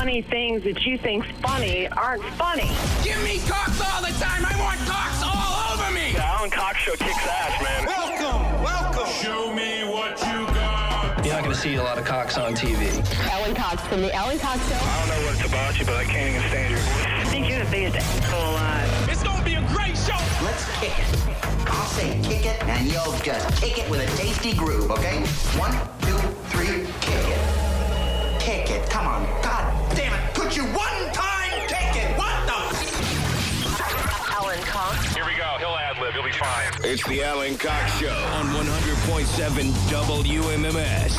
funny things that you think's funny aren't funny. Give me cocks all the time. I want cocks all over me. The Alan Cox Show kicks ass, man. Welcome. Show me what you got. You're not going to see a lot of cocks on TV. Alan Cox from the Alan Cox Show. I don't know what it's about you, but I can't even stand your voice. I think you're the biggest asshole alive. It's going to be a great show. Let's kick it. I'll say kick it, and you'll just kick it with a tasty groove, okay? 1, 2, 3, kick it. Kick it. Come on. God damn it. Could you one time kick it? What the? Alan Cox. Here we go. He'll ad-lib. He'll be fine. It's the Alan Cox Show on 100.7 WMMS.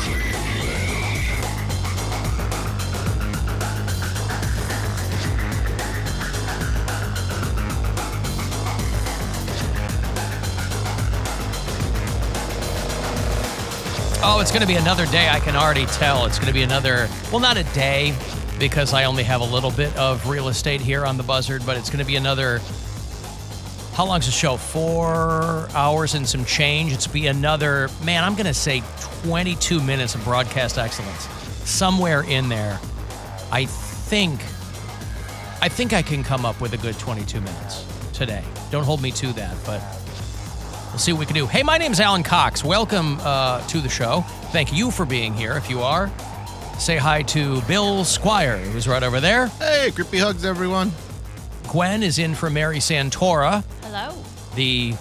Oh, it's going to be another day. I can already tell. It's going to be another, well, not a day, because I only have a little bit of real estate here on the Buzzard, but it's going to be another, how long's the show? 4 hours and some change. It's be another, man, I'm going to say 22 minutes of broadcast excellence. Somewhere in there, I think I can come up with a good 22 minutes today. Don't hold me to that, but we'll see what we can do. Hey, my name's Alan Cox. Welcome to the show. Thank you for being here. If you are, say hi to Bill Squire, who's right over there. Hey, creepy hugs, everyone. Gwen is in for Mary Santora. Hello. The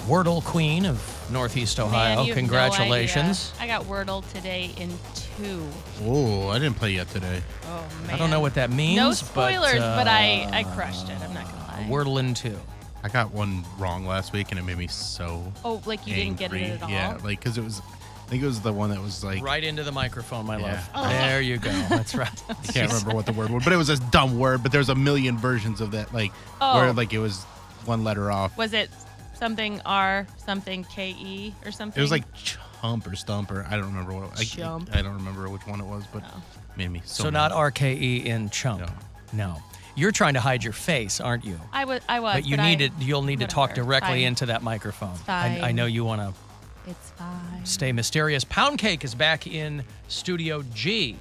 Wordle queen of Northeast Ohio. Man, you have Congratulations. no idea. I got Wordle today in 2. Oh, I didn't play yet today. Oh, man. I don't know what that means. No spoilers, but I crushed it. I'm not going to lie. Wordle in 2. I got one wrong last week, and it made me so Oh, like you didn't get angry. it at all? Yeah, like, because it was, I think it was the one that was like, Right into the microphone, my Yeah. love. Oh. There you go. That's right. I can't remember what the word was, but it was a dumb word, but there's a million versions of that, like, Oh. where, like, it was one letter off. Was it something R, something K-E or something? It was like chump or stump, or I don't remember what it was. Chump. I don't remember which one it was, but Oh. made me so So mad. not RKE in chump. No. You're trying to hide your face, aren't you? I was. But you'll need to talk whatever. directly Fine. into that microphone. Fine. I know you want to It's fine. stay mysterious. Poundcake is back in Studio G.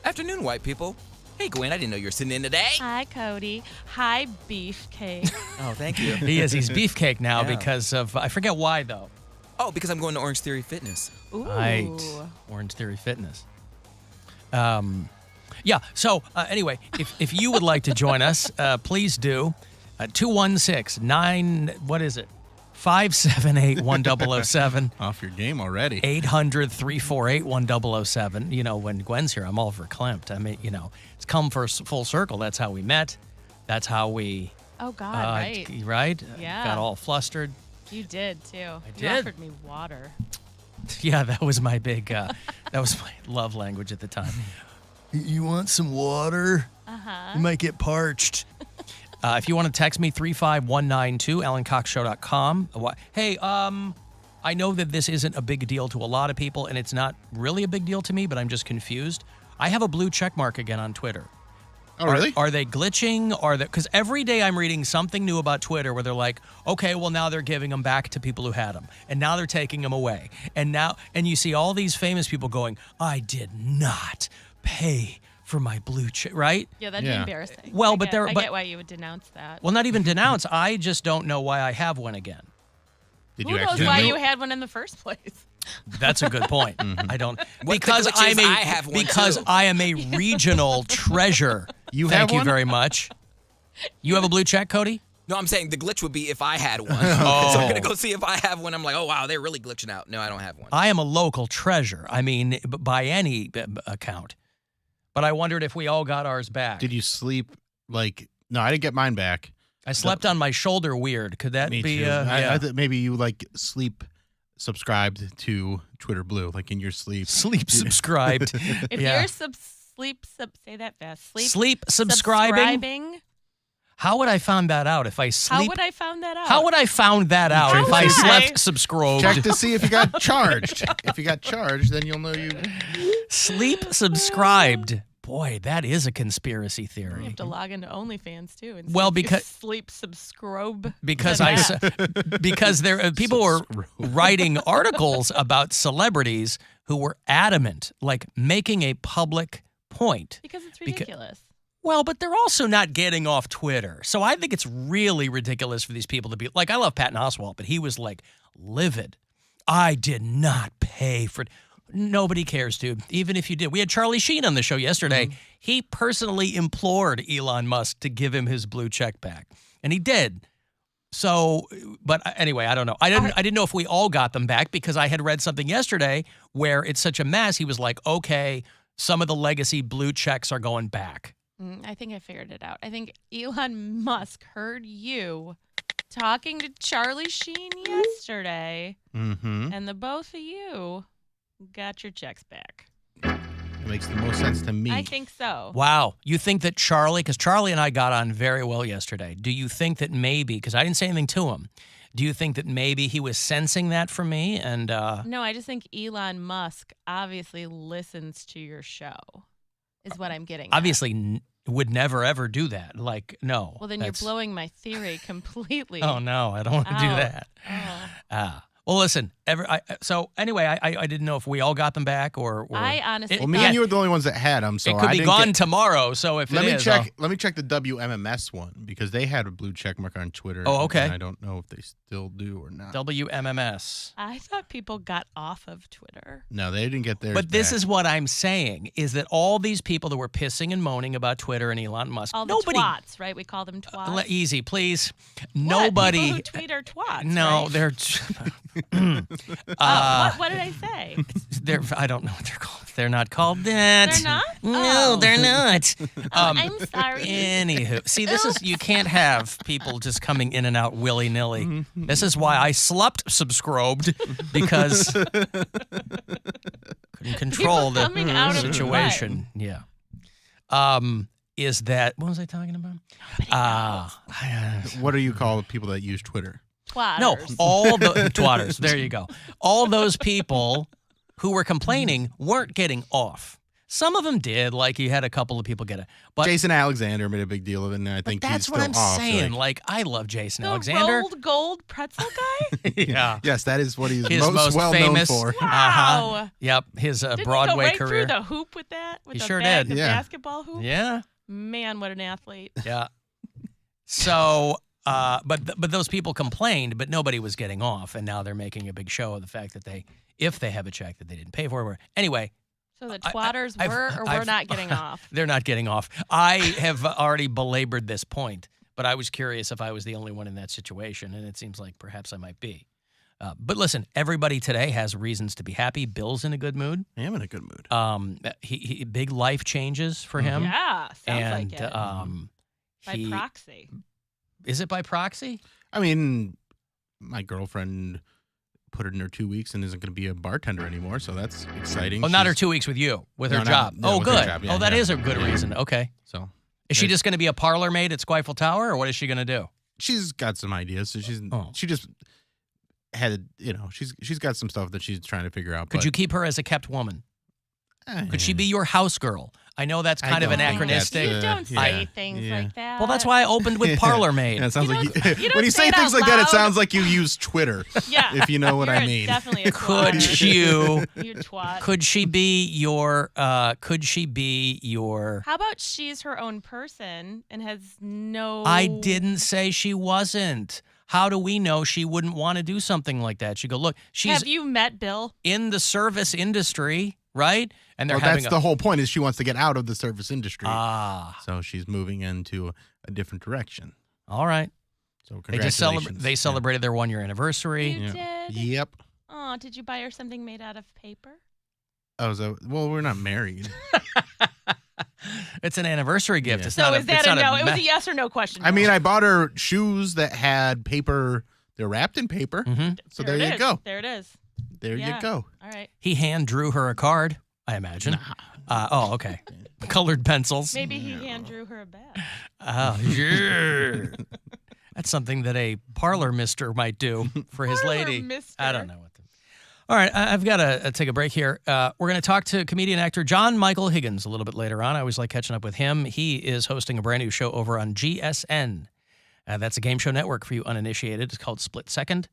Afternoon, white people. Hey, Gwen, I didn't know you were sitting in today. Hi, Cody. Hi, Beefcake. Oh, thank you. He's beefcake now Yeah. because of, I forget why though. Oh, because I'm going to Orange Theory Fitness. Ooh. Right. Orange Theory Fitness. Yeah, so anyway, if you would like to join us, please do. 578-1007. Off your game already. 800-348-1007. You know, when Gwen's here, I'm all verklempt. I mean, you know, it's come full circle. That's how we met. That's how we... Oh, God, right. Right? Yeah. Got all flustered. You did, too. I did. You offered me water. Yeah, that was my big... that was my love language at the time. You want some water? Uh-huh. You might get parched. If you want to text me, 35192, AlanCoxShow.com. Hey, I know that this isn't a big deal to a lot of people, and it's not really a big deal to me, but I'm just confused. I have a blue check mark again on Twitter. Oh, really? Are they glitching? Because every day I'm reading something new about Twitter where they're like, okay, well, now they're giving them back to people who had them, and now they're taking them away. And you see all these famous people going, I did not pay for my blue check, right? Yeah, that'd be Yeah. embarrassing. Well, I but get, I get why you would denounce that. Well, not even denounce. I just don't know why I have one again. Did Who you knows actually why know? you had one in the first place? That's a good point. I don't What because the glitch is, I'm a I have one because too. I am a regional treasure. You Thank have you one? very much. You have a blue check, Cody? No, I'm saying the glitch would be if I had one. Oh. So I'm going to go see if I have one. I'm like, oh, wow, they're really glitching out. No, I don't have one. I am a local treasure. I mean, by any account. But I wondered if we all got ours back. Did you sleep, like, no, I didn't get mine back. I slept on my shoulder weird. Could that Me be too. yeah. I thought maybe you, like, sleep subscribed to Twitter Blue, like in your sleep. sleep subscribed? If Yeah. you're say that fast. Sleep subscribing? subscribing? How would I find that out if I sleep? How would I found that out? How would I found that out How if I would I? slept subscribed? Check to see if you got charged. If you got charged, then you'll know you. Sleep subscribed. Boy, that is a conspiracy You theory. have to log into OnlyFans too. And Well, see if you because- sleep subscribe. Because to I that. because there people were writing articles about celebrities who were adamant, like making a public point. Because it's ridiculous. Well, but they're also not getting off Twitter. So I think it's really ridiculous for these people to be like, I love Patton Oswalt, but he was like livid. I did not pay for it. Nobody cares, dude. Even if you did. We had Charlie Sheen on the show yesterday. Mm-hmm. He personally implored Elon Musk to give him his blue check back. And he did. So, but anyway, I don't know. I didn't know if we all got them back because I had read something yesterday where it's such a mess. He was like, okay, some of the legacy blue checks are going back. I think I figured it out. I think Elon Musk heard you talking to Charlie Sheen yesterday, and the both of you got your checks back. It makes the most sense to me. I think so. Wow. You think that Charlie, because Charlie and I got on very well yesterday, do you think that maybe, because I didn't say anything to him, do you think that maybe he was sensing that from me? And No, I just think Elon Musk obviously listens to your show, is what I'm getting at. Obviously would never, ever do that. Like, no. Well, then you're blowing my theory completely. Oh, no, I don't want to do that. Well, listen. So anyway, I didn't know if we all got them back or I honestly. Well, me and you were the only ones that had them. So it could be gone tomorrow. So if let me check the WMMS one because they had a blue check mark on Twitter. Oh, okay. And I don't know if they still do or not. WMMS. I thought people got off of Twitter. No, they didn't get theirs. But this back. is what I'm saying: is that all these people that were pissing and moaning about Twitter and Elon Musk, all the twats, right? We call them twats. Easy, please. What? Nobody. People who tweet are twats. No, right? they're. What did I say? I don't know what they're called. They're not called that. They're not? No, they're not. I'm sorry. Anywho, see, this is you can't have people just coming in and out willy nilly. This is why I subscribed because couldn't control the situation. Yeah. Is that what was I talking about? What do you call people that use Twitter? Twatters. No, all the twatters. There you go. All those people who were complaining weren't getting off. Some of them did, like you had a couple of people get it. But Jason Alexander made a big deal of it, and I think that's he's what still I'm off. saying. Like I love Jason the Alexander. Rolled gold pretzel guy? Yeah. Yes, that is what he's his most well famous. known for. Wow. Yep. His Didn't Broadway he go right career. through the hoop with that? With He the sure bat, did. The Yeah. basketball hoop? Yeah. Man, what an athlete. Yeah. So, but those people complained, but nobody was getting off, and now they're making a big show of the fact that if they have a check that they didn't pay for. Anyway. So the twatters were not getting off. They're not getting off. I have already belabored this point, but I was curious if I was the only one in that situation, and it seems like perhaps I might be. But listen, everybody today has reasons to be happy. Bill's in a good mood. I am in a good mood. He big life changes for him. Yeah, sounds and like it. By proxy. Is it by proxy? I mean, my girlfriend put it in her 2 weeks and isn't going to be a bartender anymore, so that's exciting. Oh, not her 2 weeks with you, with her job. No, with good. her job, yeah, that is a good reason. Okay. So is she just going to be a parlor maid at Squifle Tower, or what is she going to do? She's got some ideas. So she just had, she's got some stuff that she's trying to figure out. Could you keep her as a kept woman? Could she be your house girl? I know that's kind of anachronistic. You don't say things like that. Well, that's why I opened with parlor maid. Yeah, it sounds like you when you say things like that, it sounds like you use Twitter. Yeah, if you know what I mean. Definitely a Could you? You twat. Could she be your? How about she's her own person and has no? I didn't say she wasn't. How do we know she wouldn't want to do something like that? She go, look, she's. Have you met Bill? In the service industry, right? And they're that's the whole point is she wants to get out of the service industry. Ah. So she's moving into a different direction. All right. So congratulations. They celebrated their 1-year anniversary. You did? Yep. Oh, did you buy her something made out of paper? Oh, so we're not married. It's an anniversary gift. Yeah. It's so not is that a no? It was a me- yes or no question. I mean, I bought her shoes that had paper. They're wrapped in paper. Mm-hmm. So there you go. There it is. There you go. All right. He hand drew her a card, I imagine. Oh, okay. Colored pencils. Maybe he hand drew her a bag. Oh, yeah. That's something that a parlor mister might do for his lady. Mister. I don't know what. All right, I've got to take a break here. We're going to talk to comedian actor John Michael Higgins a little bit later on. I always like catching up with him. He is hosting a brand new show over on GSN. That's a game show network for you uninitiated. It's called Split Second.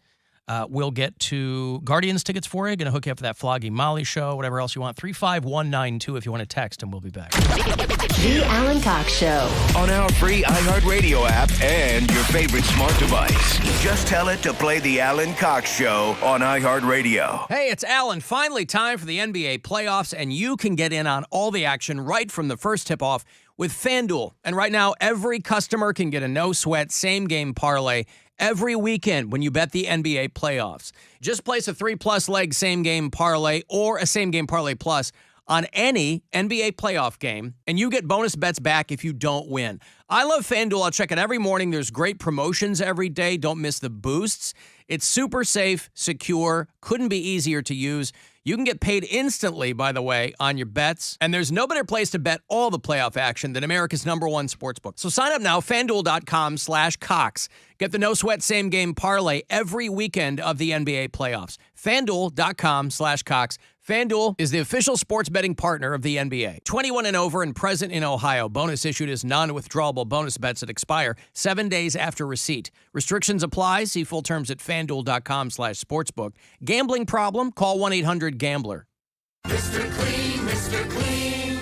We'll get to Guardians tickets for you. Going to hook you up for that Floggy Molly show, whatever else you want. 35192 if you want to text, and we'll be back. The Alan Cox Show. On our free iHeartRadio app and your favorite smart device. Just tell it to play the Alan Cox Show on iHeartRadio. Hey, it's Alan. Finally time for the NBA playoffs, and you can get in on all the action right from the first tip-off with FanDuel. And right now, every customer can get a no-sweat same-game parlay every weekend when you bet the NBA playoffs. Just place a 3+ leg same-game parlay or a same-game parlay plus on any NBA playoff game, and you get bonus bets back if you don't win. I love FanDuel. I'll check it every morning. There's great promotions every day. Don't miss the boosts. It's super safe, secure, couldn't be easier to use. You can get paid instantly, by the way, on your bets. And there's no better place to bet all the playoff action than America's #1 sportsbook. So sign up now, FanDuel.com/Cox. Get the no-sweat same-game parlay every weekend of the NBA playoffs. FanDuel.com/Cox. FanDuel is the official sports betting partner of the NBA. 21 and over and present in Ohio. Bonus issued as non-withdrawable bonus bets that expire 7 days after receipt. Restrictions apply. See full terms at FanDuel.com/sportsbook. Gambling problem? Call 1-800-GAMBLER. Mr. Clean, Mr. Clean.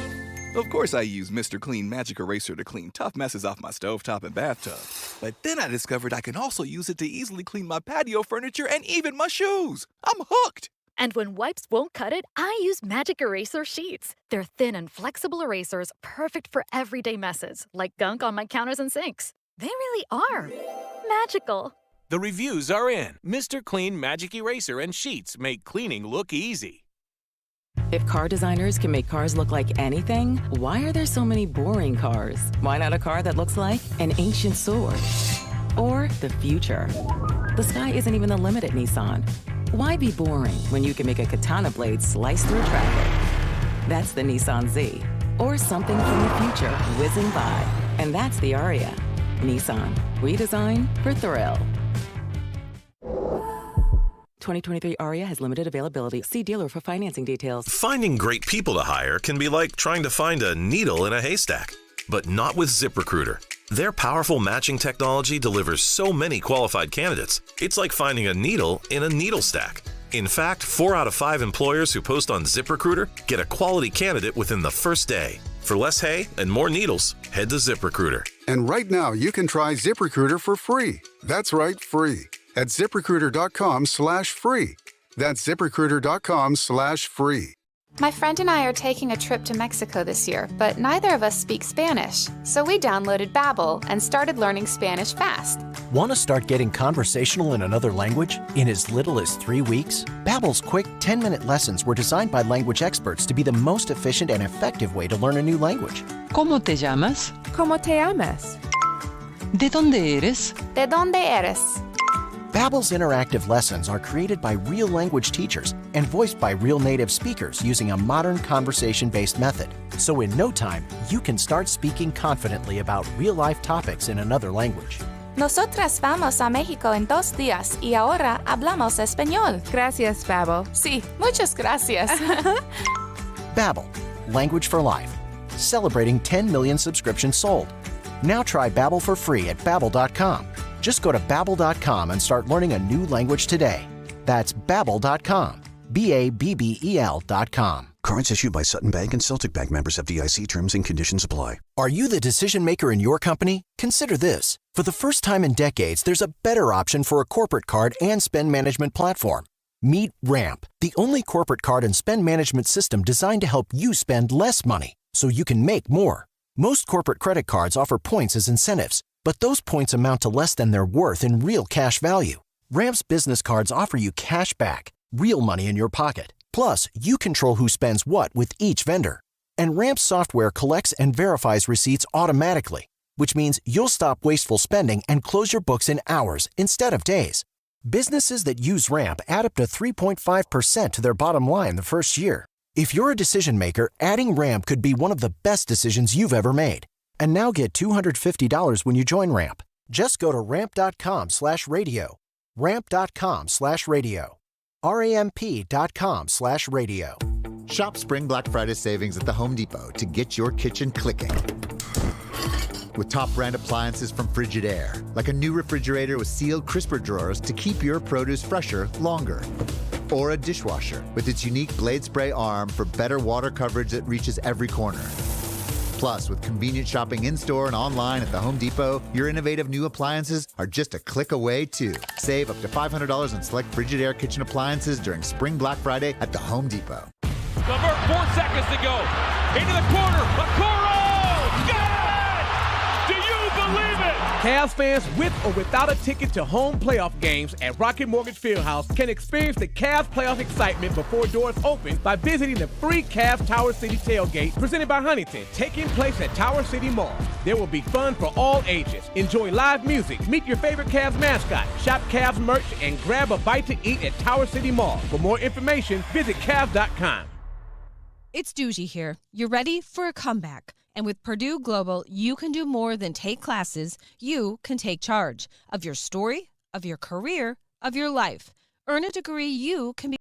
Of course I use Mr. Clean Magic Eraser to clean tough messes off my stovetop and bathtub. But then I discovered I can also use it to easily clean my patio furniture and even my shoes. I'm hooked. And when wipes won't cut it, I use Magic Eraser Sheets. They're thin and flexible erasers, perfect for everyday messes, like gunk on my counters and sinks. They really are magical. The reviews are in. Mr. Clean Magic Eraser and Sheets make cleaning look easy. If car designers can make cars look like anything, why are there so many boring cars? Why not a car that looks like an ancient sword? Or the future? The sky isn't even the limit at Nissan. Why be boring when you can make a katana blade slice through traffic? That's the Nissan Z. Or something from the future whizzing by. And that's the Aria. Nissan. We design for thrill. 2023 Aria has limited availability. See dealer for financing details. Finding great people to hire can be like trying to find a needle in a haystack. But not with ZipRecruiter. Their powerful matching technology delivers so many qualified candidates, it's like finding a needle in a needle stack. In fact, 4 out of 5 employers who post on ZipRecruiter get a quality candidate within the first day. For less hay and more needles, head to ZipRecruiter. And right now, you can try ZipRecruiter for free. That's right, free. At ZipRecruiter.com/free. That's ZipRecruiter.com/free. My friend and I are taking a trip to Mexico this year, but neither of us speak Spanish. So we downloaded Babbel and started learning Spanish fast. Want to start getting conversational in another language in as little as 3 weeks? Babbel's quick 10-minute lessons were designed by language experts to be the most efficient and effective way to learn a new language. ¿Cómo te llamas? ¿Cómo te llamas? ¿De dónde eres? ¿De dónde eres? Babbel's interactive lessons are created by real language teachers and voiced by real native speakers using a modern conversation-based method. So in no time, you can start speaking confidently about real-life topics in another language. Nosotras vamos a México en 2 días y ahora hablamos español. Gracias, Babbel. Sí, muchas gracias. Babbel, language for life. Celebrating 10 million subscriptions sold. Now try Babbel for free at Babbel.com. Just go to Babbel.com and start learning a new language today. That's Babbel.com. Babbel.com. Cards issued by Sutton Bank and Celtic Bank, members FDIC. Terms and conditions apply. Are you the decision maker in your company? Consider this. For the first time in decades, there's a better option for a corporate card and spend management platform. Meet Ramp, the only corporate card and spend management system designed to help you spend less money so you can make more. Most corporate credit cards offer points as incentives, but those points amount to less than their worth in real cash value. Ramp's business cards offer you cash back, real money in your pocket. Plus, you control who spends what with each vendor. And Ramp's software collects and verifies receipts automatically, which means you'll stop wasteful spending and close your books in hours instead of days. Businesses that use Ramp add up to 3.5% to their bottom line the first year. If you're a decision maker, adding Ramp could be one of the best decisions you've ever made. And now get $250 when you join Ramp. Just go to ramp.com/radio. Ramp.com/radio. RAMP.com/radio. Shop Spring Black Friday savings at the Home Depot to get your kitchen clicking. with top brand appliances from Frigidaire, like a new refrigerator with sealed crisper drawers to keep your produce fresher longer. Or a dishwasher with its unique blade spray arm for better water coverage that reaches every corner. Plus, with convenient shopping in-store and online at the Home Depot, your innovative new appliances are just a click away, too. Save up to $500 on select Frigidaire kitchen appliances during Spring Black Friday at the Home Depot. Levert, 4 seconds to go. Into the corner. Okoro! Got it! Do you believe it? Cavs fans with or without a ticket to home playoff games at Rocket Mortgage Fieldhouse can experience the Cavs playoff excitement before doors open by visiting the free Cavs Tower City tailgate presented by Huntington, taking place at Tower City Mall. There will be fun for all ages. Enjoy live music, meet your favorite Cavs mascot, shop Cavs merch, and grab a bite to eat at Tower City Mall. For more information, visit Cavs.com. It's Doogie here. You're ready for a comeback. And with Purdue Global, you can do more than take classes. You can take charge of your story, of your career, of your life. Earn a degree you can be.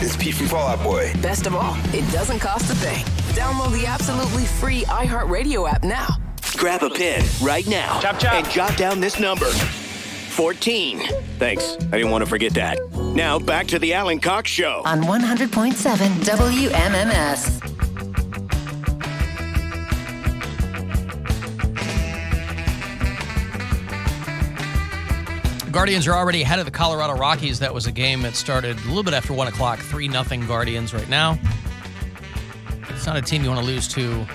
It's Pete from Fall Out Boy. Best of all, it doesn't cost a thing. Download the absolutely free iHeartRadio app now. Grab a pen right now and jot down this number. 14. Thanks. I didn't want to forget that. Now back to the Alan Cox Show. On 100.7 WMMS. Guardians are already ahead of the Colorado Rockies. That was a game that started a little bit after 1 o'clock. 3-0 Guardians right now. It's not a team you want to lose to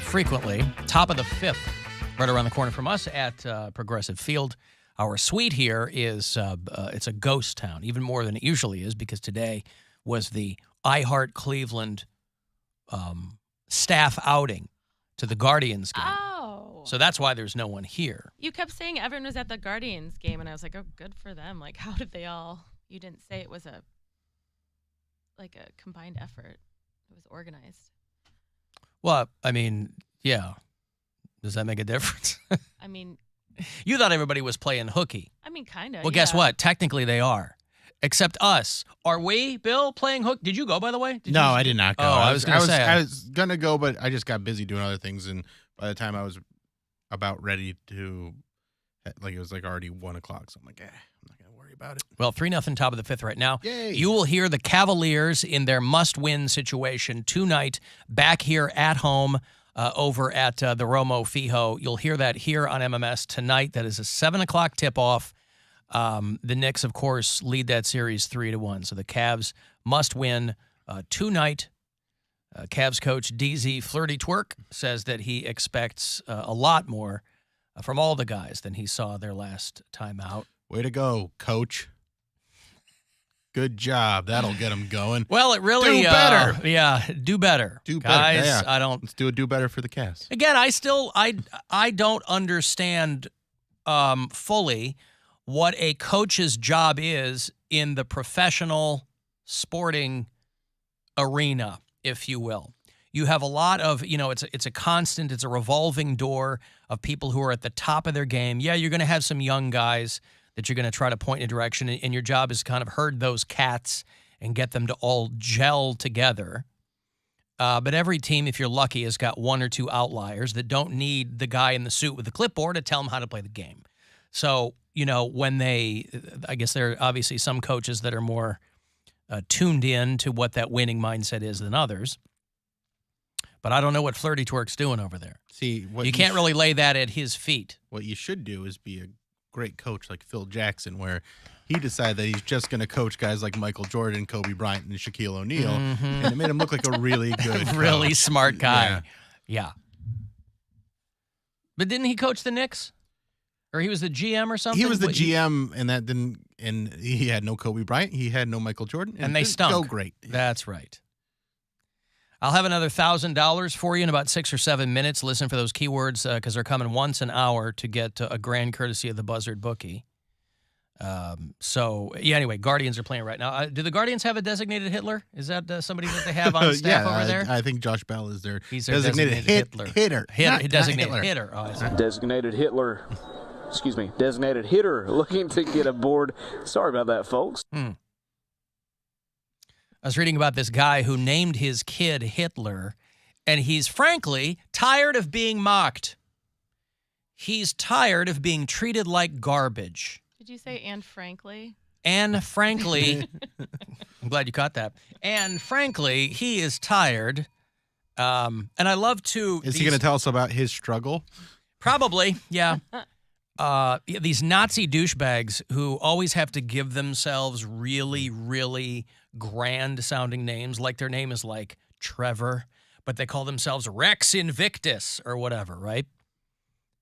frequently. Top of the 5th, right around the corner from us at Progressive Field. Our suite here is, it's a ghost town, even more than it usually is, because today was the iHeart Cleveland staff outing to the Guardians game. Oh. So that's why there's no one here. You kept saying everyone was at the Guardians game, and I was like, oh, good for them. Like, how did they all... You didn't say it was a combined effort. It was organized. Well, I mean, yeah. Does that make a difference? I mean... You thought everybody was playing hooky. I mean, kind of. Well, guess what? Technically, they are. Except us. Are we, Bill, playing hook? Did you go, by the way? No, I did not go. Oh, I was going to say. I was going to go, but I just got busy doing other things. And by the time I was about ready to, it was already 1 o'clock. So I'm like, I'm not going to worry about it. Well, 3-0 top of the 5th right now. Yay. You will hear the Cavaliers in their must-win situation tonight back here at home over at the Romo Fijo. You'll hear that here on MMS tonight. That is a 7 o'clock tip-off. The Knicks, of course, lead that series 3-1. So the Cavs must win tonight. Cavs coach DZ Flirty Twerk says that he expects a lot more from all the guys than he saw their last time out. Way to go, coach. Good job. That'll get them going. Well, it really... Do better. Yeah, do better. Do better. Guys, yeah. I don't... Let's do a do better for the Cavs. Again, I don't understand fully what a coach's job is in the professional sporting arena, if you will. You have a lot of, it's a constant, it's a revolving door of people who are at the top of their game. Yeah, you're going to have some young guys that you're going to try to point in a direction, and your job is to kind of herd those cats and get them to all gel together. But every team, if you're lucky, has got one or two outliers that don't need the guy in the suit with the clipboard to tell them how to play the game. So, I guess there are obviously some coaches that are more tuned in to what that winning mindset is than others. But I don't know what Flirty Twerk's doing over there. See, you can't really lay that at his feet. What you should do is be a great coach like Phil Jackson, where he decided that he's just going to coach guys like Michael Jordan, Kobe Bryant, and Shaquille O'Neal, and it made him look like a really good really coach. smart guy. Yeah. But didn't he coach the Knicks? Or he was the GM or something? He was the GM, and he had no Kobe Bryant, he had no Michael Jordan, and they stunk. Go great. That's right. I'll have another $1,000 for you in about 6 or 7 minutes. Listen for those keywords because they're coming once an hour to get a grand courtesy of the Buzzard bookie. Anyway, Guardians are playing right now. Do the Guardians have a designated Hitler? Is that somebody that they have on staff over there? I think Josh Bell is their designated Hitler. Hitter. Designated Hitler. hitter. Oh, designated Hitler. Excuse me. Designated hitter looking to get aboard. Sorry about that, folks. I was reading about this guy who named his kid Hitler, and he's frankly tired of being mocked. He's tired of being treated like garbage. Did you say and frankly? And frankly, I'm glad you caught that. And frankly, he is tired. And I love to... Is he going to tell us about his struggle? Probably, yeah. These Nazi douchebags who always have to give themselves really, really grand-sounding names, like their name is like Trevor, but they call themselves Rex Invictus or whatever, right?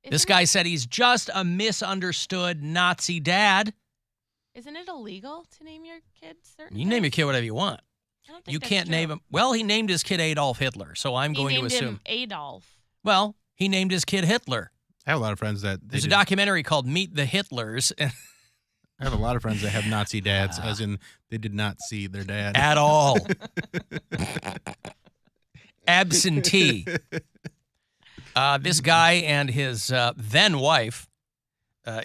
This guy said he's just a misunderstood Nazi dad. Isn't it illegal to name your kid certain You name your kid whatever you want. I don't think You that's can't true. name him. Well, he named his kid Adolf Hitler, so I'm going to assume. He named him Adolf. Well, he named his kid Hitler. I have a lot of friends that... There's a documentary called Meet the Hitlers. I have a lot of friends that have Nazi dads, as in they did not see their dad. At all. Absentee. This guy and his then wife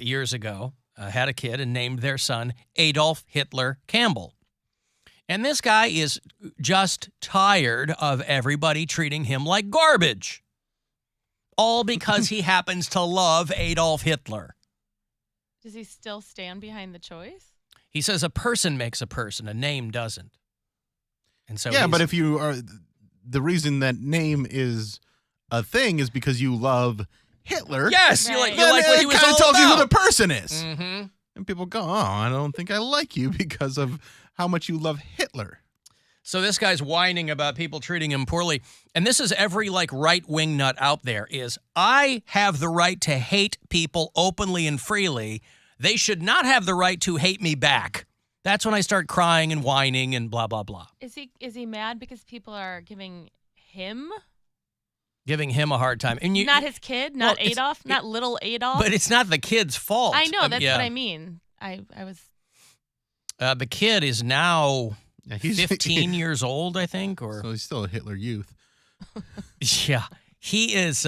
years ago had a kid and named their son Adolf Hitler Campbell. And this guy is just tired of everybody treating him like garbage. All because he happens to love Adolf Hitler. Does he still stand behind the choice? He says a person makes a person, a name doesn't. And so yeah, but if you are... The reason that name is a thing is because you love Hitler. Yes, you like what he was kind all of tells you who the about. person is. Mm-hmm. And people go, oh, I don't think I like you because of how much you love Hitler. So this guy's whining about people treating him poorly. And this is every right-wing nut out there is, I have the right to hate people openly and freely. They should not have the right to hate me back. That's when I start crying and whining and blah, blah, blah. Is he mad because people are giving him a hard time. And not his kid, not Adolf, not little Adolf? But it's not the kid's fault. I know, that's what I mean. I was... the kid is now 15 years old, I think. So he's still a Hitler youth. Yeah. He is...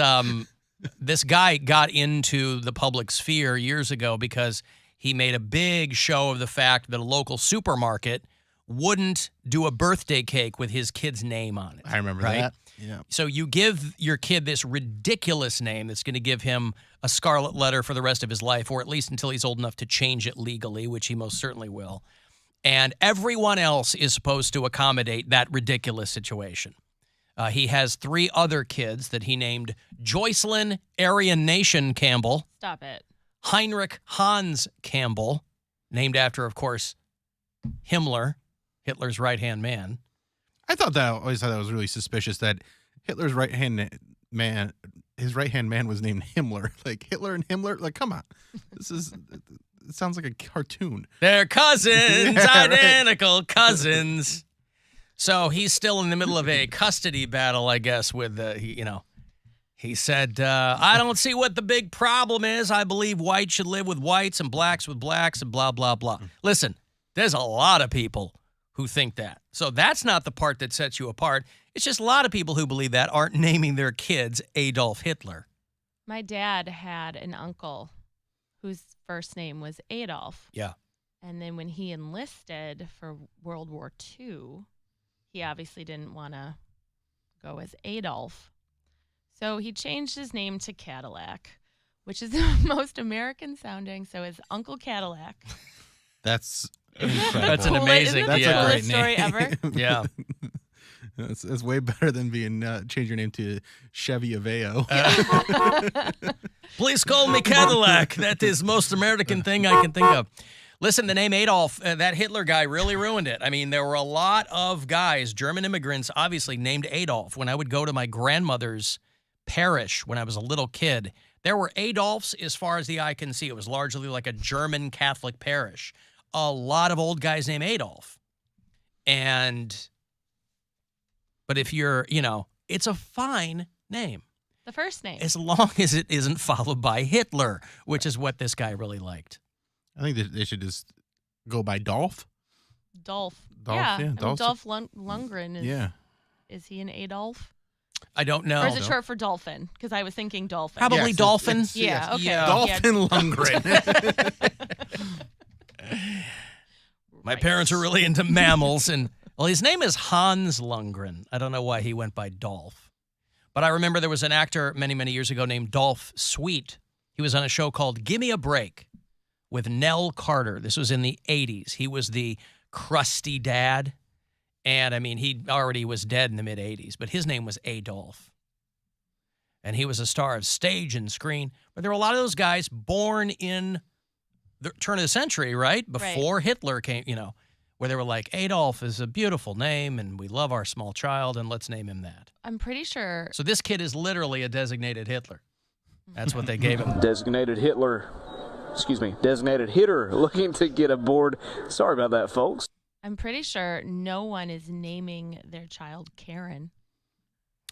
this guy got into the public sphere years ago because he made a big show of the fact that a local supermarket wouldn't do a birthday cake with his kid's name on it. I remember right? that. Yeah. So you give your kid this ridiculous name that's going to give him a scarlet letter for the rest of his life, or at least until he's old enough to change it legally, which he most certainly will. And everyone else is supposed to accommodate that ridiculous situation. He has 3 other kids that he named Joycelyn Aryan Nation Campbell. Stop it. Heinrich Hans Campbell, named after, of course, Himmler, Hitler's right-hand man. I always thought that was really suspicious that Hitler's right-hand man, his right-hand man was named Himmler. Like Hitler and Himmler, like come on. It sounds like a cartoon. They're cousins, identical cousins. So he's still in the middle of a custody battle, I guess, with, he said, I don't see what the big problem is. I believe whites should live with whites and blacks with blacks and blah, blah, blah. Listen, there's a lot of people who think that. So that's not the part that sets you apart. It's just a lot of people who believe that aren't naming their kids Adolf Hitler. My dad had an uncle whose first name was Adolf. Yeah. And then when he enlisted for World War II, he obviously didn't want to go as Adolf. So he changed his name to Cadillac, which is the most American sounding. So his Uncle Cadillac. That's incredible. That's an amazing, That's the a great coolest story name. ever? Yeah. It's way better than being change your name to Chevy Aveo. Please call me Cadillac. That is the most American thing I can think of. Listen, the name Adolf, that Hitler guy really ruined it. I mean, there were a lot of guys, German immigrants, obviously named Adolf. When I would go to my grandmother's parish when I was a little kid, there were Adolfs as far as the eye can see. It was largely like a German Catholic parish. A lot of old guys named Adolf. But if you're, it's a fine name. The first name. As long as it isn't followed by Hitler, which is what this guy really liked. I think that they should just go by Dolph. Dolph. Yeah, I mean, Dolph's Dolph Lundgren is. Yeah. Is he an Adolf? I don't know. Or is it short for dolphin? Because I was thinking dolphin. Probably dolphin. Yeah. Okay. Yeah. Dolphin Lundgren. My parents are really into mammals, and his name is Hans Lundgren. I don't know why he went by Dolph. But I remember there was an actor many, many years ago named Dolph Sweet. He was on a show called Gimme a Break with Nell Carter. This was in the 80s. He was the crusty dad. And, I mean, he already was dead in the mid-'80s, but his name was Adolf. And he was a star of stage and screen. But there were a lot of those guys born in the turn of the century, right? Before Hitler came, where they were like, Adolf is a beautiful name, and we love our small child, and let's name him that. I'm pretty sure. So this kid is literally a designated Hitler. That's what they gave him. Designated hitter looking to get aboard. Sorry about that, folks. I'm pretty sure no one is naming their child Karen.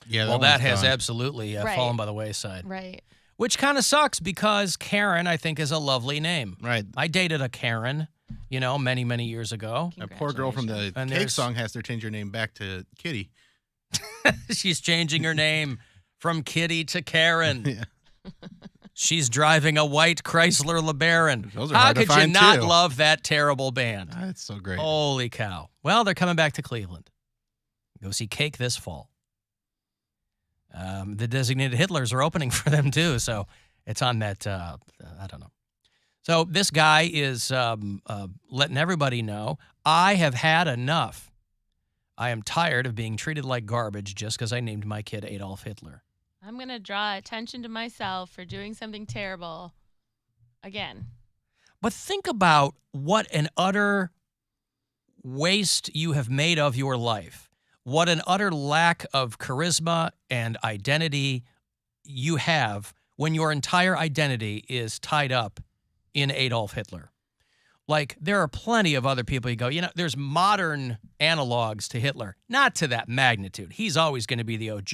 Yeah, well, that has absolutely Right. fallen by the wayside. Right. Which kind of sucks because Karen, I think, is a lovely name. Right. I dated a Karen, many, many years ago. That poor girl from the Cake song has to change her name back to Kitty. She's changing her name from Kitty to Karen. Yeah. She's driving a white Chrysler LeBaron. Those are How hard to could you find, not too. love that terrible band? That's so great. Holy cow. Well, they're coming back to Cleveland. Go see Cake this fall. The designated Hitlers are opening for them, too, so it's on that, I don't know. So this guy is letting everybody know, I have had enough. I am tired of being treated like garbage just because I named my kid Adolf Hitler. I'm going to draw attention to myself for doing something terrible again. But think about what an utter waste you have made of your life. What an utter lack of charisma and identity you have when your entire identity is tied up in Adolf Hitler. Like, there are plenty of other people you go, there's modern analogs to Hitler. Not to that magnitude. He's always going to be the OG.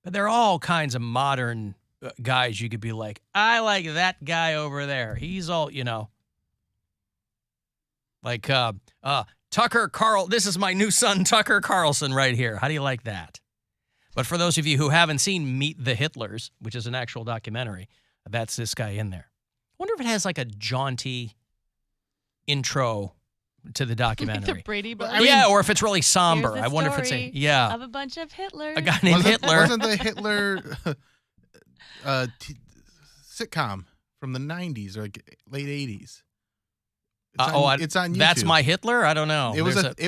But there are all kinds of modern guys you could be like, I like that guy over there. He's all, like Tucker Carl. This is my new son, Tucker Carlson, right here. How do you like that? But for those of you who haven't seen Meet the Hitlers, which is an actual documentary, that's this guy in there. I wonder if it has like a jaunty intro to the documentary. Like the Brady Bunch. Or if it's really somber. I wonder if it's of a bunch of Hitlers. A guy named Hitler. Wasn't the Hitler sitcom from the 90s or like late 80s? It's on YouTube. That's My Hitler? I don't know. There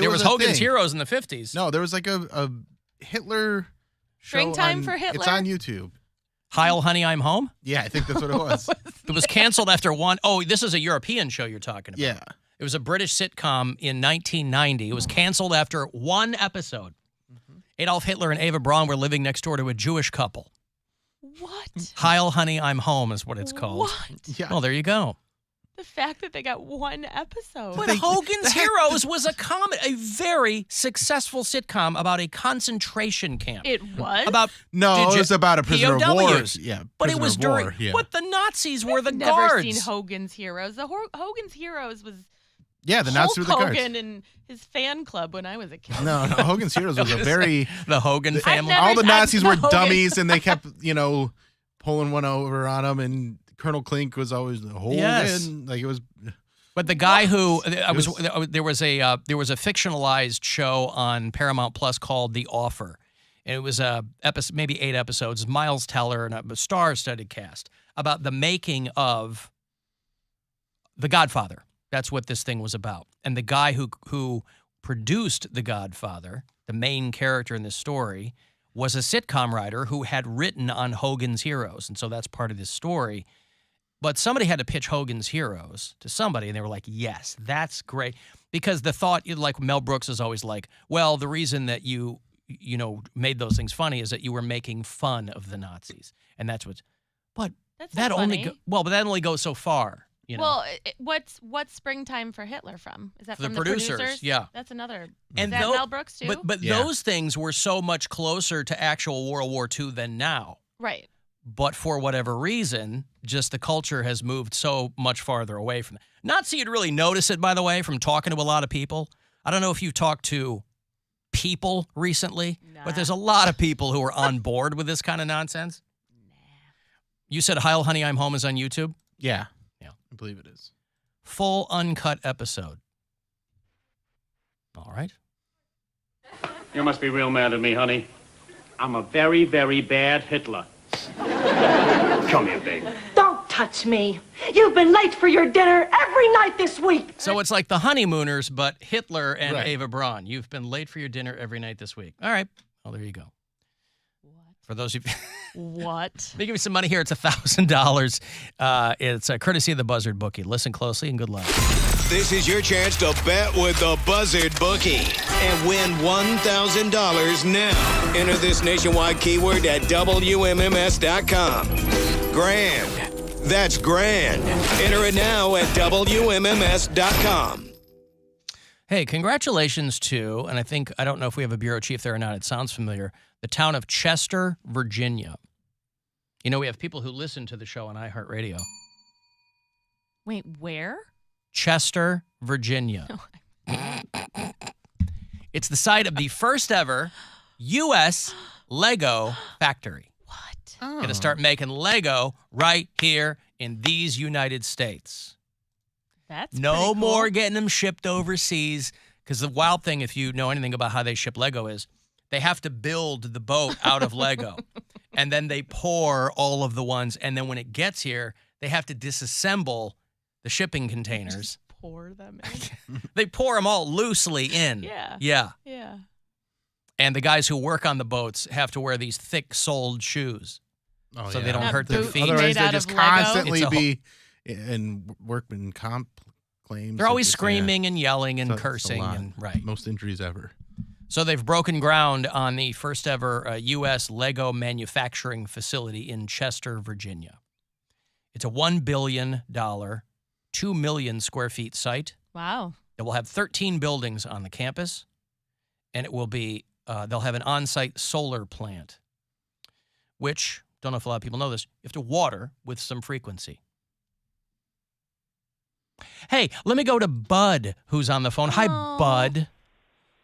was Hogan's thing. Heroes in the 50s. No, there was like a Hitler show. Springtime for Hitler? It's on YouTube. Heil, Honey, I'm Home? Yeah, I think that's what it was. It was canceled after one. Oh, this is a European show you're talking about. Yeah. It was a British sitcom in 1990. It was canceled after one episode. Adolf Hitler and Eva Braun were living next door to a Jewish couple. What? Heil, Honey, I'm Home is what it's called. What? Yeah. Well, there you go. The fact that they got one episode. But Hogan's Heroes was a very successful sitcom about a concentration camp. It was? It was about a prisoner of war. POWs. Yeah, but it was during. War, yeah. But the Nazis were the never guards. Seen Hogan's Heroes. Hogan's Heroes was. Yeah, the Nazis were the guards. Hogan and his fan club when I was a kid. No, Hogan's Heroes was a very the Hogan family. All the Nazis were Hogan. dummies, and they kept pulling one over on them, and Colonel Klink was always the Hogan. Yes. Like it was. But the guy who there was a fictionalized show on Paramount Plus called The Offer, and it was maybe 8 episodes. Miles Teller and a star-studded cast about the making of The Godfather. That's what this thing was about. And the guy who produced The Godfather, the main character in this story, was a sitcom writer who had written on Hogan's Heroes, and so that's part of this story. But somebody had to pitch Hogan's Heroes to somebody, and they were like, yes, that's great. Because the thought, like Mel Brooks is always like, well, the reason that you made those things funny is that you were making fun of the Nazis. And that's what's, but That's that not only, funny. but that only goes so far. Well, what's Springtime for Hitler from? Is that The from producers, yeah. That's another. And is that Mel Brooks too? But those things were so much closer to actual World War II than now. Right. But for whatever reason, just the culture has moved so much farther away from it. Not so you'd really notice it, by the way, from talking to a lot of people. I don't know if you've talked to people recently, but there's a lot of people who are on board with this kind of nonsense. You said Heil, Honey, I'm Home is on YouTube? Yeah. I believe it is. Full uncut episode. All right. You must be real mad at me, honey. I'm a very, very bad Hitler. Come here, baby. Don't touch me. You've been late for your dinner every night this week. So it's like the Honeymooners, but Hitler and Right. Eva Braun. You've been late for your dinner every night this week. All right. Well, there you go. For those of you... What? They give you some money here. It's $1,000. It's a courtesy of the Buzzard Bookie. Listen closely and good luck. This is your chance to bet with the Buzzard Bookie and win $1,000 now. Enter this nationwide keyword at WMMS.com. Grand. That's grand. Enter it now at WMMS.com. Hey, congratulations to, and I don't know if we have a bureau chief there or not. It sounds familiar. The town of Chester, Virginia. We have people who listen to the show on iHeartRadio. Wait, where? Chester, Virginia. It's the site of the first ever U.S. Lego factory. What? Going to start making Lego right here in these United States. That's no pretty cool. more getting them shipped overseas. Because the wild thing, if you know anything about how they ship Lego, is they have to build the boat out of Lego. And then they pour all of the ones. And then when it gets here, they have to disassemble the shipping containers. Just pour them in. They pour them all loosely in. Yeah. Yeah. Yeah. And the guys who work on the boats have to wear these thick-soled shoes. so they don't hurt their feet. Otherwise, made they out just of Lego? constantly It's a be in workman comp claims. They're always It's just- screaming and yelling and It's a cursing. lot. And right. Most injuries ever. So they've broken ground on the first ever U.S. Lego manufacturing facility in Chester, Virginia. It's a $1 billion, 2 million square feet site. Wow. It will have 13 buildings on the campus, and it will be, they'll have an on-site solar plant, which, don't know if a lot of people know this, you have to water with some frequency. Hey, let me go to Bud, who's on the phone. Hi, Bud.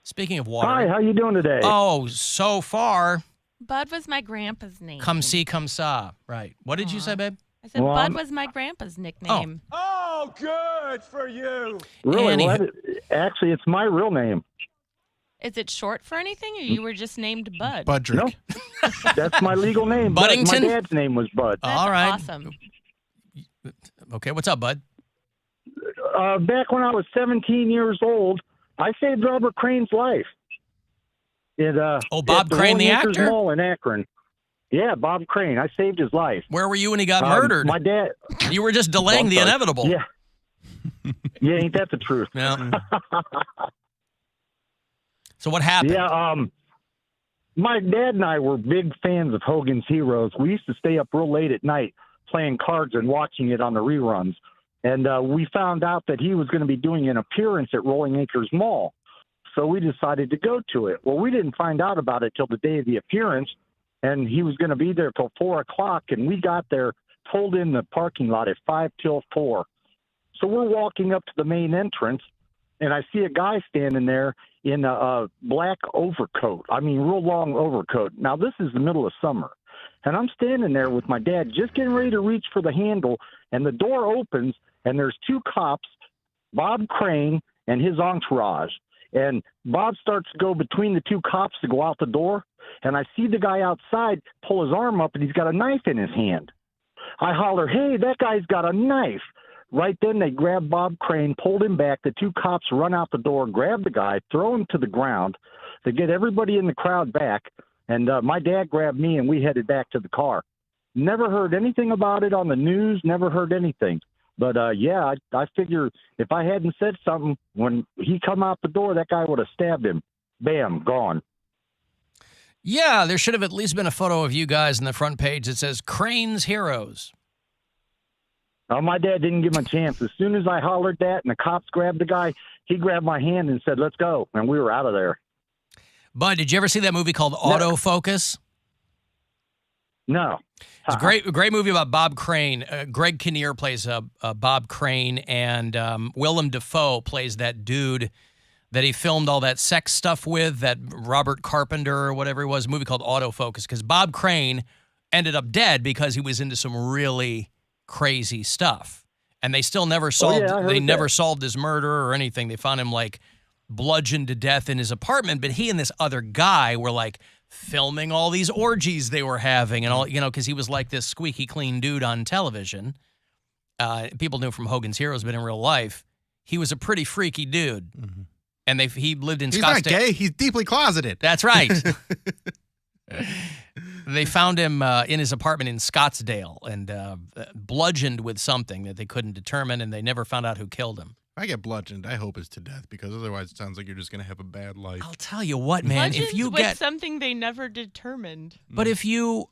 Speaking of water. Hi, how you doing today? Oh, so far. Bud was my grandpa's name. Come see, come saw. Right. What did you say, babe? I said Bud was my grandpa's nickname. Oh, good for you. Really? Anywho. What? Actually, it's my real name. Is it short for anything, or you were just named Bud? Budrick. No, that's my legal name. Buddington? My dad's name was Bud. That's All right. awesome. Okay, what's up, Bud? Back when I was 17 years old, I saved Robert Crane's life. Bob Crane, the Rolling Acres actor? Mall in Akron. Yeah, Bob Crane. I saved his life. Where were you when he got murdered? My dad. You were just delaying the inevitable. Yeah. Yeah, ain't that the truth? Yeah. So what happened? Yeah, my dad and I were big fans of Hogan's Heroes. We used to stay up real late at night playing cards and watching it on the reruns. And we found out that he was going to be doing an appearance at Rolling Acres Mall. So we decided to go to it. Well, we didn't find out about it till the day of the appearance, and he was going to be there till 4 o'clock, and we got there, pulled in the parking lot at 5 till 4. So we're walking up to the main entrance, and I see a guy standing there in a black overcoat. I mean, real long overcoat. Now, this is the middle of summer, and I'm standing there with my dad just getting ready to reach for the handle, and the door opens, and there's two cops, Bob Crane and his entourage. And Bob starts to go between the two cops to go out the door, and I see the guy outside pull his arm up, and he's got a knife in his hand. I holler, hey, that guy's got a knife. Right then, they grab Bob Crane, pulled him back. The two cops run out the door, grab the guy, throw him to the ground. They get everybody in the crowd back, and my dad grabbed me, and we headed back to the car. Never heard anything about it on the news, never heard anything. But, yeah, I figure if I hadn't said something, when he come out the door, that guy would have stabbed him. Bam, gone. Yeah, there should have at least been a photo of you guys on the front page that says Crane's Heroes. Oh, my dad didn't give him a chance. As soon as I hollered that and the cops grabbed the guy, he grabbed my hand and said, let's go. And we were out of there. Bud, did you ever see that movie called Autofocus? No. It's a great movie about Bob Crane. Greg Kinnear plays Bob Crane, and Willem Dafoe plays that dude that he filmed all that sex stuff with, that Robert Carpenter or whatever it was, a movie called Autofocus, because Bob Crane ended up dead because he was into some really crazy stuff. And they still never solved solved his murder or anything. They found him like bludgeoned to death in his apartment, but he and this other guy were like filming all these orgies they were having and all, you know, because he was like this squeaky clean dude on television. People knew from Hogan's Heroes, but in real life, he was a pretty freaky dude. Mm-hmm. And he lived in Scottsdale. He's not gay. He's deeply closeted. That's right. They found him in his apartment in Scottsdale and bludgeoned with something that they couldn't determine, and they never found out who killed him. If I get bludgeoned, I hope it's to death, because otherwise it sounds like you're just going to have a bad life. I'll tell you what, man. Bludgeoned if you with get something they never determined. But if your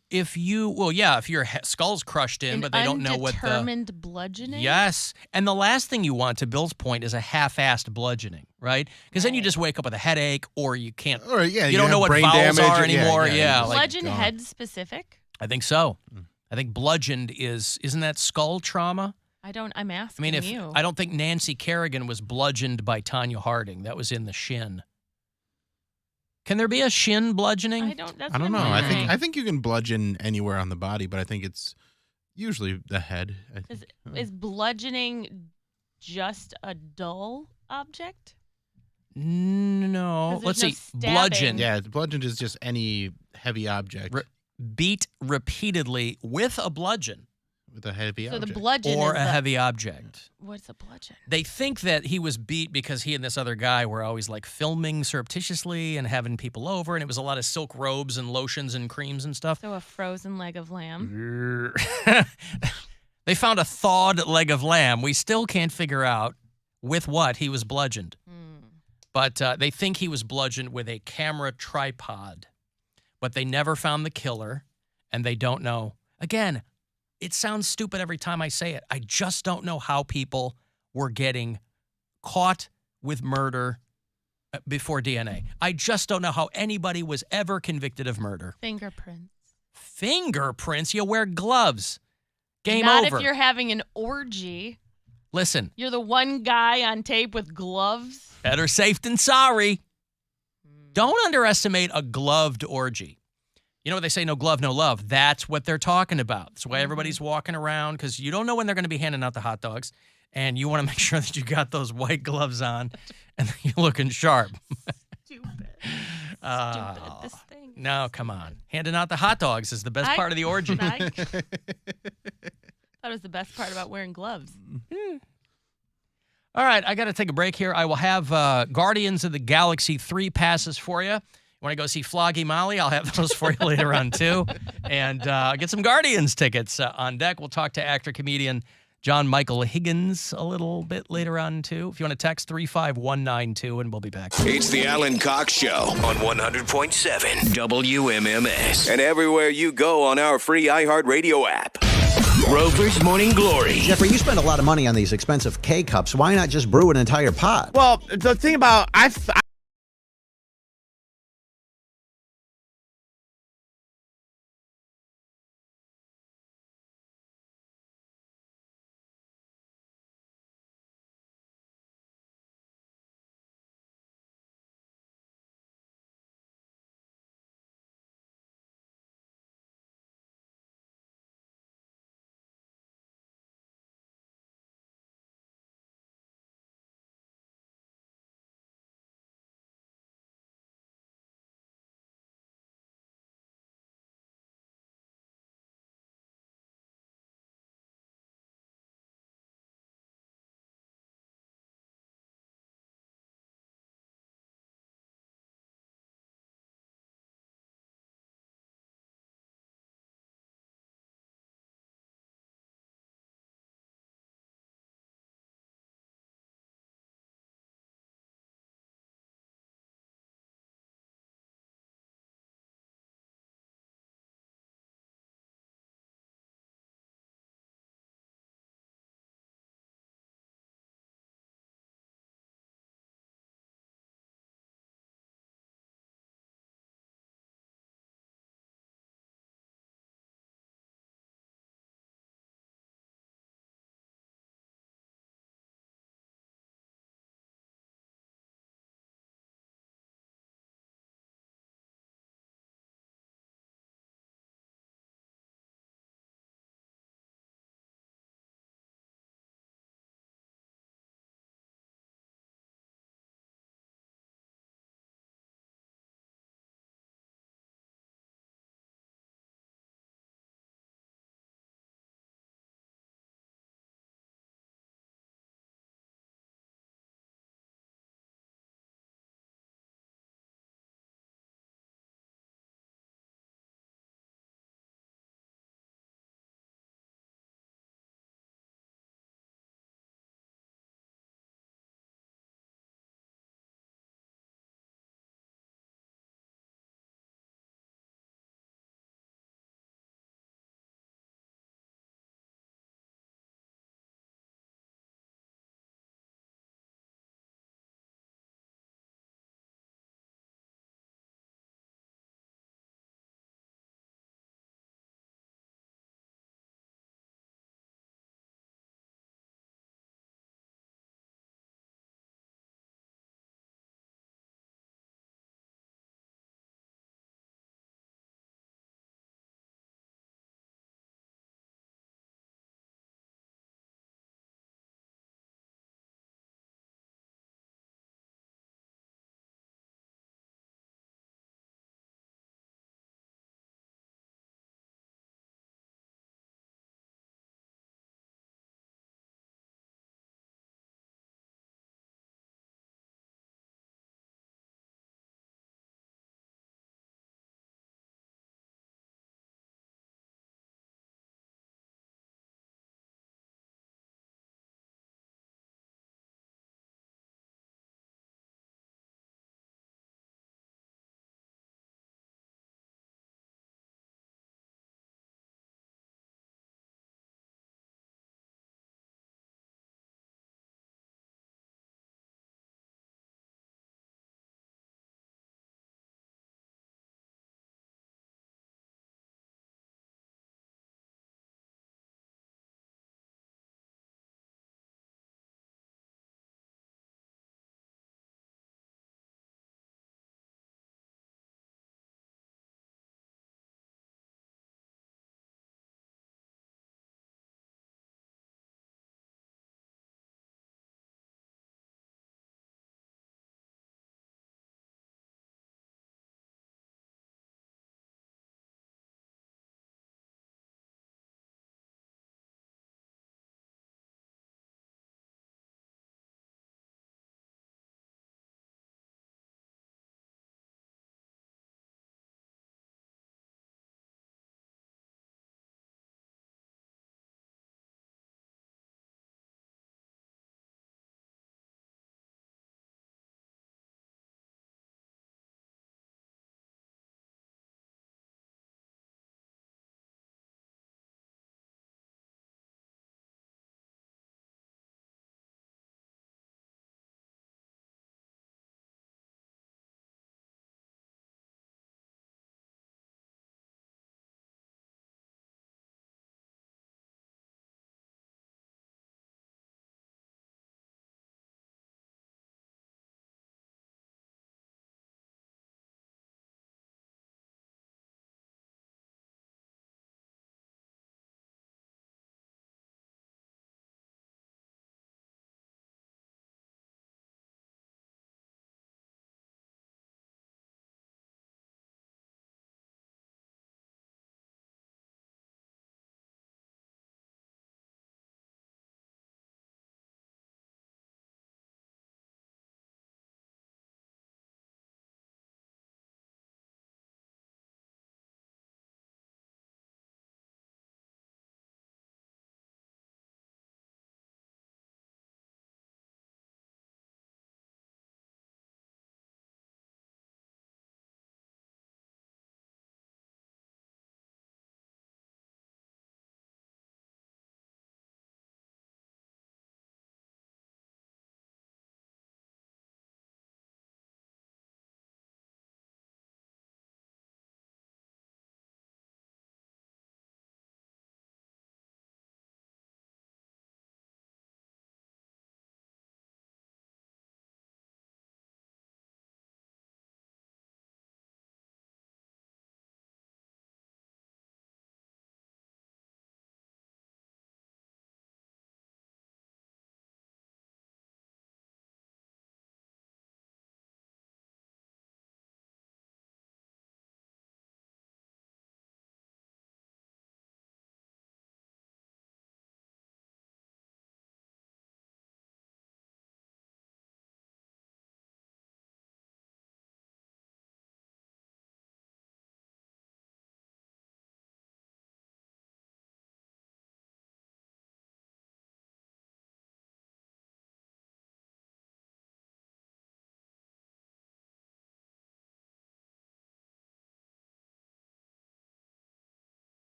skull's crushed in, but they don't know what the undetermined bludgeoning. Yes, and the last thing you want, to Bill's point, is a half-assed bludgeoning, right? Because then you just wake up with a headache, or you can't. Or you don't know what brain vowels damage, are anymore. Yeah, bludgeon head specific. I think so. I think bludgeoned isn't that skull trauma? I'm asking you. I don't think Nancy Kerrigan was bludgeoned by Tanya Harding. That was in the shin. Can there be a shin bludgeoning? I don't know. I think you can bludgeon anywhere on the body, but I think it's usually the head. Is bludgeoning just a dull object? No. Let's see. Bludgeon. Yeah, bludgeon is just any heavy object. Beat repeatedly with a bludgeon. With a heavy So object. the bludgeon or is a the- heavy object. What's a bludgeon? They think that he was beat because he and this other guy were always like filming surreptitiously and having people over, and it was a lot of silk robes and lotions and creams and stuff. So a frozen leg of lamb. They found a thawed leg of lamb. We still can't figure out with what he was bludgeoned. But they think he was bludgeoned with a camera tripod. But they never found the killer, and they don't know. Again, it sounds stupid every time I say it. I just don't know how people were getting caught with murder before DNA. I just don't know how anybody was ever convicted of murder. Fingerprints. Fingerprints? You wear gloves. Game Not over. if you're having an orgy. Listen, You're the one guy on tape with gloves. better safe than sorry. Don't underestimate a gloved orgy. You know what they say, no glove, no love. That's what they're talking about. That's why everybody's walking around, because you don't know when they're going to be handing out the hot dogs, and you want to make sure that you got those white gloves on and you're looking sharp. Stupid. This thing. No, come on. Handing out the hot dogs is the best part of the orgy. I thought it was the best part about wearing gloves. All right, I got to take a break here. I will have Guardians of the Galaxy 3 passes for you. You want to go see Floggy Molly? I'll have those for you later on, too. And get some Guardians tickets on deck. We'll talk to actor-comedian John Michael Higgins a little bit later on, too. If you want to text 35192, and we'll be back. It's the Alan Cox Show on 100.7 WMMS. And everywhere you go on our free iHeartRadio app. Rover's Morning Glory. Jeffrey, you spend a lot of money on these expensive K-Cups. Why not just brew an entire pot? Well, the thing about,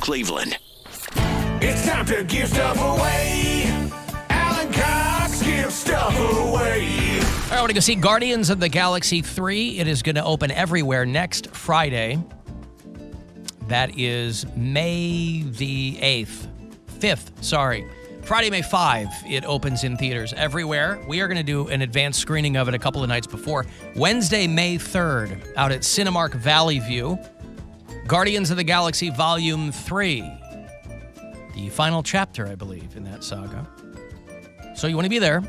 Cleveland. It's time to give stuff away. Alan Cox gives stuff away. I want to go see Guardians of the Galaxy 3. It is going to open everywhere next Friday. That is May the 5th. Friday, May 5. It opens in theaters everywhere. We are going to do an advanced screening of it a couple of nights before. Wednesday, May 3rd, out at Cinemark Valley View. Guardians of the Galaxy Volume 3. The final chapter, I believe, in that saga. So you want to be there,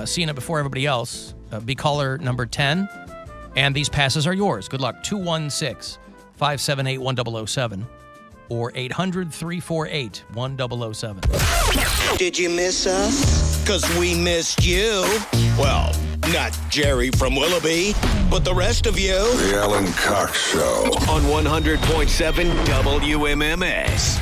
seeing it before everybody else. Be caller number 10, and these passes are yours. Good luck. 216-578-1007 or 800-348-1007. Did you miss us? Because we missed you. Well, not Jerry from Willoughby, but the rest of you. The Alan Cox Show. On 100.7 WMMS.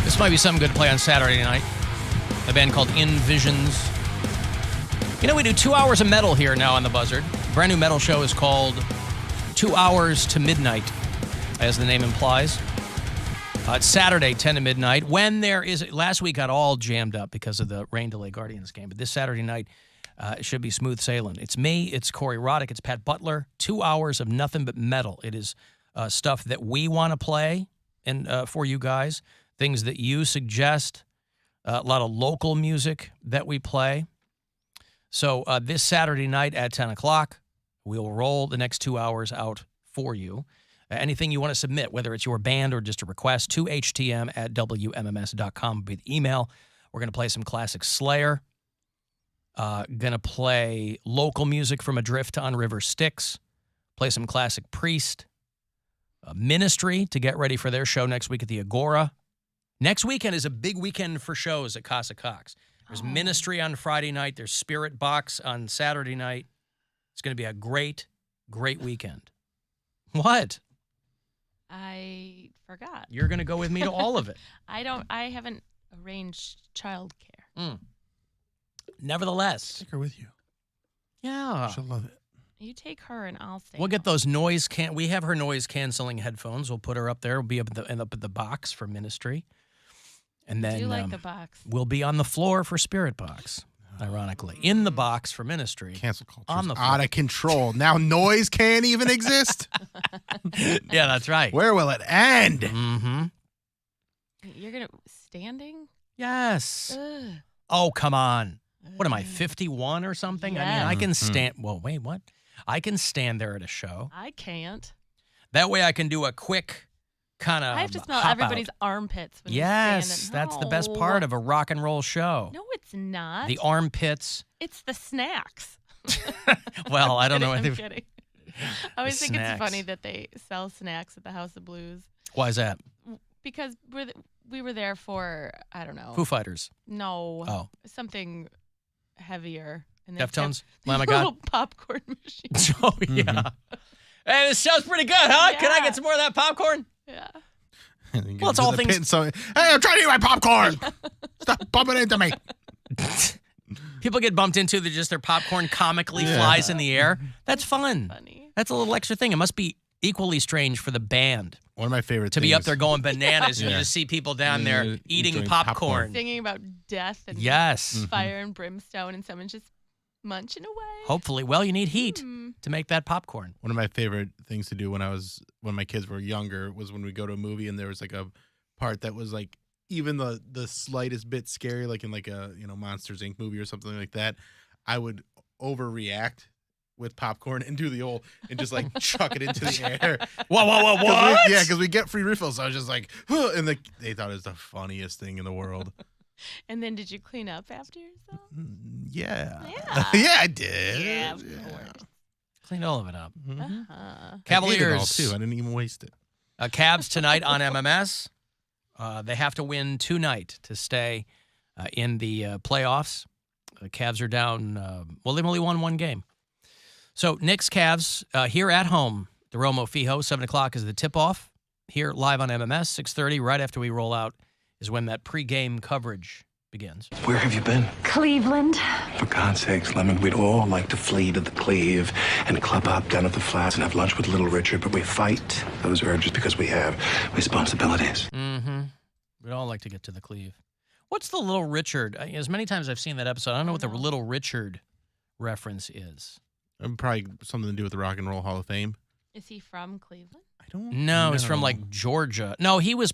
This might be something good to play on Saturday night. A band called Invisions. You know, we do 2 hours of metal here now on The Buzzard. Brand new metal show is called 2 Hours to Midnight, as the name implies. It's Saturday, 10 to midnight. When there is... Last week got all jammed up because of the rain delay Guardians game, but this Saturday night it should be smooth sailing. It's me, it's Corey Roddick, it's Pat Butler. 2 hours of nothing but metal. It is stuff that we want to play and for you guys. Things that you suggest, a lot of local music that we play. So this Saturday night at 10 o'clock, we'll roll the next 2 hours out for you. Anything you want to submit, whether it's your band or just a request, to htm@wmms.com with email. We're going to play some classic Slayer. Going to play local music from Adrift on River Styx. Play some classic Priest. Ministry to get ready for their show next week at the Agora. Next weekend is a big weekend for shows at Casa Cox. There's Ministry on Friday night. There's Spirit Box on Saturday night. It's going to be a great, great weekend. What? I forgot. You're going to go with me to all of it. I haven't arranged childcare. Nevertheless. Take her with you. Yeah. She'll love it. You take her and I'll stay. We'll get those we have her noise canceling headphones. We'll put her up there. We'll be up at the box for Ministry. And then I do like the box. We'll be on the floor for Spirit Box, ironically. In the box for Ministry. Cancel culture on the floor. out of control. Now noise can't even exist. Yeah, that's right. Where will it end? Mm-hmm. You're going to... Standing? Yes. Ugh. Oh, come on. What am I, 51 or something? Yeah. I mean, I can stand... Well, wait, what? I can stand there at a show. I can't. That way I can do a quick kind of I have to smell everybody's armpits when Yes, that's the best part of a rock and roll show. No, it's not. The armpits. It's the snacks. Well, I don't know. I'm kidding. I always think snacks. it's funny that they sell snacks at the House of Blues. Why is that? Because we were there for, I don't know. Foo Fighters. No. Oh. Something heavier. And Deftones? Lamb of God? Little popcorn machine. Oh, yeah. Hey, this show's pretty good, huh? Yeah. Can I get some more of that popcorn? Yeah. Well, it's all things... So, hey, I'm trying to eat my popcorn. Stop bumping into me. People get bumped into their popcorn comically flies in the air. That's fun. Funny. That's a little extra thing. It must be equally strange for the band. One of my favorite to things. be up there going bananas and you just see people down there eating popcorn. Singing about death and fire and brimstone, and someone's just munching away. Hopefully. Well, you need heat to make that popcorn. One of my favorite things to do when my kids were younger was when we go to a movie and there was like a part that was like even the slightest bit scary, like in like a Monsters Inc. movie or something like that. I would overreact with popcorn and do the old and just like chuck it into the air. What? Yeah, because we get free refills. So I was just like, huh, and they thought it was the funniest thing in the world. And then did you clean up after yourself? Yeah. Yeah. Yeah, I did. Yeah, of course. Cleaned all of it up. Uh-huh. Cavaliers. I ate it all too. I didn't even waste it. Cavs tonight on MMS. They have to win tonight to stay in the playoffs. The Cavs are down. They've only won one game. So Knicks Cavs here at home. The Romo Fijo, 7 o'clock is the tip-off. Here live on MMS, 6:30, right after we roll out, is when that pregame coverage begins. Where have you been? Cleveland. For God's sakes, Lemon, we'd all like to flee to the Cleve and club up down at the flats and have lunch with Little Richard, but we fight those urges because we have responsibilities. Mm-hmm. We'd all like to get to the Cleve. What's the Little Richard? As many times I've seen that episode, I don't know what the Little Richard reference is. Probably something to do with the Rock and Roll Hall of Fame. Is he from Cleveland? I don't No, know. he's from like Georgia. No, he was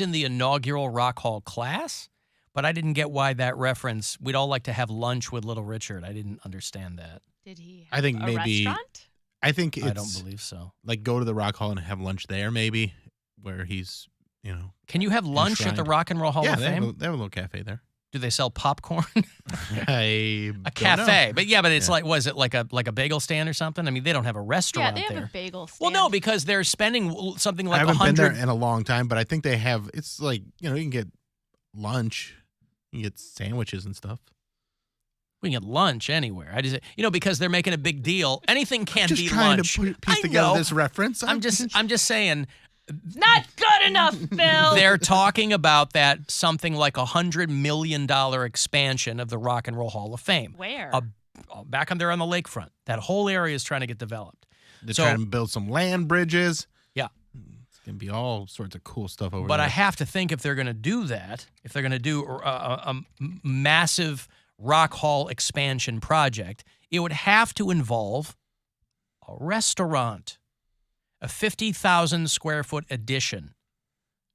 in the inaugural Rock Hall class, but I didn't get why that reference. We'd all like to have lunch with Little Richard. I didn't understand that. Did he I think have maybe. a restaurant? I think it's. I don't believe so. Like go to the Rock Hall and have lunch there, maybe, where he's, Can you have lunch at the enshrined. Rock and Roll Hall of they Fame? have a little cafe there. Do they sell popcorn? A cafe, but it's like, was it like a bagel stand or something? I mean, they don't have a restaurant Yeah, they there. have a bagel stand. Well, no, because they're spending something like I haven't been there 100. in a long time, but I think they have. It's like you can get lunch, you can get sandwiches and stuff. We can get lunch anywhere. I just, because they're making a big deal. Anything can Just be trying lunch. to piece together know. this reference. I'm just saying. Not good enough, Bill. They're talking about that something like $100 million expansion of the Rock and Roll Hall of Fame. Where? Back on there on the lakefront. That whole area is trying to get developed. They're trying to build some land bridges. Yeah. It's going to be all sorts of cool stuff over there. But I have to think if they're going to do that, if they're going to do a massive Rock Hall expansion project, it would have to involve a restaurant. A 50,000 square foot addition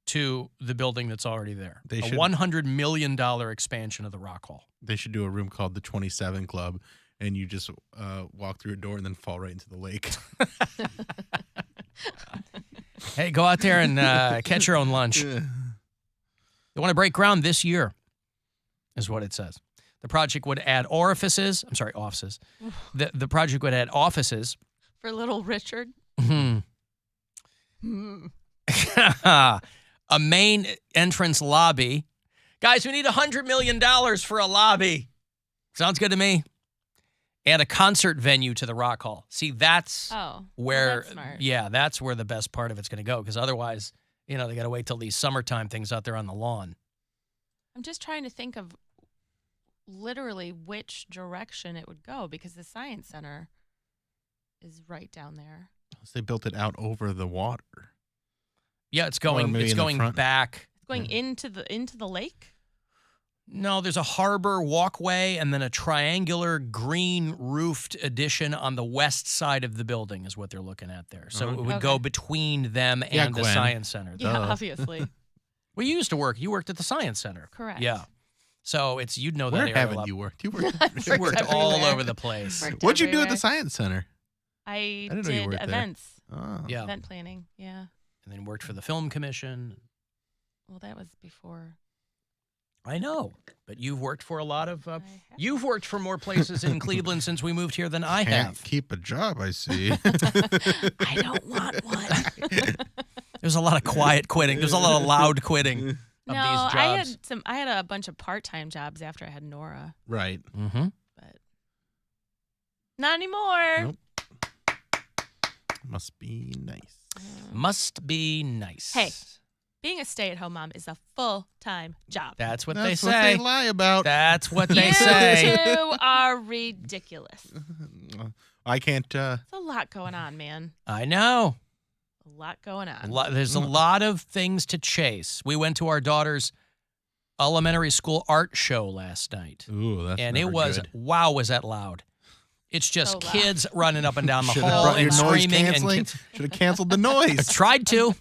to the building that's already there. A $100 million expansion of the Rock Hall. They should do a room called the 27 Club, and you just walk through a door and then fall right into the lake. Hey, go out there and catch your own lunch. They want to break ground this year, is what it says. The project would add offices. The project would add offices. For Little Richard? A main entrance lobby. Guys, we need $100 million for a lobby. Sounds good to me. And a concert venue to the Rock Hall. See, that's where, that's smart. Yeah, that's where the best part of it's going to go. Because otherwise, they got to wait till these summertime things out there on the lawn. I'm just trying to think of literally which direction it would go because the Science Center is right down there. They built it out over the water. Yeah, it's going back. It's going into the lake? No, there's a harbor walkway and then a triangular green roofed addition on the west side of the building is what they're looking at there. So it would go between them and the Science Center. Yeah, obviously. Well, you used to work. You worked at the Science Center. Correct. Yeah. So you'd know Where that area. haven't you worked? You worked all over the place. What'd you do at the Science Center? I didn't know you did worked there. events. Oh. Yeah. Event planning, yeah. And then worked for the Film Commission. Well, that was before. I know, but you've worked for a lot of. You've worked for more places in Cleveland since we moved here than I Can't have. keep a job, I see. I don't want one. There's a lot of quiet quitting. There's a lot of loud quitting of No, these jobs. I had a bunch of part-time jobs after I had Nora. Right. Mm-hmm. But not anymore. Nope. Must be nice. Must be nice. Hey, being a stay-at-home mom is a full-time job. That's what they That's what say. they lie about. That's what they You say. two are ridiculous. I can't. There's a lot going on, man. I know. A lot going on. There's a lot of things to chase. We went to our daughter's elementary school art show last night. Ooh, that's and never it was, good. wow, was that loud. It's just So loud. kids running up and down the Should've hall brought and your noise screaming. canceling. Should have canceled the I noise. tried to.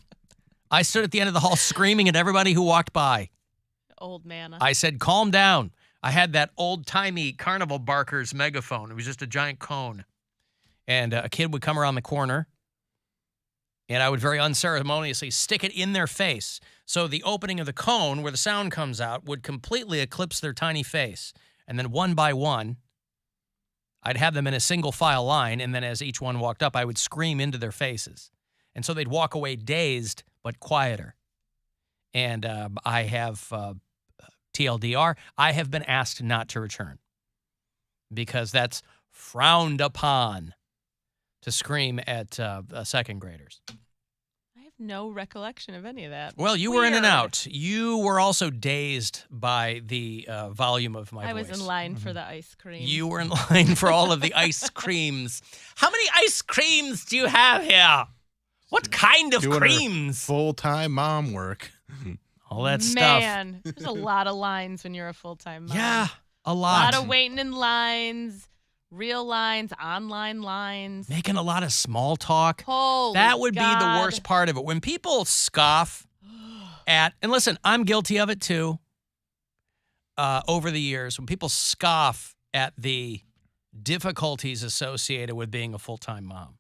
I stood at the end of the hall screaming at everybody who walked by. Old man. I said, calm down. I had that old-timey Carnival Barker's megaphone. It was just a giant cone. And a kid would come around the corner, and I would very unceremoniously stick it in their face. So the opening of the cone where the sound comes out would completely eclipse their tiny face. And then one by one, I'd have them in a single file line, and then as each one walked up, I would scream into their faces. And so they'd walk away dazed but quieter. And I have TLDR, I have been asked not to return because that's frowned upon to scream at second graders. I have no recollection of any of that. Well, you were in and Weird. out. You were also dazed by the volume of my I voice. was in line for the ice cream. You were in line for all of the ice creams. How many ice creams do you have here? What kind of Doing her creams? Full-time mom work. All that stuff. Man, there's a lot of lines when you're a full-time mom. Yeah, a A lot. lot of waiting in lines, real lines, online lines. Making a lot of small talk. Holy That would be the God. worst part of it. When people scoff at, and listen, I'm guilty of it too, over the years, when people scoff at the difficulties associated with being a full-time mom,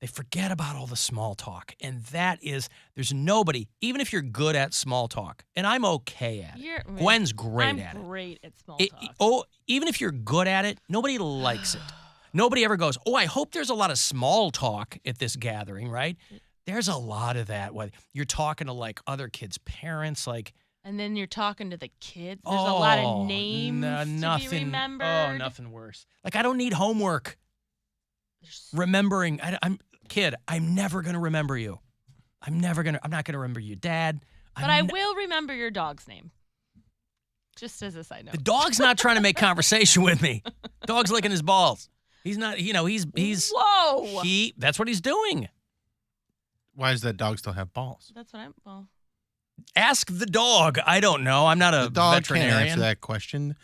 they forget about all the small talk. And that is, there's nobody, even if you're good at small talk, and I'm okay at it. Gwen's great at it. I'm great at small talk. Even if you're good at it, nobody likes it. Nobody ever goes, I hope there's a lot of small talk at this gathering, right? There's a lot of that. When you're talking to like other kids' parents, like. And then you're talking to the kids. There's a lot of names nothing, to be remembered. Oh, nothing worse. Like, I don't need homework. Remembering, I'm never going to remember you. I'm not going to remember your dad. But I will remember your dog's name. Just as a side note. The dog's not trying to make conversation with me. Dog's licking his balls. He's not, he's. Whoa. That's what he's doing. Why does that dog still have balls? That's what well. Ask the dog. I don't know. I'm not a The dog veterinarian. can't answer that question.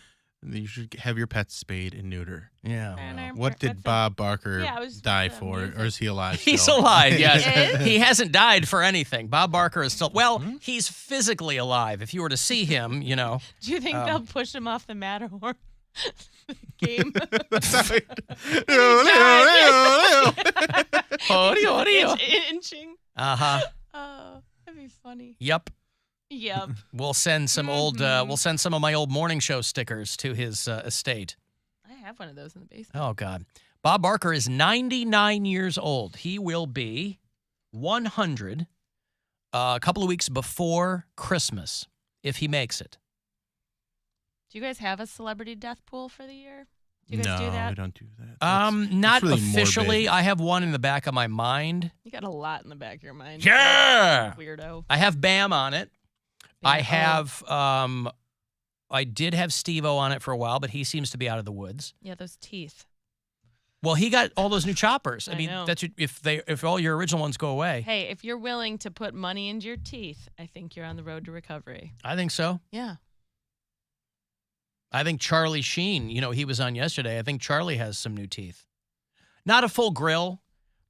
You should have your pet spayed and neuter. Yeah. What did Bob Barker die for? Or is he alive still? He's alive, yes. He hasn't died for anything. Bob Barker is still, he's physically alive. If you were to see him, Do you think they'll push him off the Matterhorn game? Inching. Uh-huh. Oh, that'd be funny. Yep. Yep. We'll send some we'll send some of my old morning show stickers to his estate. I have one of those in the basement. Oh, God. Bob Barker is 99 years old. He will be 100 a couple of weeks before Christmas, if he makes it. Do you guys have a celebrity death pool for the year? Do you guys do that? No, we don't do that. Not really officially. morbid. I have one in the back of my mind. You got a lot in the back of your mind. Yeah! Weirdo. I have Bam on it. I have, I did have Steve-O on it for a while, but he seems to be out of the woods. Yeah, those teeth. Well, he got all those new choppers. I I mean, know. that's if all your original ones go away. Hey, if you're willing to put money into your teeth, I think you're on the road to recovery. I think so. Yeah. I think Charlie Sheen, he was on yesterday. I think Charlie has some new teeth. Not a full grill,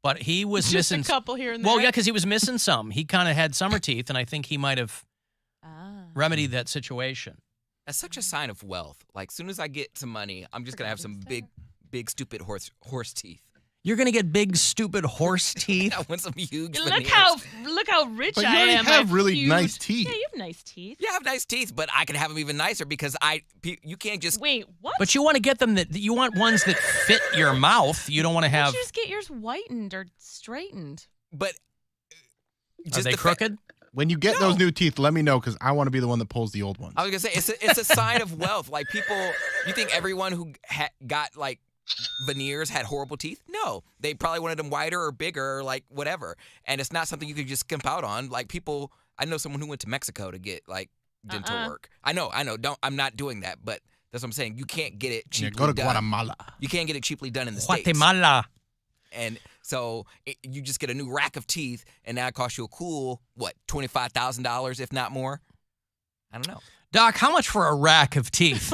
but he was Just missing. a couple here and there. Well, yeah, because he was missing some. He kind of had summer teeth, and I think he might have remedied that situation. That's such a sign of wealth. Like, soon as I get some money, I'm just going to have some big, stupid horse teeth. You're going to get big, stupid horse teeth? I want some huge Look veneers. how rich But you I already am. have I really huge- nice teeth. Yeah, you have nice teeth. Yeah, I have nice teeth, but I can have them even nicer because you can't just... Wait, what? But you want to get them you want ones that fit your mouth. You don't want to Why have. don't you just get yours whitened or straightened? But Are they crooked? When you get those new teeth, let me know because I want to be the one that pulls the old ones. I was going to say, it's a sign of wealth. Like, people... You think everyone who got, like, veneers had horrible teeth? No. They probably wanted them wider or bigger or, like, whatever. And it's not something you could just skimp out on. Like, people... I know someone who went to Mexico to get, like, dental work. I know. I'm not doing that, but that's what I'm saying. You can't get it cheaply go to done. Guatemala. You can't get it cheaply done in the States. Guatemala. And so you just get a new rack of teeth, and now it costs you a cool, $25,000, if not more? I don't know. Doc, how much for a rack of teeth?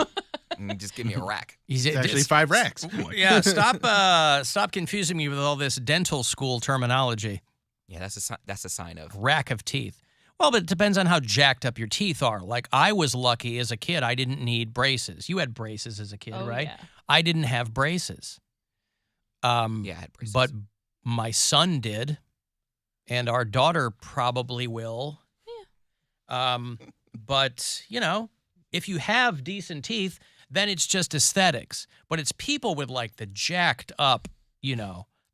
Just give me a rack. It's actually 5 racks. Yeah, stop confusing me with all this dental school terminology. Yeah, that's a sign of rack of teeth. Well, but it depends on how jacked up your teeth are. Like, I was lucky as a kid. I didn't need braces. You had braces as a kid, right? Yeah. I didn't have braces. Yeah, I had braces. But my son did, and our daughter probably will. Yeah. But, if you have decent teeth, then it's just aesthetics. But it's people with, like, the jacked up,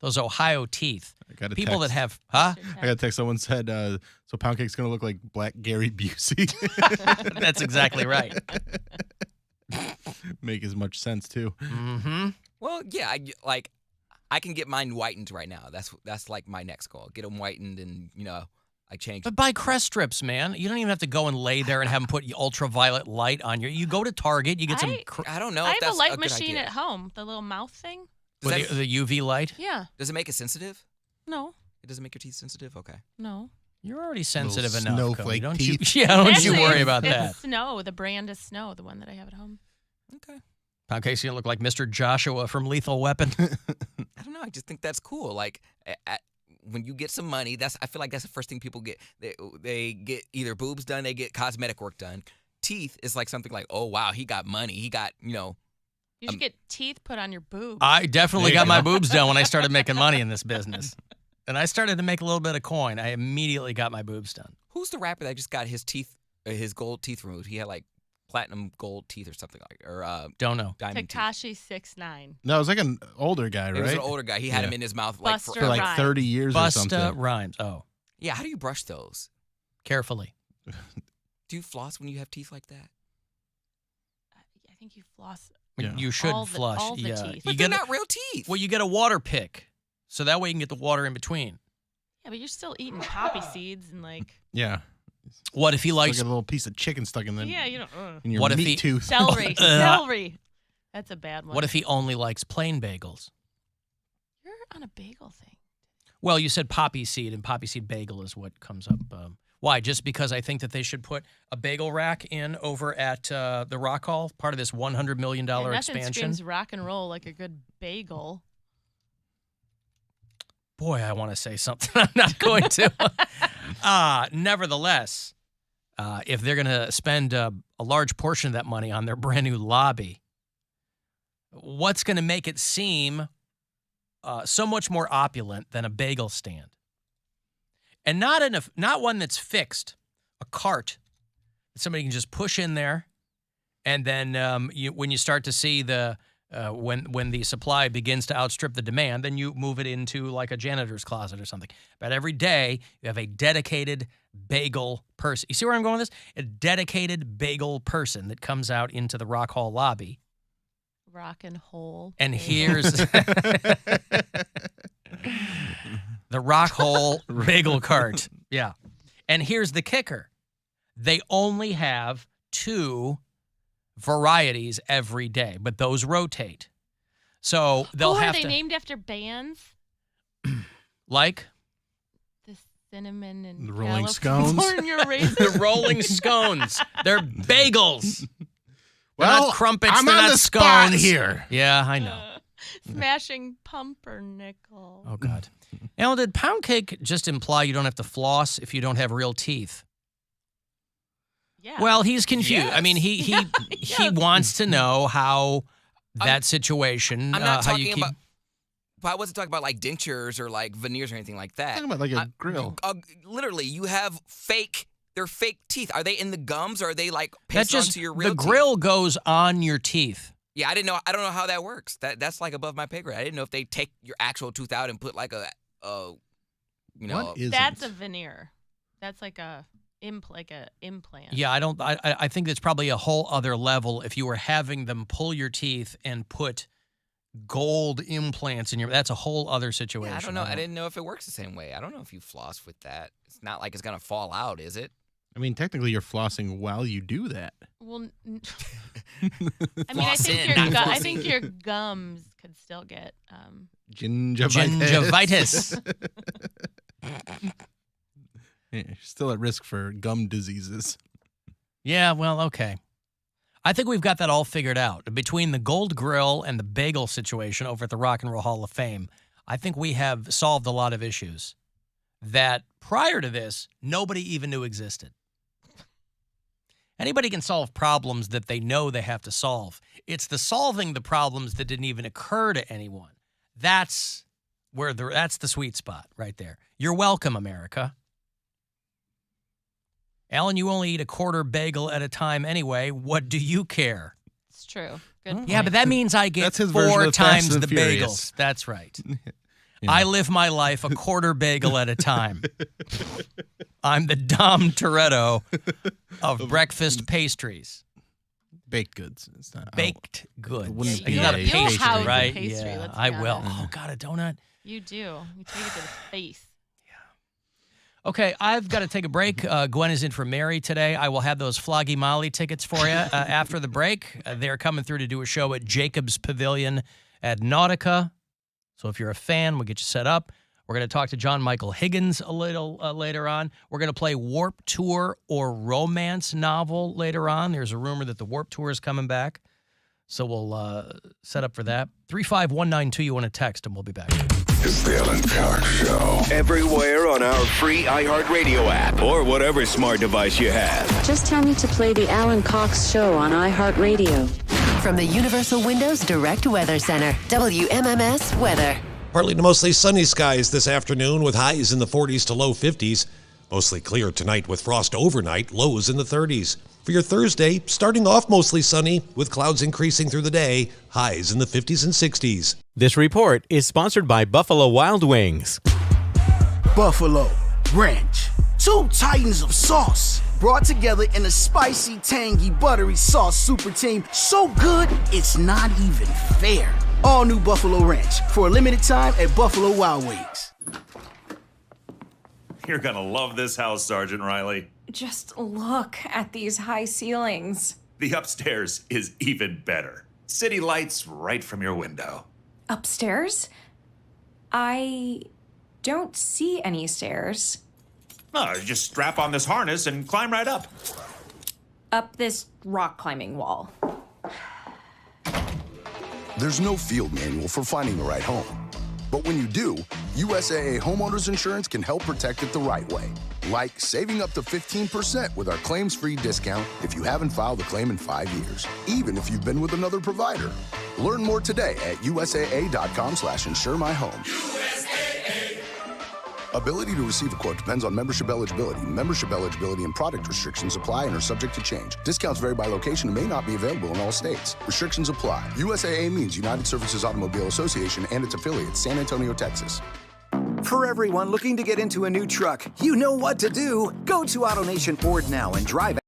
those Ohio teeth. People that have, I got a text. Someone said, so Poundcake's going to look like Black Gary Busey. That's exactly right. Make as much sense, too. Mm-hmm. Well, yeah, I can get mine whitened right now. That's like my next goal. Get them whitened and, I change. But buy Crest strips, man. You don't even have to go and lay there and have them put ultraviolet light on you go to Target, you get some. I don't know. I if have that's a light good machine idea. at home. The little mouth thing. With the UV light? Yeah. Does it make it sensitive? No. It doesn't make your teeth sensitive? Okay. No. You're already sensitive Little enough. snowflake Cody. teeth. Don't you Actually, worry about it's that. Snow. The brand is Snow, the one that I have at home. Okay. Poundcake's gonna look like Mr. Joshua from Lethal Weapon. I don't know. I just think that's cool. Like, when you get some money, I feel like that's the first thing people get. They get either boobs done, they get cosmetic work done. Teeth is like something like, oh, wow, he got money. He got, You should get teeth put on your boobs. I definitely got my boobs done when I started making money in this business. And I started to make a little bit of coin. I immediately got my boobs done. Who's the rapper that just got his gold teeth removed? He had like platinum gold teeth or something don't know. Diamond teeth. Tekashi 6ix9ine. No, it was like an older guy, right? It was an older guy. He had him in his mouth like Busta for like Rhymes. 30 years or something. Busta Rhymes. Oh, Yeah, how do you brush those? carefully. Do you floss when you have teeth like that? I think you floss. Yeah. You should All the- flush. all the yeah. teeth. But You they're get not real teeth. well, you get a water pick, so that way you can get the water in between. Yeah, but you're still eating poppy seeds and like. Yeah. What if he Like likes? a little piece of chicken stuck in the Yeah, you don't. in your What if meat he- tooth. Celery. Celery. That's a bad one. What if he only likes plain bagels? You're on a bagel thing? Well, you said poppy seed, and poppy seed bagel is what comes up. Why? Just because I think that they should put a bagel rack in over at the Rock Hall, part of this $100 million Nothing expansion. screams rock and roll like a good bagel. Boy, I want to say something. I'm not going to. Nevertheless, if they're going to spend a large portion of that money on their brand new lobby, what's going to make it seem so much more opulent than a bagel stand? And not one that's fixed, a cart that somebody can just push in there, and then when you start to see when the supply begins to outstrip the demand, then you move it into like a janitor's closet or something. But every day you have a dedicated bagel person. You see where I'm going with this? A dedicated bagel person that comes out into the Rock Hall lobby. Rock and hole. And here's the Rock Hole bagel cart. Yeah. And here's the kicker. They only have 2 varieties every day, but those rotate. So they'll have Are they to named after bands? like The cinnamon and The Rolling California Scones? raisins. the Rolling Scones. They're bagels. They're Well, not crumpets. I'm they're on not the spot scones. here. Yeah, I know. Smashing pumpernickel. Oh God. Alan, did Poundcake just imply you don't have to floss if you don't have real teeth? Yeah. Well, he's confused. Yes. I mean, he wants to know how that situation. I'm not how you talking keep. about. But I wasn't talking about like dentures or like veneers or anything like that. Talking about like a grill. Literally, you have they're fake teeth. Are they in the gums or are they like That pasted just onto your real the teeth? grill goes on your teeth. Yeah, I didn't know. I don't know how that works. That's like above my pay grade. I didn't know if they take your actual tooth out and put like What is That's a veneer. That's like a implant. Yeah, I think that's probably a whole other level if you were having them pull your teeth and put gold implants in your. That's a whole other situation. Yeah, I don't know. I didn't know if it works the same way. I don't know if you floss with that. It's not like it's gonna fall out, is it? I mean, technically, you're flossing while you do that. Well, I mean, I think your gums could still get Gingivitis. Yeah, you're still at risk for gum diseases. Yeah, well, okay. I think we've got that all figured out. Between the gold grill and the bagel situation over at the Rock and Roll Hall of Fame, I think we have solved a lot of issues that prior to this, nobody even knew existed. Anybody can solve problems that they know they have to solve. It's the solving the problems that didn't even occur to anyone. That's the sweet spot right there. You're welcome, America. Alan, you only eat a quarter bagel at a time anyway. What do you care? It's true. Good point. Yeah, but that means I get That's his version 4 of Fast times and the Furious. bagels. That's right. Yeah. I live my life a quarter bagel at a time. I'm the Dom Toretto of breakfast pastries. baked goods. It's not Baked goods. wouldn't Yeah, be you'll- a you'll pastry, house a right? pastry, Yeah, let's be I will. honest. Oh, God, a donut. You do. You take it to the face. Okay, I've got to take a break. Gwen is in for Mary today. I will have those Floggy Molly tickets for you after the break. They're coming through to do a show at Jacobs Pavilion at Nautica. So if you're a fan, we'll get you set up. We're going to talk to John Michael Higgins a little later on. We're going to play Warp Tour or Romance Novel later on. There's a rumor that the Warp Tour is coming back. So we'll set up for that. 35192, you want to text, and we'll be back. It's the Alan Cox Show. Everywhere on our free iHeartRadio app or whatever smart device you have. Just tell me to play the Alan Cox Show on iHeartRadio. From the Universal Windows Direct Weather Center, WMMS Weather. Partly to mostly sunny skies this afternoon with highs in the 40s to low 50s. Mostly clear tonight with frost overnight, lows in the 30s. For your Thursday, starting off mostly sunny with clouds increasing through the day, highs in the 50s and 60s. This report is sponsored by Buffalo Wild Wings. Buffalo Ranch. Two titans of sauce brought together in a spicy, tangy, buttery sauce super team. So good, it's not even fair. All new Buffalo Ranch for a limited time at Buffalo Wild Wings. You're gonna love this house, Sergeant Riley. Just look at these high ceilings. The upstairs is even better. City lights right from your window. Upstairs? I don't see any stairs. Oh, just strap on this harness and climb right up. Up this rock climbing wall. There's no field manual for finding the right home. But when you do, USAA Homeowners Insurance can help protect it the right way. Like saving up to 15% with our claims-free discount if you haven't filed a claim in 5 years, even if you've been with another provider. Learn more today at usaa.com/insuremyhome. Ability to receive a quote depends on membership eligibility. Membership eligibility and product restrictions apply and are subject to change. Discounts vary by location and may not be available in all states. Restrictions apply. USAA means United Services Automobile Association and its affiliates, San Antonio, Texas. For everyone looking to get into a new truck, you know what to do. Go to AutoNation Ford now and drive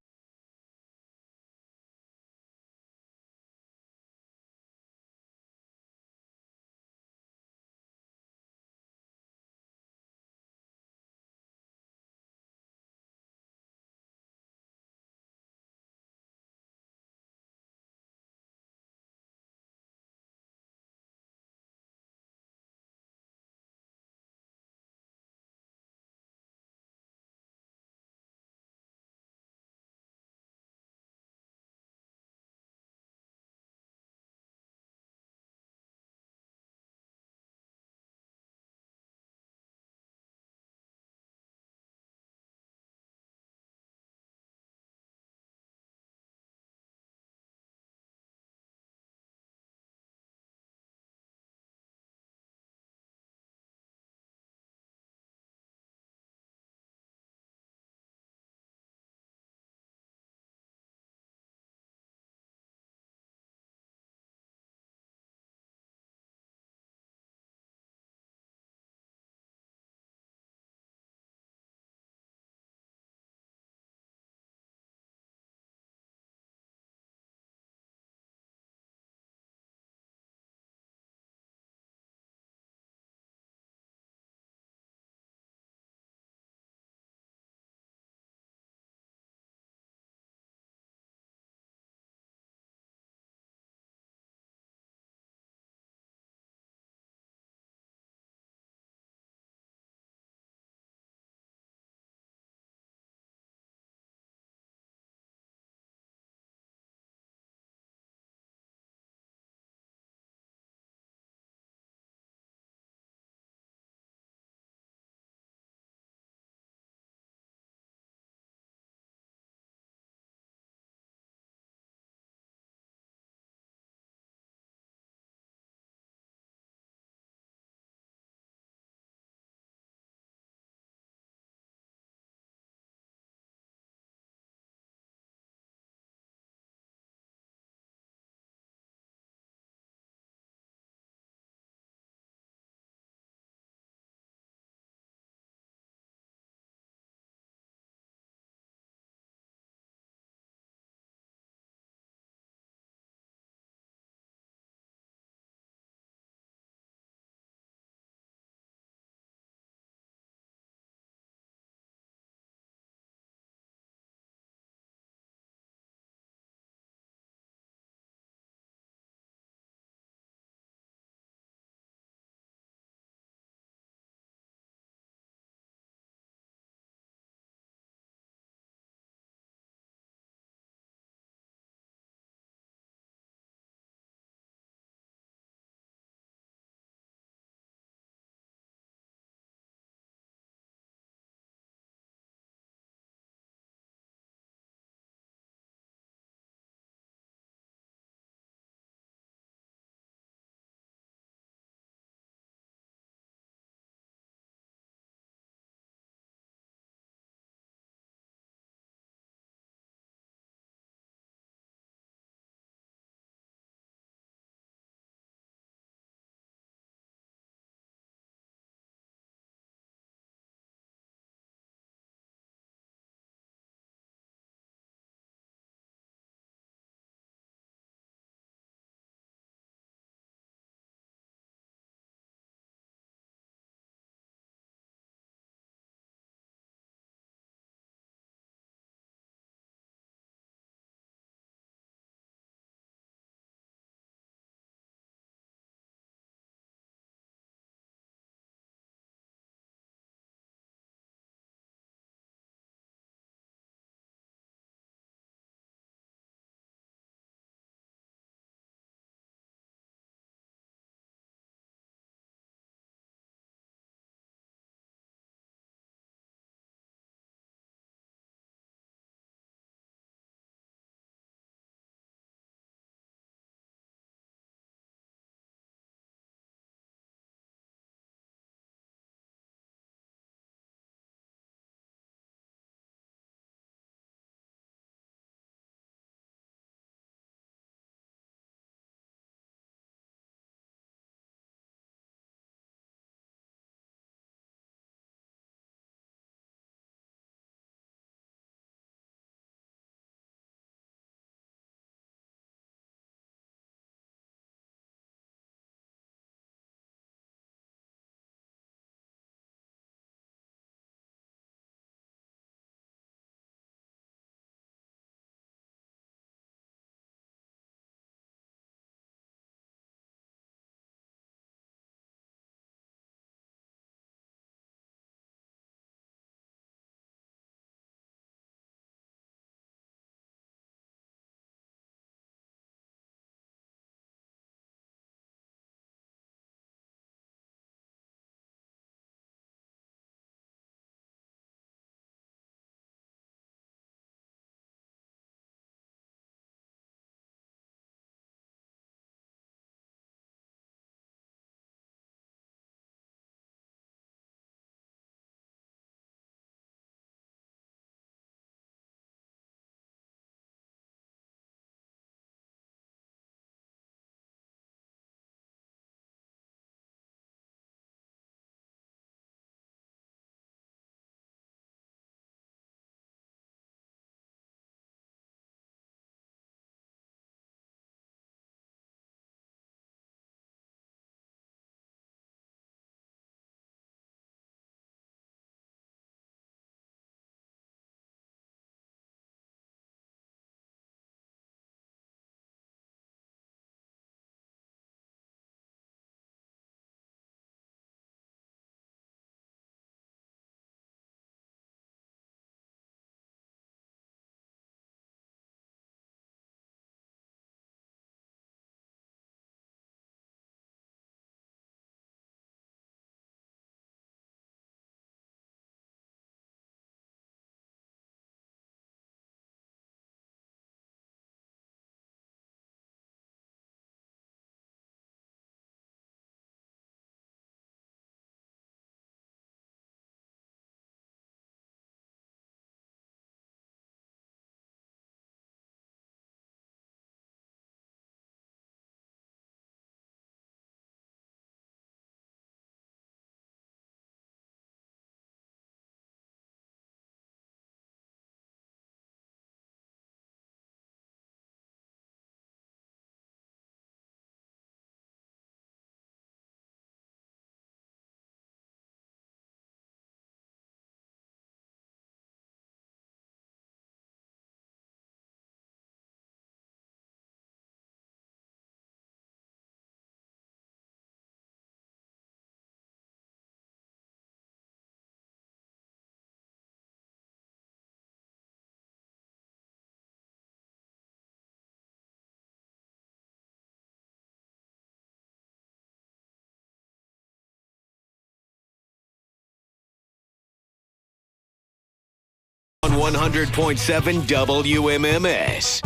100.7 WMMS.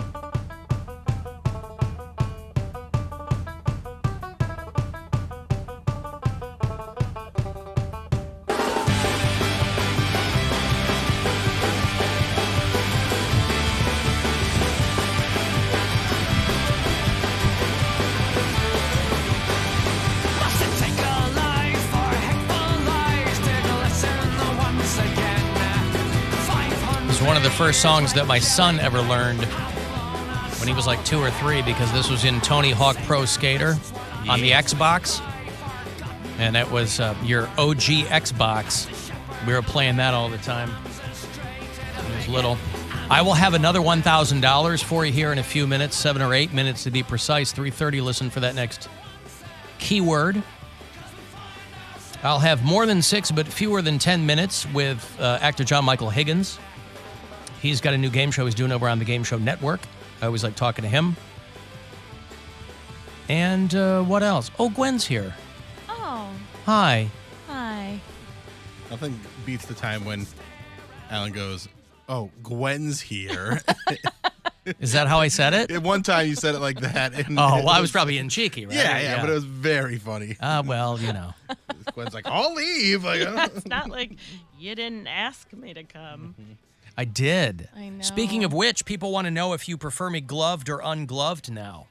One of the first songs that my son ever learned when he was like 2 or 3, because this was in Tony Hawk Pro Skater on the Xbox. And that was your OG Xbox. We were playing that all the time when I was little. I will have another $1,000 for you here in a few minutes, 7 or 8 minutes to be precise. 3:30, listen for that next keyword. I'll have more than 6 but fewer than 10 minutes with actor John Michael Higgins. He's got a new game show he's doing over on the Game Show Network. I always like talking to him. And what else? Oh, Gwen's here. Oh. Hi. Hi. Nothing beats the time when Alan goes, "Oh, Gwen's here." Is that how I said it? At one time you said it like that. And oh, well, I was probably in cheeky, right? Yeah, but it was very funny. Well, you know. Gwen's like, "I'll leave." Like, It's not like you didn't ask me to come. I did. I know. Speaking of which, people want to know if you prefer me gloved or ungloved now.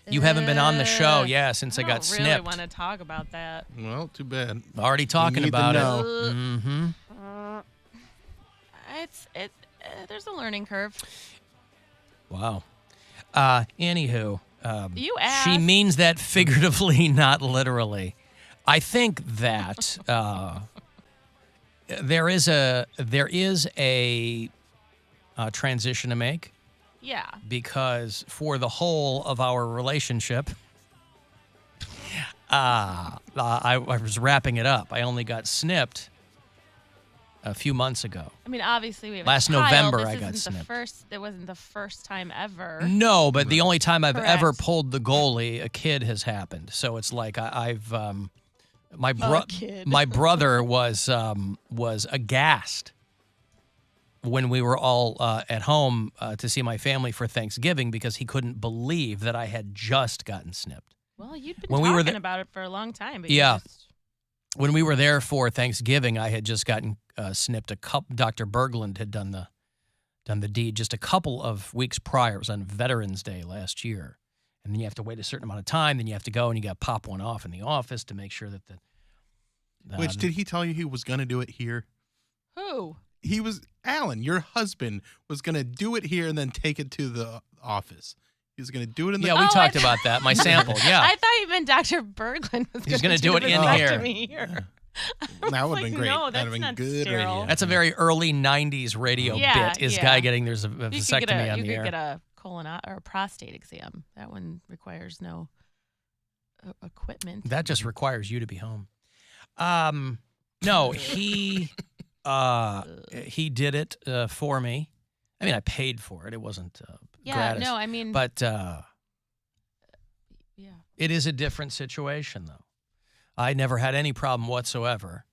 You haven't been on the show, since I got don't really snipped. want to talk about that. Well, too bad. Already talking about it. Mm-hmm. There's a learning curve. Wow. Anywho, you asked. she means that figuratively, not literally. I think that there is a transition to make. Yeah. Because for the whole of our relationship, I was wrapping it up. I only got snipped a few months ago. I mean, obviously we have Last a child. November This I got isn't snipped. It wasn't the first time ever. No, but the only time I've Correct. ever pulled the goalie, a kid has happened. So it's like my brother was aghast when we were all at home to see my family for Thanksgiving, because he couldn't believe that I had just gotten snipped. Well, you'd been When we were talking there- about it for a long time. But Yeah. You just, When we were there for Thanksgiving, I had just gotten snipped. Dr. Berglund had done the deed just a couple of weeks prior. It was on Veterans Day last year. And then you have to wait a certain amount of time. Then you have to go and you got to pop one off in the office to make sure that Which, did he tell you he was going to do it here? who? He was, Alan, your husband, was going to do it here and then take it to the office. He was going to do it in the... Yeah, we talked about that. My sample, yeah. I thought you meant Dr. Berglund was He's going to do it in vasectomy here. here. That would have been great. No, That would have been not good sterile. radio. That's a very early 90s radio Yeah, bit, is yeah. guy getting there's a You could vasectomy on the you air. could get a colon or a prostate exam. That one requires no equipment. That just requires you to be home. No, he did it for me. I mean, I paid for it. It wasn't gratis. No, I mean, but yeah, it is a different situation, though. I never had any problem whatsoever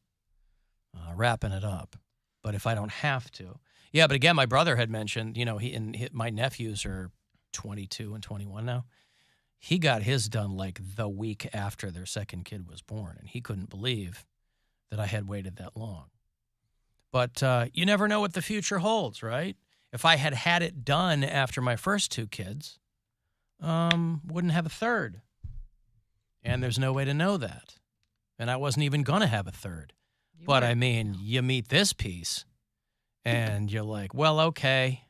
wrapping it up. But if I don't have to, yeah. But again, my brother had mentioned, my nephews are 22 and 21 now. He got his done like the week after their second kid was born, and he couldn't believe that I had waited that long. But you never know what the future holds, right? If I had had it done after my first two kids, wouldn't have a third. And there's no way to know that. And I wasn't even going to have a third. But I mean, you meet this piece, and you're like, well, okay.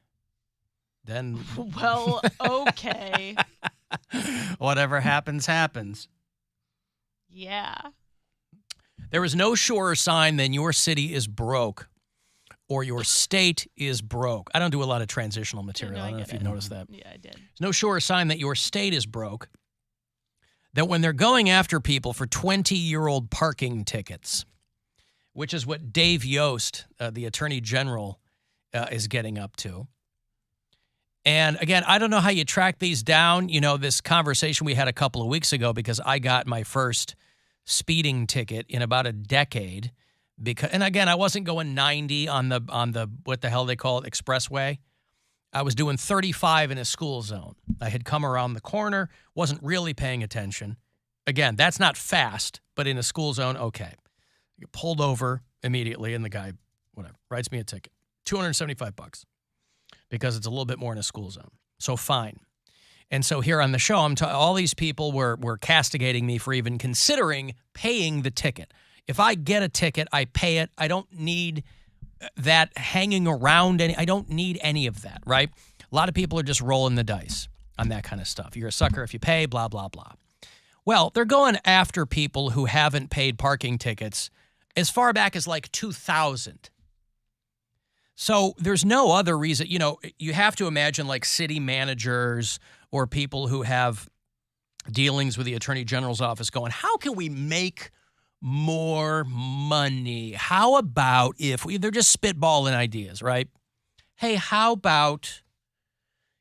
Then. Well, okay. Whatever happens, happens. Yeah. There is no surer sign than your city is broke or your state is broke. I don't do a lot of transitional material. I don't know if you've noticed that. Yeah, I did. There's no surer sign that your state is broke than when they're going after people for 20-year-old parking tickets, which is what Dave Yost, the Attorney General, is getting up to. And again, I don't know how you track these down. This conversation we had a couple of weeks ago, because I got my first speeding ticket in about a decade and again, I wasn't going 90 on the what the hell they call it, expressway. I was doing 35 in a school zone. I had come around the corner, wasn't really paying attention. Again, that's not fast, but in a school zone, okay. Get pulled over immediately, and the guy, whatever, writes me a ticket. $275 because it's a little bit more in a school zone. So fine. And so here on the show, all these people were castigating me for even considering paying the ticket. If I get a ticket, I pay it. I don't need that hanging around. I don't need any of that, right? A lot of people are just rolling the dice on that kind of stuff. You're a sucker if you pay, blah, blah, blah. Well, they're going after people who haven't paid parking tickets as far back as like 2000. So there's no other reason. You know, you have to imagine like city managers or people who have dealings with the Attorney General's office going, how can we make more money? How about if they're just spitballing ideas, right? Hey, how about,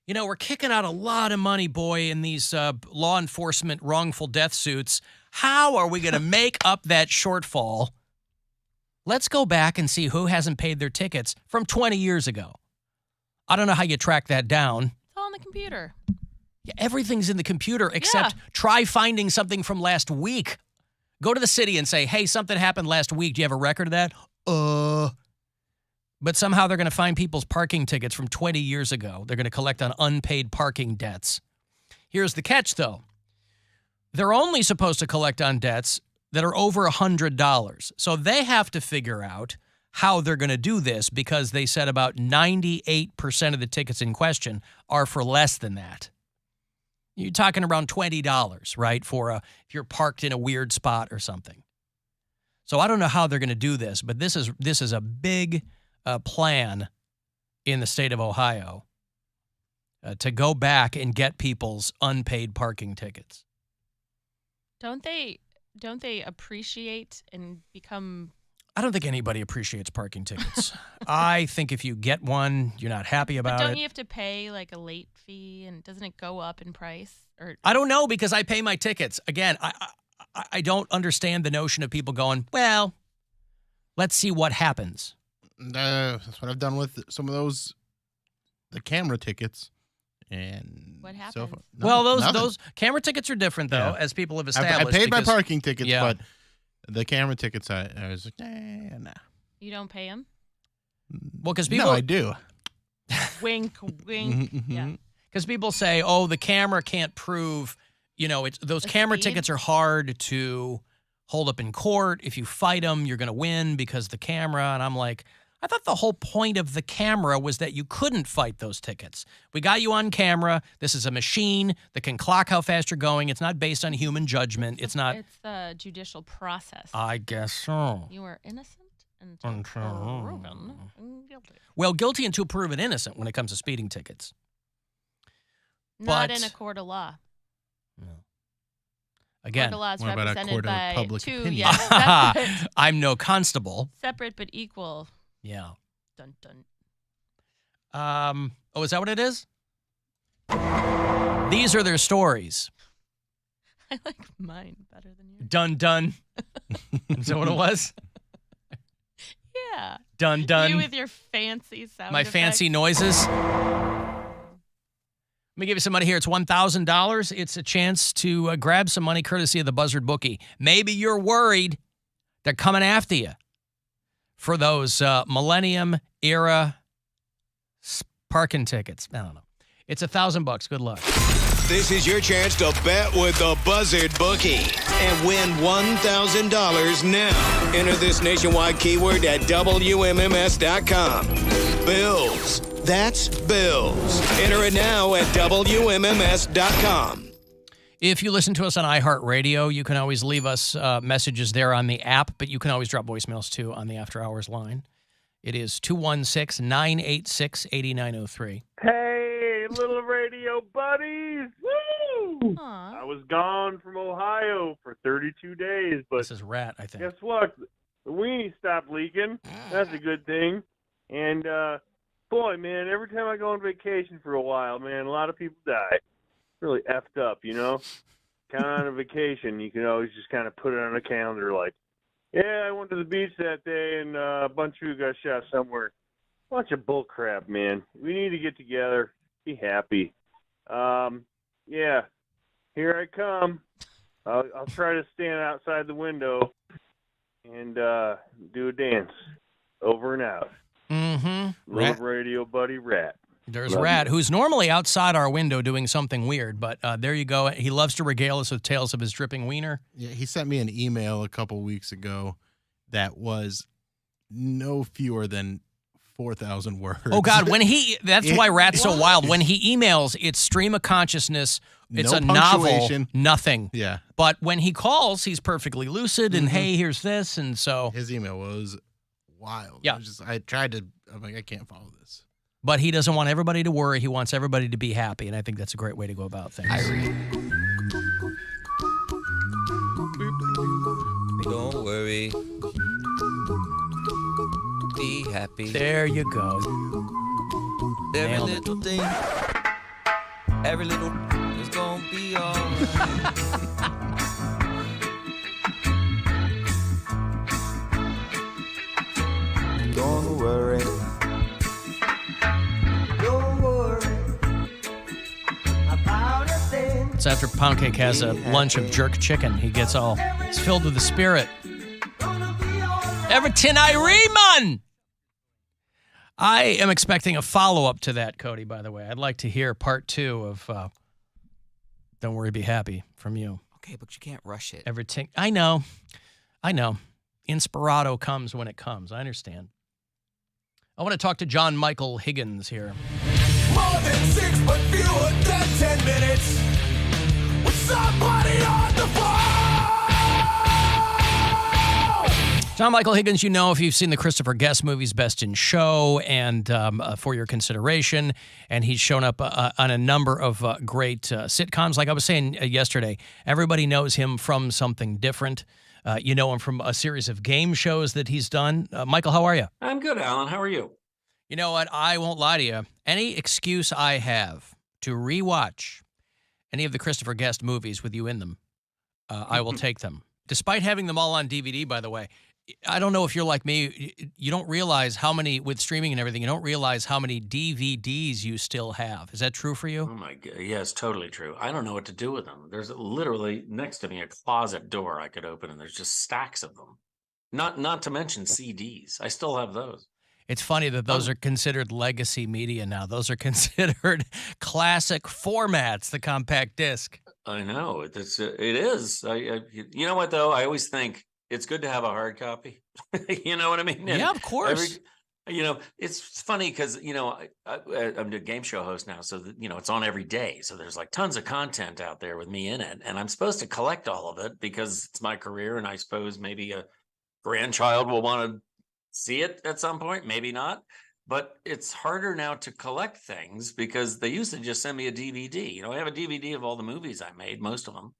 we're kicking out a lot of money, boy, in these law enforcement wrongful death suits. How are we going to make up that shortfall? Let's go back and see who hasn't paid their tickets from 20 years ago. I don't know how you track that down. It's all on the computer. Yeah, everything's in the computer except try finding something from last week. Go to the city and say, hey, something happened last week. Do you have a record of that? But somehow they're going to find people's parking tickets from 20 years ago. They're going to collect on unpaid parking debts. Here's the catch, though. They're only supposed to collect on debts that are over $100. So they have to figure out how they're going to do this because they said about 98% of the tickets in question are for less than that. You're talking around $20, right, if you're parked in a weird spot or something. So I don't know how they're going to do this, but this is a big plan in the state of Ohio to go back and get people's unpaid parking tickets. Don't they appreciate and become... I don't think anybody appreciates parking tickets. I think if you get one, you're not happy about But it. don't you have to pay like a late fee, and doesn't it go up in price? Or I don't know because I pay my tickets. Again, I don't understand the notion of people going, well, let's see what happens. That's what I've done with some of the camera tickets. And what happened? So far, well, those camera tickets are different, though, as people have established. I paid my parking tickets, but the camera tickets, I was like, nah. You don't pay them? Well, because people... No, I do. Wink, wink. Yeah. Because people say, oh, the camera can't prove, those camera tickets are hard to hold up in court. If you fight them, you're going to win because the camera. And I'm like, I thought the whole point of the camera was that you couldn't fight those tickets. We got you on camera. This is a machine that can clock how fast you're going. It's not based on human judgment. It's not. It's the judicial process. I guess so. You are innocent until proven guilty. Well, guilty until proven innocent when it comes to speeding tickets. Not in a court of law. No. Again, court of law is what about a represented court of by public two. opinion? Yeah, separate, I'm no constable. separate but equal. Yeah. Dun dun. Oh, is that what it is? These are their stories. I like mine better than yours. Dun dun. Is that what it was? Yeah. Dun dun. You with your fancy sound My effects. fancy noises. Let me give you some money here. It's $1,000. It's a chance to grab some money courtesy of the Buzzard Bookie. Maybe you're worried they're coming after you for those Millennium Era parking tickets. I don't know. It's $1,000. Good luck. This is your chance to bet with the Buzzard Bookie and win $1,000 now. Enter this nationwide keyword at WMMS.com. Bills. That's bills. Enter it now at WMMS.com. If you listen to us on iHeartRadio, you can always leave us messages there on the app, but you can always drop voicemails, too, on the After Hours line. It is 216-986-8903. Hey, little radio buddies. Woo! I was gone from Ohio for 32 days, but this is rat, I think. Guess what? The weenie stopped leaking. That's a good thing. And, boy, man, every time I go on vacation for a while, man, a lot of people die. Really effed up, Kind of on a vacation, you can always just kind of put it on a calendar like, Yeah, I went to the beach that day, and a bunch of you got shot somewhere. Bunch of bull crap, man. We need to get together, be happy. Yeah, here I come. I'll try to stand outside the window and do a dance. Over and out. Mm-hmm. Little radio buddy Rat. There's Love Rat, you. who's normally outside our window doing something weird, but there you go. He loves to regale us with tales of his dripping wiener. Yeah, he sent me an email a couple weeks ago that was no fewer than 4,000 words. Oh, God, that's why Rat's so wild. When he emails, it's stream of consciousness. It's No a novel, punctuation. nothing. Yeah. But when he calls, he's perfectly lucid and, hey, here's this, and so. His email was wild. Yeah. I tried to, I'm like, I can't follow this. But he doesn't want everybody to worry. He wants everybody to be happy, and I think that's a great way to go about things. Don't worry. Be happy. There you go. Every Nailed it. little thing. Every little is gonna be alright. Don't worry. Don't worry about a thing. It's after Poundcake has a lunch of jerk chicken. He gets all, it's filled with the spirit. Everton Ireman! I am expecting a follow-up to that, Cody, by the way. I'd like to hear part 2 of Don't Worry, Be Happy from you. Okay, but you can't rush it. Everything. I know. Inspirato comes when it comes. I understand. I want to talk to John Michael Higgins here. More than 6, but fewer than 10 minutes. With somebody on the phone. John Michael Higgins, you know, if you've seen the Christopher Guest movies, Best in Show, and For Your Consideration, and he's shown up on a number of great sitcoms. Like I was saying yesterday, everybody knows him from something different. You know him from a series of game shows that he's done. Michael, how are you? I'm good, Alan. How are you? You know what? I won't lie to you. Any excuse I have to rewatch any of the Christopher Guest movies with you in them, I will take them. Despite having them all on DVD, by the way. I don't know if you're like me. You don't realize how many, with streaming and everything, you don't realize how many DVDs you still have. Is that true for you? Oh, my God. Yeah, it's totally true. I don't know what to do with them. There's literally next to me a closet door I could open, and there's just stacks of them. Not to mention CDs. I still have those. It's funny that those are considered legacy media now. Those are considered classic formats, the compact disc. I know. It is. You know what, though? I always think it's good to have a hard copy. You know what I mean? Yeah, of course. It's funny because, I'm a game show host now. So, it's on every day. So there's like tons of content out there with me in it. And I'm supposed to collect all of it because it's my career. And I suppose maybe a grandchild will want to see it at some point. Maybe not. But it's harder now to collect things because they used to just send me a DVD. I have a DVD of all the movies I made, most of them.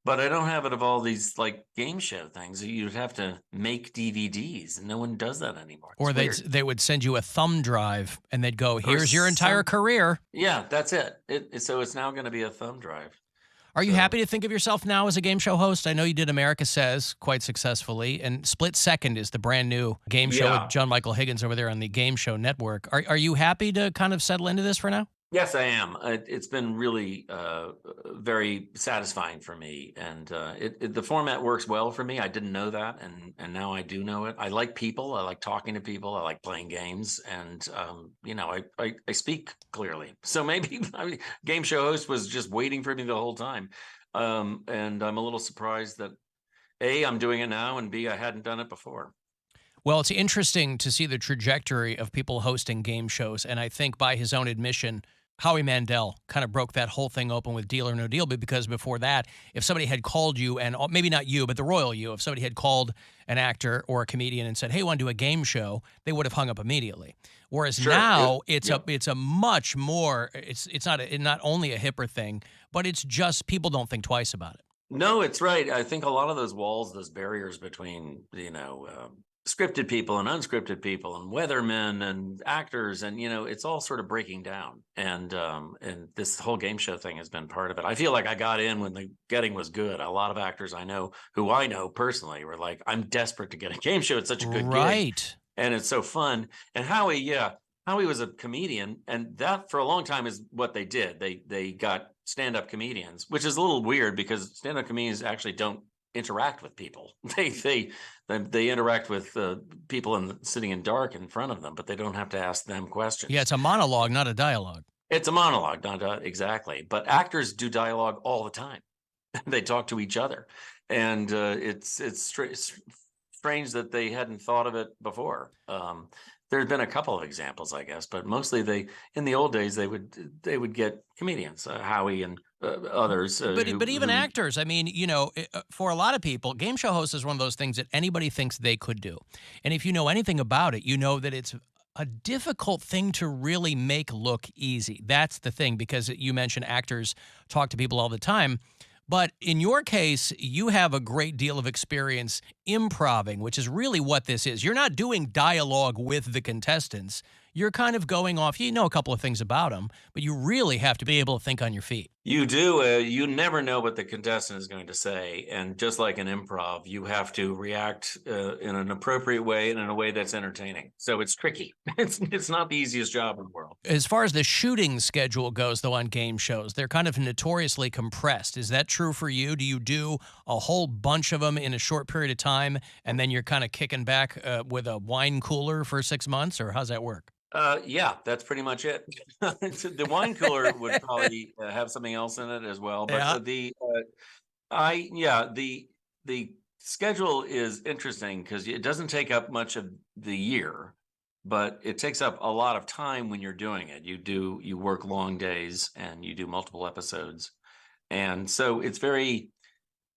But I don't have it of all these like game show things. You'd have to make DVDs, and no one does that anymore. Or they would send you a thumb drive, and they'd go, "Here's your entire career." Yeah, that's it. So it's now going to be a thumb drive. Are you happy to think of yourself now as a game show host? I know you did America Says quite successfully, and Split Second is the brand new game show with John Michael Higgins over there on the Game Show Network. Are you happy to kind of settle into this for now? Yes, I am. It's been really very satisfying for me, and the format works well for me. I didn't know that, and now I do know it. I like people. I like talking to people. I like playing games, and I speak clearly. So maybe game show host was just waiting for me the whole time, and I'm a little surprised that A, I'm doing it now, and B, I hadn't done it before. Well, it's interesting to see the trajectory of people hosting game shows, and I think by his own admission, Howie Mandel kind of broke that whole thing open with Deal or No Deal, because before that, if somebody had called you, and maybe not you, but the royal you, if somebody had called an actor or a comedian and said, "Hey, want to do a game show?" they would have hung up immediately. Whereas now it's a much more, it's not only a hipper thing, but it's just people don't think twice about it. No, it's right. I think a lot of those walls, those barriers between, scripted people and unscripted people and weathermen and actors, and it's all sort of breaking down. And this whole game show thing has been part of it. I feel like I got in when the getting was good. A lot of actors I know personally were like, I'm desperate to get a game show. It's such a good gig, and it's so fun. And Howie was a comedian, and that for a long time is what they did. They got stand-up comedians, which is a little weird because stand-up comedians actually don't interact with people. They interact with people sitting in dark in front of them, but they don't have to ask them questions. Yeah, it's a monologue, not a dialogue. It's a monologue, not exactly. But actors do dialogue all the time. They talk to each other, and it's strange that they hadn't thought of it before. There's been a couple of examples, I guess, but mostly in the old days they would get comedians, Howie and others. But even actors, I mean, for a lot of people, game show host is one of those things that anybody thinks they could do. And if you know anything about it, you know that it's a difficult thing to really make look easy. That's the thing, because you mentioned actors talk to people all the time. But in your case, you have a great deal of experience improving, which is really what this is. You're not doing dialogue with the contestants. You're kind of going off. You know a couple of things about them, but you really have to be able to think on your feet. You do. You never know what the contestant is going to say. And just like an improv, you have to react in an appropriate way and in a way that's entertaining. So it's tricky. It's not the easiest job in the world. As far as the shooting schedule goes, though, on game shows, they're kind of notoriously compressed. Is that true for you? Do you do a whole bunch of them in a short period of time, and then you're kind of kicking back with a wine cooler for 6 months, or how's that work? Yeah, that's pretty much it. The wine cooler would probably have something else in it as well. But the schedule is interesting because it doesn't take up much of the year, but it takes up a lot of time when you're doing it. You work long days and you do multiple episodes. And so it's very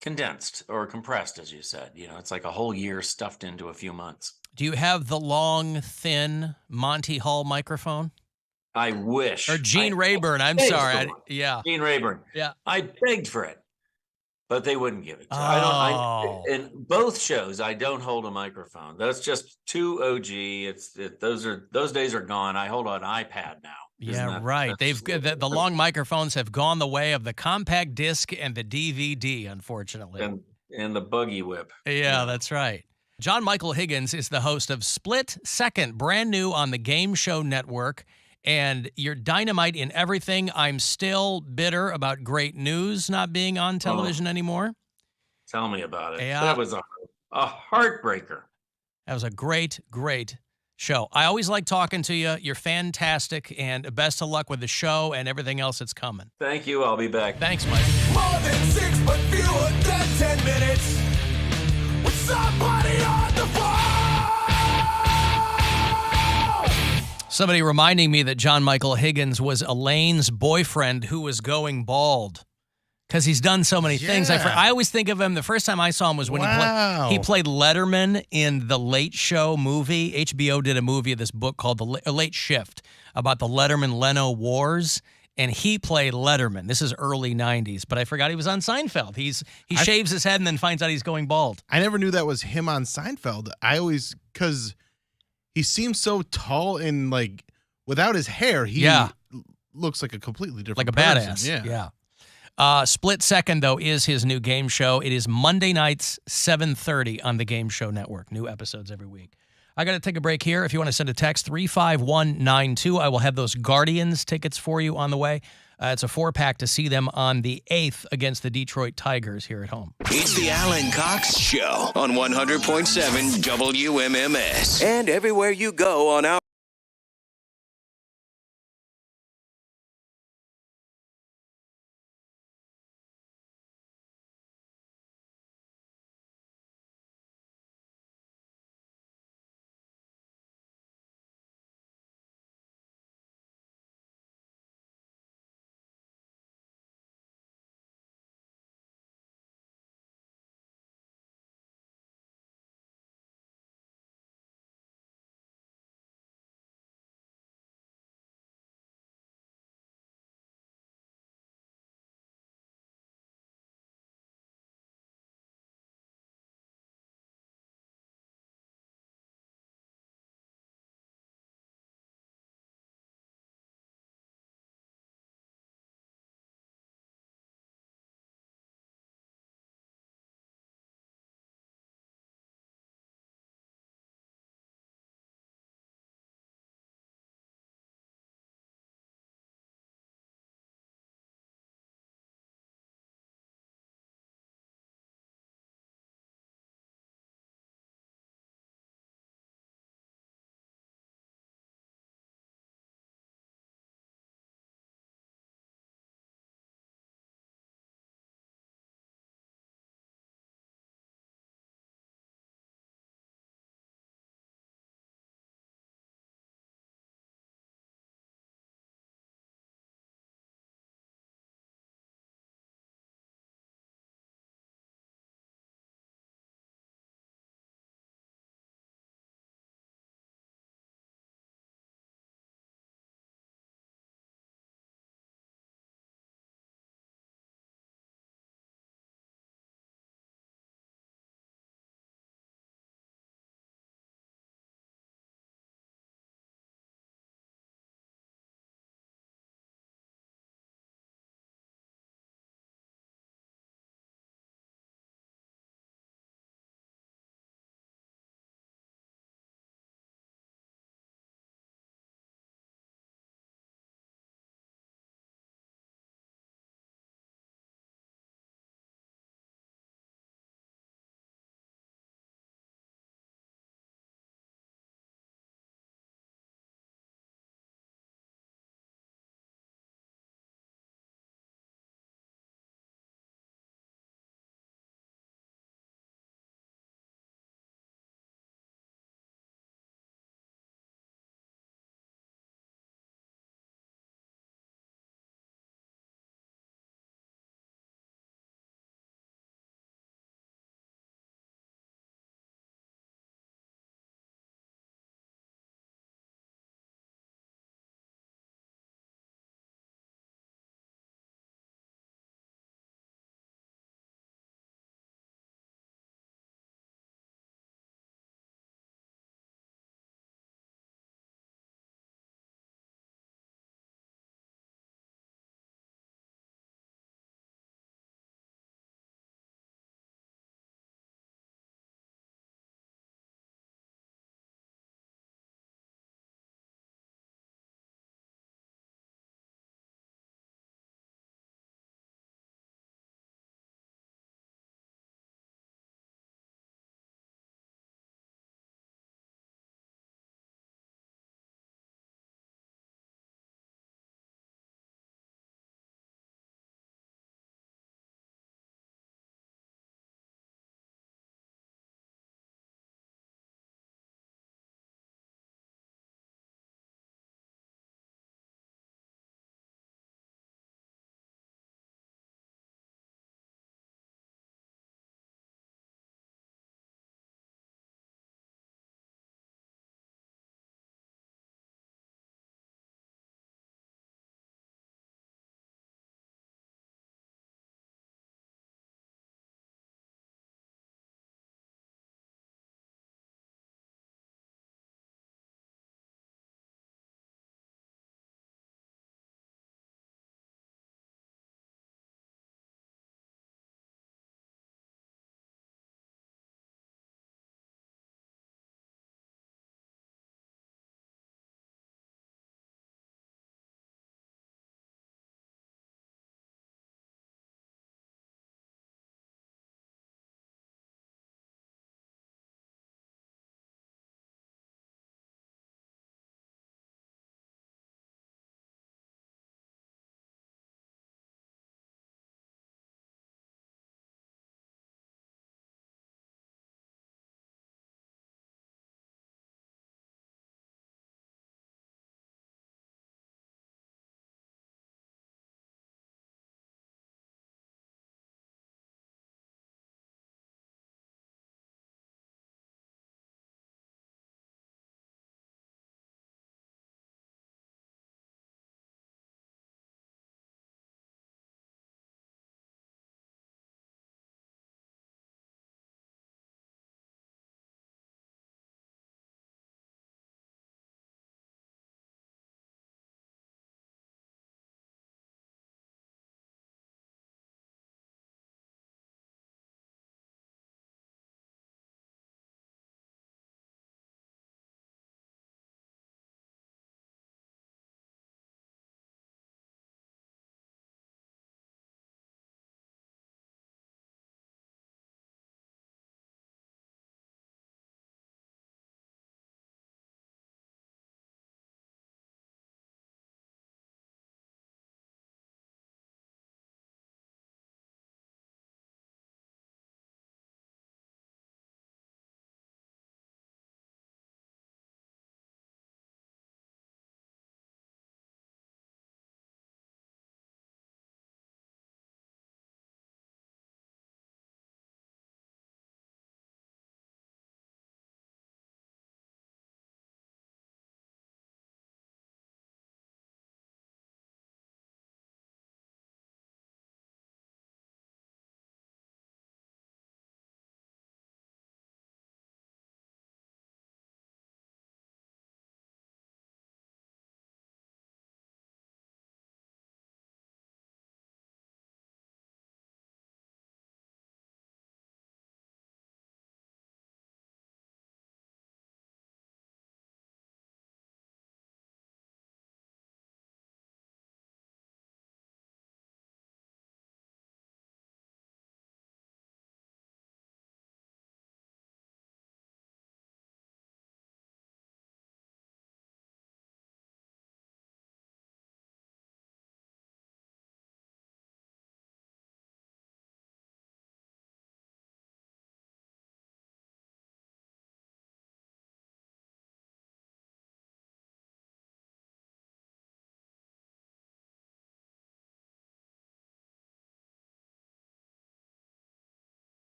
condensed or compressed, as you said. It's like a whole year stuffed into a few months. Do you have the long, thin Monty Hall microphone? I wish. Or Gene Rayburn. I'm sorry. Gene Rayburn. Yeah. I begged for it, but they wouldn't give it to me. In both shows, I don't hold a microphone. That's just too OG. Those days are gone. I hold an iPad now. Yeah, right. The long microphones have gone the way of the compact disc and the DVD, unfortunately. And the buggy whip. Yeah, that's right. John Michael Higgins is the host of Split Second, brand new on the Game Show Network. And you're dynamite in everything. I'm still bitter about Great News not being on television anymore. Tell me about it. Yeah. That was a heartbreaker. That was a great, great show. I always like talking to you. You're fantastic, and best of luck with the show and everything else that's coming. Thank you. I'll be back. Thanks, Mike. More than 6 but fewer than 10 minutes with somebody on the phone. Somebody reminding me that John Michael Higgins was Elaine's boyfriend who was going bald. Because he's done so many things. I always think of him, the first time I saw him was when he played Letterman in the Late Show movie. HBO did a movie of this book called The Late Shift about the Letterman-Leno Wars, and he played Letterman. This is early 90s, but I forgot he was on Seinfeld. He shaves his head and then finds out he's going bald. I never knew that was him on Seinfeld. Because he seems so tall and, like, without his hair, he looks like a completely different person. Badass. Yeah. Split Second, though, is his new game show. It is Monday nights, 7:30 on the Game Show Network. New episodes every week. I got to take a break here. If you want to send a text, 35192. I will have those Guardians tickets for you on the way. It's a 4-pack to see them on the 8th against the Detroit Tigers here at home. It's the Alan Cox Show on 100.7 WMMS. And everywhere you go on our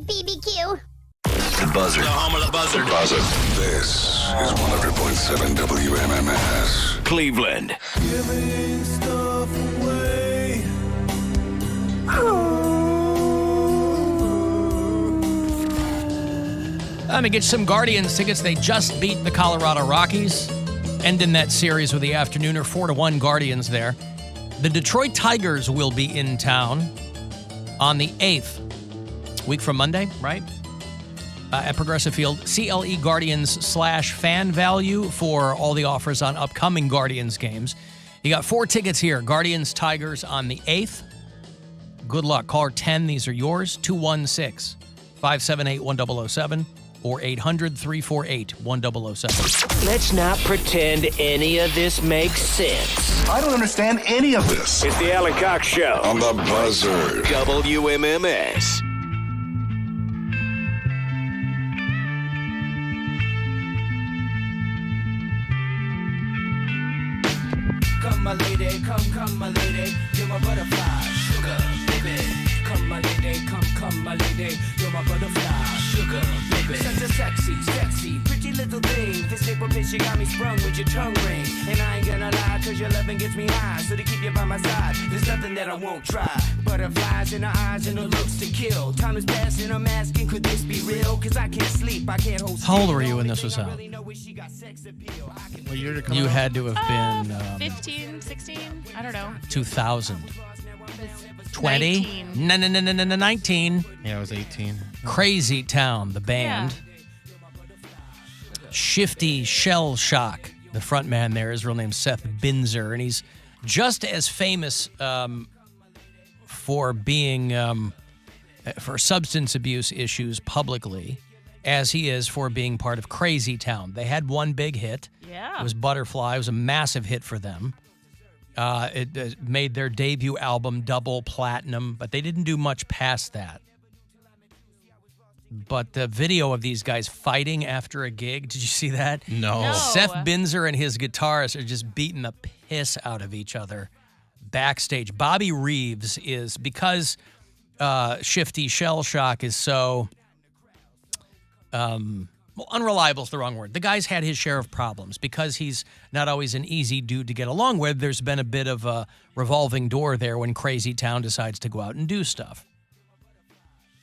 BBQ. The Buzzard. The home of the Buzzard. The Buzzard. This is 100.7 WMMS. Cleveland. Giving stuff away. Let me get some Guardians tickets. They just beat the Colorado Rockies, ending that series with the afternooner 4-1 Guardians there. The Detroit Tigers will be in town on the 8th, week from Monday, right? At Progressive Field. CLE Guardians /fan value for all the offers on upcoming Guardians games. You got 4 tickets here. Guardians Tigers on the 8th. Good luck. Caller 10, these are yours. 216-578-1007 or 800-348-1007. Let's not pretend any of this makes sense. I don't understand any of this. It's the Alan Cox Show On the Buzzard. WMMS. Come, my lady, come, my lady. You're my butterfly, sugar, baby. Come, my lady, come, my lady. You're my butterfly, sugar, baby. Such a sexy, pretty little thing. This paper bitch, you got me sprung with your tongue ring. And I ain't gonna lie, cause your loving gets me high. So to keep you by my side, there's nothing that I won't try. Butterflies in her eyes and her looks to kill. Time is passing, I'm asking, could this be real? Cause I can't sleep, I can't hold. How old were you when this was out? What year did it come You out? had to have been 15, 16, I don't know. 2000. It was 20? 19. No, 19. Yeah, I was 18. Crazy Town, the band. Shifty Shell Shock. The front man there, his real name's Seth Binzer, and he's just as famous for being for substance abuse issues publicly as he is for being part of Crazy Town. They had one big hit. Yeah. It was Butterfly. It was a massive hit for them. It made their debut album double platinum, but they didn't do much past that. But the video of these guys fighting after a gig, did you see that? No. Seth Binzer and his guitarist are just beating the piss out of each other backstage. Bobby Reeves is, because Shifty Shell Shock is so, unreliable is the wrong word. The guy's had his share of problems. Because he's not always an easy dude to get along with, there's been a bit of a revolving door there when Crazy Town decides to go out and do stuff.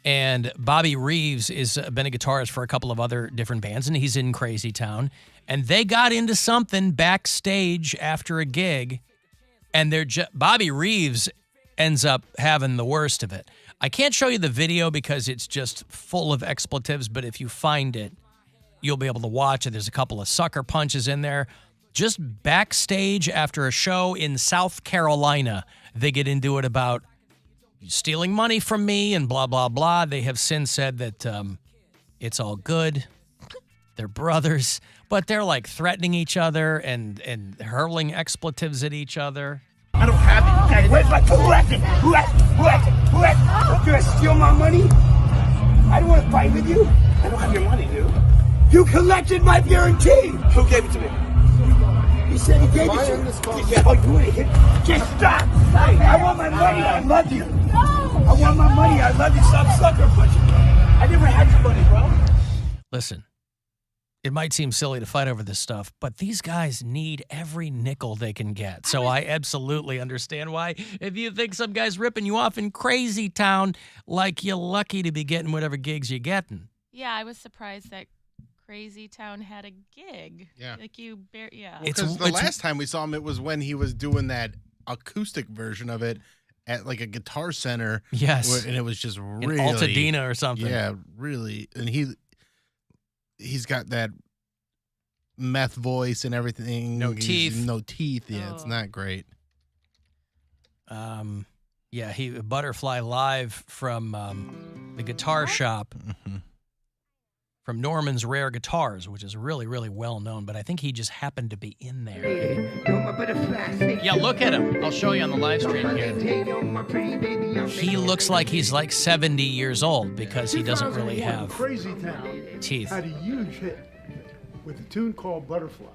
And Bobby Reeves has been a guitarist for a couple of other different bands, and he's in Crazy Town. And they got into something backstage after a gig, and Bobby Reeves ends up having the worst of it. I can't show you the video because it's just full of expletives, but if you find it, you'll be able to watch it. There's a couple of sucker punches in there. Just backstage after a show in South Carolina, they get into it about stealing money from me and blah, blah, blah. They have since said that it's all good. They're brothers, but they're like threatening each other and hurling expletives at each other. I don't have it. Okay, where's my collecting? Who gonna steal my money? I don't want to fight with you. I don't have your money, dude. You collected my guarantee. Who gave it to me? He said he gave it to me. Oh, you idiot. Just stop. I want my money. I love you. I want my money. I love you. Stop sucker punching. I never had your money, bro. Listen, it might seem silly to fight over this stuff, but these guys need every nickel they can get. So I absolutely understand why. If you think some guy's ripping you off in Crazy Town, like you're lucky to be getting whatever gigs you're getting. Yeah, I was surprised that Crazy Town had a gig. Yeah. Like yeah. Because the last time we saw him, it was when he was doing that acoustic version of it at like a Guitar Center. Yes. And it was just really. In Altadena or something. Yeah, really. And he's got that meth voice and everything. No teeth. No teeth. Yeah, It's not great. Yeah, Butterfly live from the guitar shop. Mm-hmm. From Norman's Rare Guitars, which is really, really well known, but I think he just happened to be in there. Yeah, look at him. I'll show you on the live stream here. He looks like he's like 70 years old because he doesn't really have Crazy Town teeth. had a huge hit with a tune called Butterfly.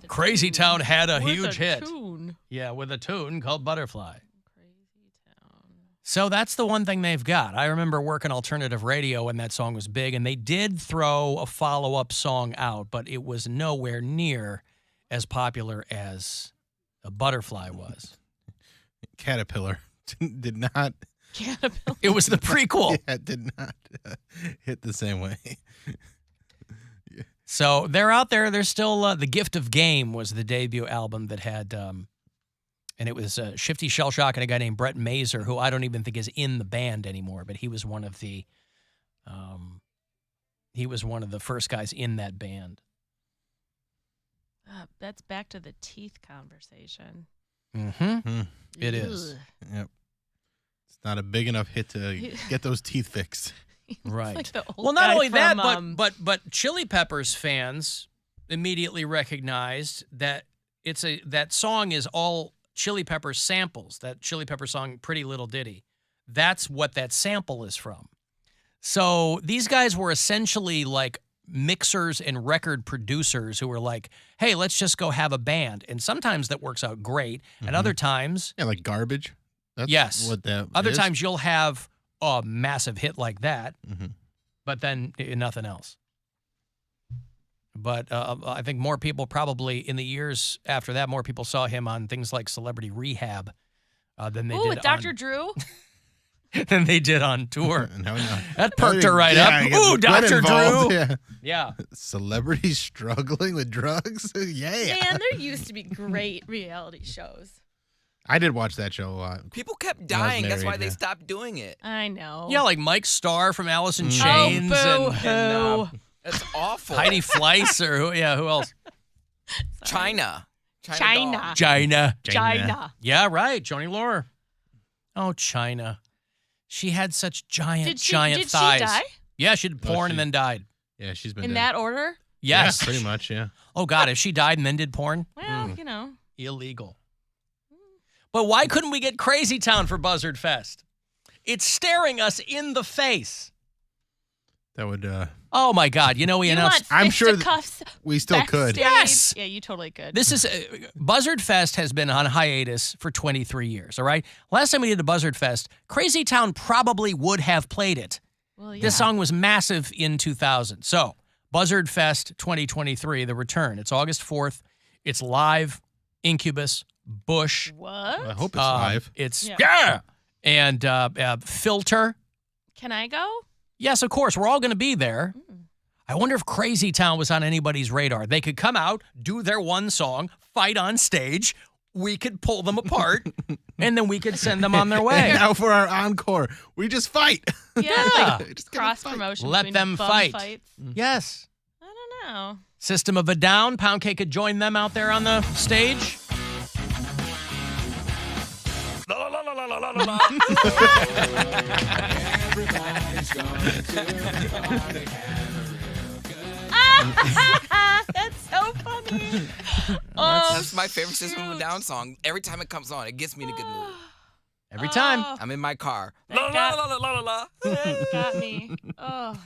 Crazy Town had a huge hit. Tune. Yeah, with a tune called Butterfly. So that's the one thing they've got. I remember working alternative radio when that song was big, and they did throw a follow-up song out, but it was nowhere near as popular as a Butterfly was. Caterpillar did not. Caterpillar. It was the prequel. Yeah, it did not hit the same way. So they're out there. They're still, The Gift of Game was the debut album that had, and it was Shifty Shellshock and a guy named Brett Mazer, who I don't even think is in the band anymore, but he was one of the first guys in that band. That's back to the teeth conversation. Mm-hmm. It is. Yep. It's not a big enough hit to get those teeth fixed. Right. Like the old Well, not guy only that, from, but Chili Peppers fans immediately recognized that that song is all Chili Peppers samples. That Chili Pepper song, Pretty Little Ditty. That's what that sample is from. So these guys were essentially like mixers and record producers who were like, hey, let's just go have a band. And sometimes that works out great. And other times... Yeah, like Garbage. That's yes. what that Other is. times you'll have a massive hit like that, but then nothing else. But I think more people probably in the years after that, more people saw him on things like Celebrity Rehab than they did with Dr. Drew. than they did on tour. No. That perked her right up. Ooh, Dr. Drew. Yeah. Celebrities struggling with drugs. Yeah. Man, there used to be great reality shows. I did watch that show a lot. People kept dying. That's why they stopped doing it. I know. Yeah, like Mike Starr from Alice in Chains. Oh, and that's awful. Heidi Fleiss or who else? China. China. Yeah, right. Joni Lore. Oh, China. She had such giant Did thighs. She die? Yeah, she did porn and then died. Yeah, she's been in dead. that order. Yes, pretty much. Yeah. Oh God, if she died and then did porn, well, you know, illegal. But why couldn't we get Crazy Town for Buzzard Fest? It's staring us in the face. That would. Oh my God! You know we announced. I'm sure fisticuffs we still could. backstage? Yes. Yeah, you totally could. This is Buzzard Fest has been on hiatus for 23 years. All right. Last time we did a Buzzard Fest, Crazy Town probably would have played it. Well, yeah. This song was massive in 2000. So Buzzard Fest 2023, the return. It's August 4th. It's live. Incubus, Bush. What? I hope it's live. It's yeah. And Filter. Can I go? Yes, of course. We're all going to be there. I wonder if Crazy Town was on anybody's radar. They could come out, do their one song, fight on stage. We could pull them apart, and then we could send them on their way. Now for our encore, we just fight. Yeah, Just like cross promotion. Let between them bum fight. Fights. Yes. I don't know. System of a Down. Poundcake could join them out there on the stage. Everybody's going to That's so funny. That's my favorite System of a Down song. Every time it comes on, it gets me in a good mood. Every time. I'm in my car. That got me. Oh.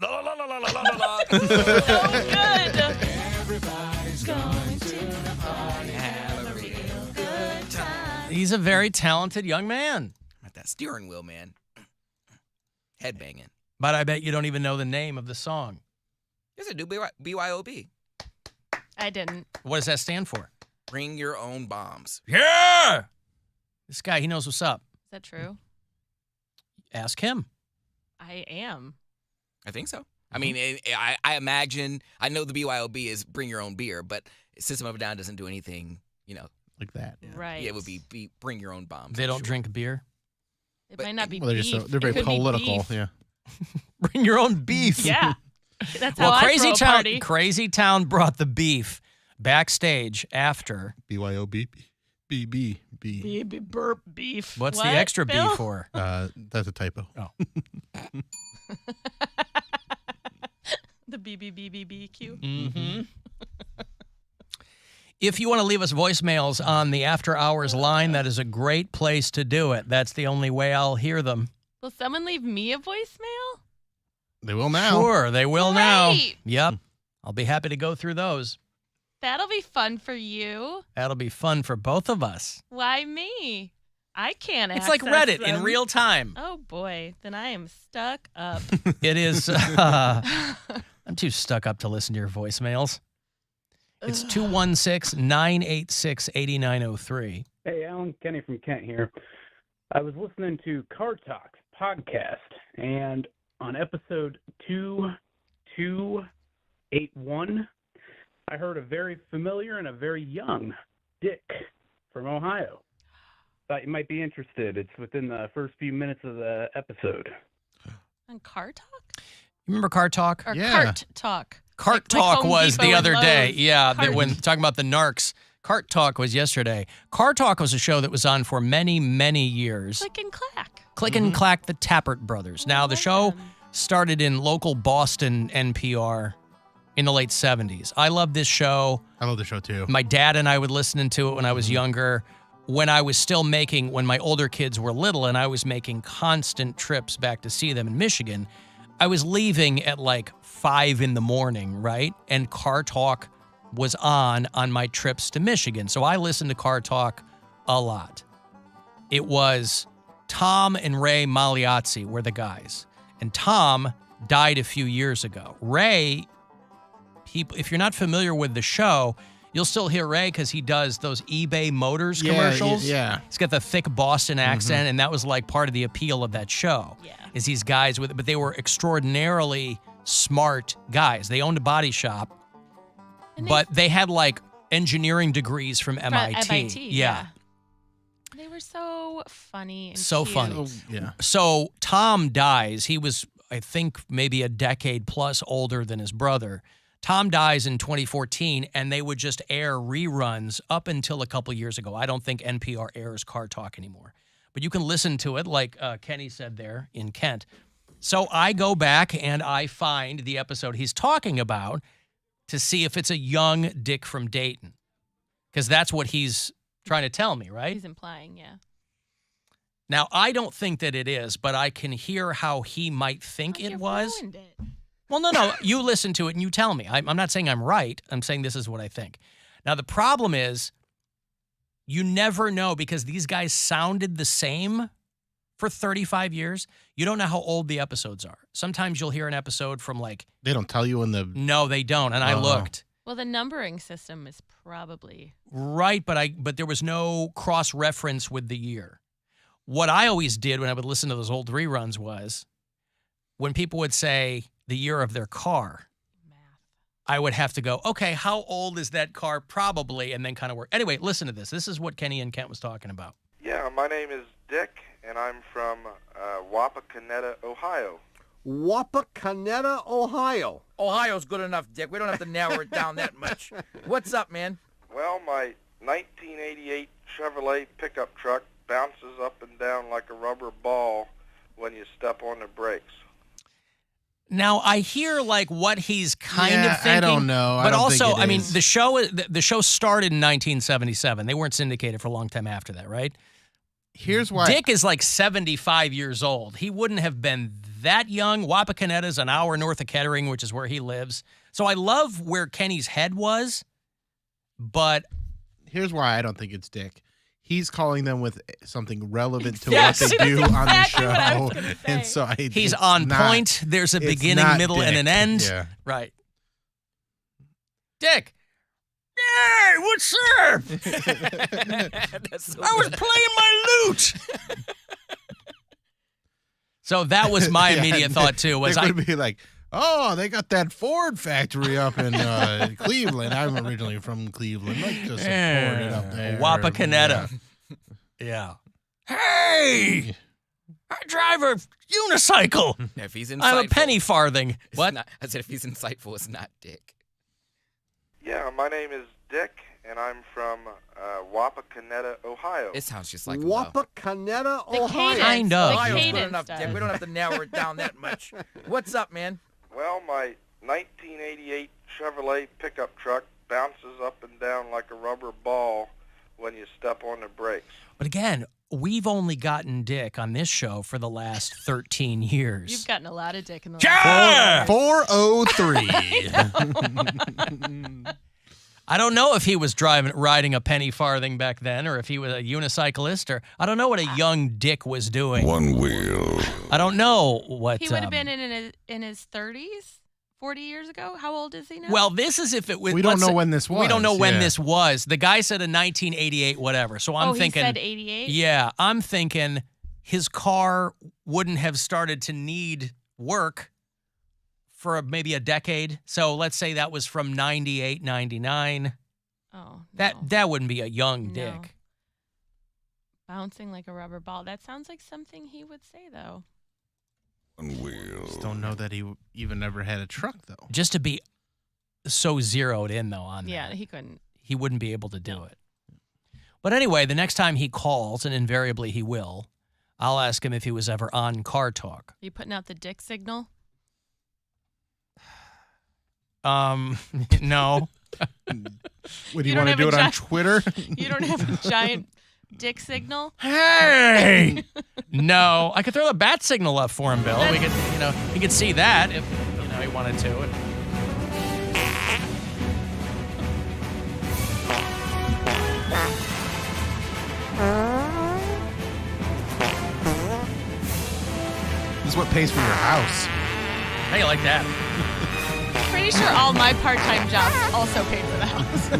So good. Everybody's going to the party. Have a real good time. He's a very talented young man. At that steering wheel, man. Headbanging. But I bet you don't even know the name of the song. Yes, I do. BYOB. I didn't. What does that stand for? Bring your own bombs. Yeah! This guy, he knows what's up. Is that true? Ask him. I am. I think so. I mean, I imagine, I know the BYOB is bring your own beer, but System of a Down doesn't do anything, like that. Yeah. Right. Yeah, it would be bring your own bombs. They don't drink beer. It might not be Well, they're beef. they're very It could be political. beef. Yeah. Bring your own beef. Yeah. That's how Well, I Crazy throw a Town, party. Crazy Town brought the beef backstage after. BYOB. BB. Baby burp beef. What's What, the extra Bill? B for? That's a typo. Oh. The BBBBBQ. Mm-hmm. If you want to leave us voicemails on the After Hours line, that is a great place to do it. That's the only way I'll hear them. Will someone leave me a voicemail? They will now. Sure, they will now. Great. Yep. I'll be happy to go through those. That'll be fun for you. That'll be fun for both of us. Why me? I can't It's like access Reddit in them. real time. Oh, boy. Then I am stuck up. It is. I'm too stuck up to listen to your voicemails. It's 216-986-8903. Hey, Alan, Kenny from Kent here. I was listening to Car Talk podcast, and on episode 2281, I heard a very familiar and a very young Dick from Ohio. Thought you might be interested. It's within the first few minutes of the episode. On Car Talk? You remember Car Talk? Or Cart Talk. Cart Like Talk Home was Depot the and other day. Lowe's. Yeah, Cart. when talking about the narcs. Cart Talk was yesterday. Car Talk was a show that was on for many, many years. Click and clack. Click and Clack, the Tappert brothers. Now, the show started in local Boston NPR in the late 70s. I love this show. I love the show, too. My dad and I would listen to it when I was younger. When my older kids were little and I was making constant trips back to see them in Michigan, I was leaving at like 5 in the morning, right? And Car Talk was on my trips to Michigan. So I listened to Car Talk a lot. It was Tom and Ray Magliozzi were the guys. And Tom died a few years ago. Ray, if you're not familiar with the show, you'll still hear Ray because he does those eBay Motors commercials. Yeah. He's got the thick Boston accent, and that was like part of the appeal of that show. Yeah. Is these guys but they were extraordinarily smart guys. They owned a body shop, but they had like engineering degrees from MIT. Yeah. They were so funny and So cute. funny. Yeah. So Tom dies. He was, I think, maybe a decade plus older than his brother. Tom dies in 2014, and they would just air reruns up until a couple years ago. I don't think NPR airs Car Talk anymore. But you can listen to it, like Kenny said there in Kent. So I go back and I find the episode he's talking about to see if it's a young Dick from Dayton. Because that's what he's trying to tell me, right? He's implying, yeah. Now, I don't think that it is, but I can hear how he might think it was. Ruined it. Well, no. You listen to it and you tell me. I'm not saying I'm right. I'm saying this is what I think. Now, the problem is you never know because these guys sounded the same for 35 years. You don't know how old the episodes are. Sometimes you'll hear an episode from like... They don't tell you in the... No, they don't. And I looked. Well, the numbering system is probably... Right, but there was no cross-reference with the year. What I always did when I would listen to those old reruns was when people would say the year of their car, I would have to go, okay, how old is that car probably, and then kind of work. Anyway, listen to this. This is what Kenny and Kent was talking about. Yeah, my name is Dick, and I'm from Wapakoneta, Ohio. Wapakoneta, Ohio. Ohio's good enough, Dick. We don't have to narrow it down that much. What's up, man? Well, my 1988 Chevrolet pickup truck bounces up and down like a rubber ball when you step on the brakes. Now, I hear like what he's kind of thinking. I don't know. But also, I mean, the show started in 1977. They weren't syndicated for a long time after that, right? Here's why. Dick is like 75 years old. He wouldn't have been that young. Wapakoneta's an hour north of Kettering, which is where he lives. So I love where Kenny's head was, but... Here's why I don't think it's Dick. He's calling them with something relevant to Yes, what they do that's on the exactly what I was show. gonna And say. so He's it's on not- point. There's a it's beginning, not middle, and Dick. an end. Yeah. Right. Dick. Hey, what's up? I was playing my lute. So that was my immediate thought, too. Was Dick I would be like, oh, they got that Ford factory up in Cleveland. I'm originally from Cleveland. Let's just support it up there. Wapakoneta. Yeah. Hey, I drive a unicycle. If he's insightful. I have a penny farthing. It's What? not- I said if he's insightful, it's not Dick. Yeah, my name is Dick, and I'm from Wapakoneta, Ohio. It sounds just like him, though. Wapakoneta, The Ohio. cadence. Kind of. The Ohio's good cadence enough, does. Dick. We don't have to narrow it down that much. What's up, man? Well, my 1988 Chevrolet pickup truck bounces up and down like a rubber ball when you step on the brakes. But again, we've only gotten Dick on this show for the last 13 years. You've gotten a lot of dick in the Yeah! last 4 years. 403. I don't know if he was riding a penny farthing back then, or if he was a unicyclist, or I don't know what a young dick was doing. One wheel. I don't know what He would have been in his 30s, 40 years ago. How old is he now? Well, this is if it was. We don't know when this was. We don't know when yeah. this was. The guy said in 1988, whatever. So I'm thinking. He said 88? Yeah, I'm thinking his car wouldn't have started to need work for maybe a decade. So let's say that was from 98, 99. Oh, that wouldn't be a young No. dick. Bouncing like a rubber ball. That sounds like something he would say, though. One wheel. Just don't know that he even ever had a truck, though. Just to be so zeroed in, though, on Yeah, that. he couldn't. He wouldn't be able to do it. But anyway, the next time he calls, and invariably he will, I'll ask him if he was ever on Car Talk. Are you putting out the dick signal? No. Would you want to do it on Twitter? You don't have a giant dick signal? Hey! No. I could throw the bat signal up for him, Bill. We could, he could see that if, he wanted to. This is what pays for your house. How you like that? Pretty sure all my part-time jobs also paid for the house.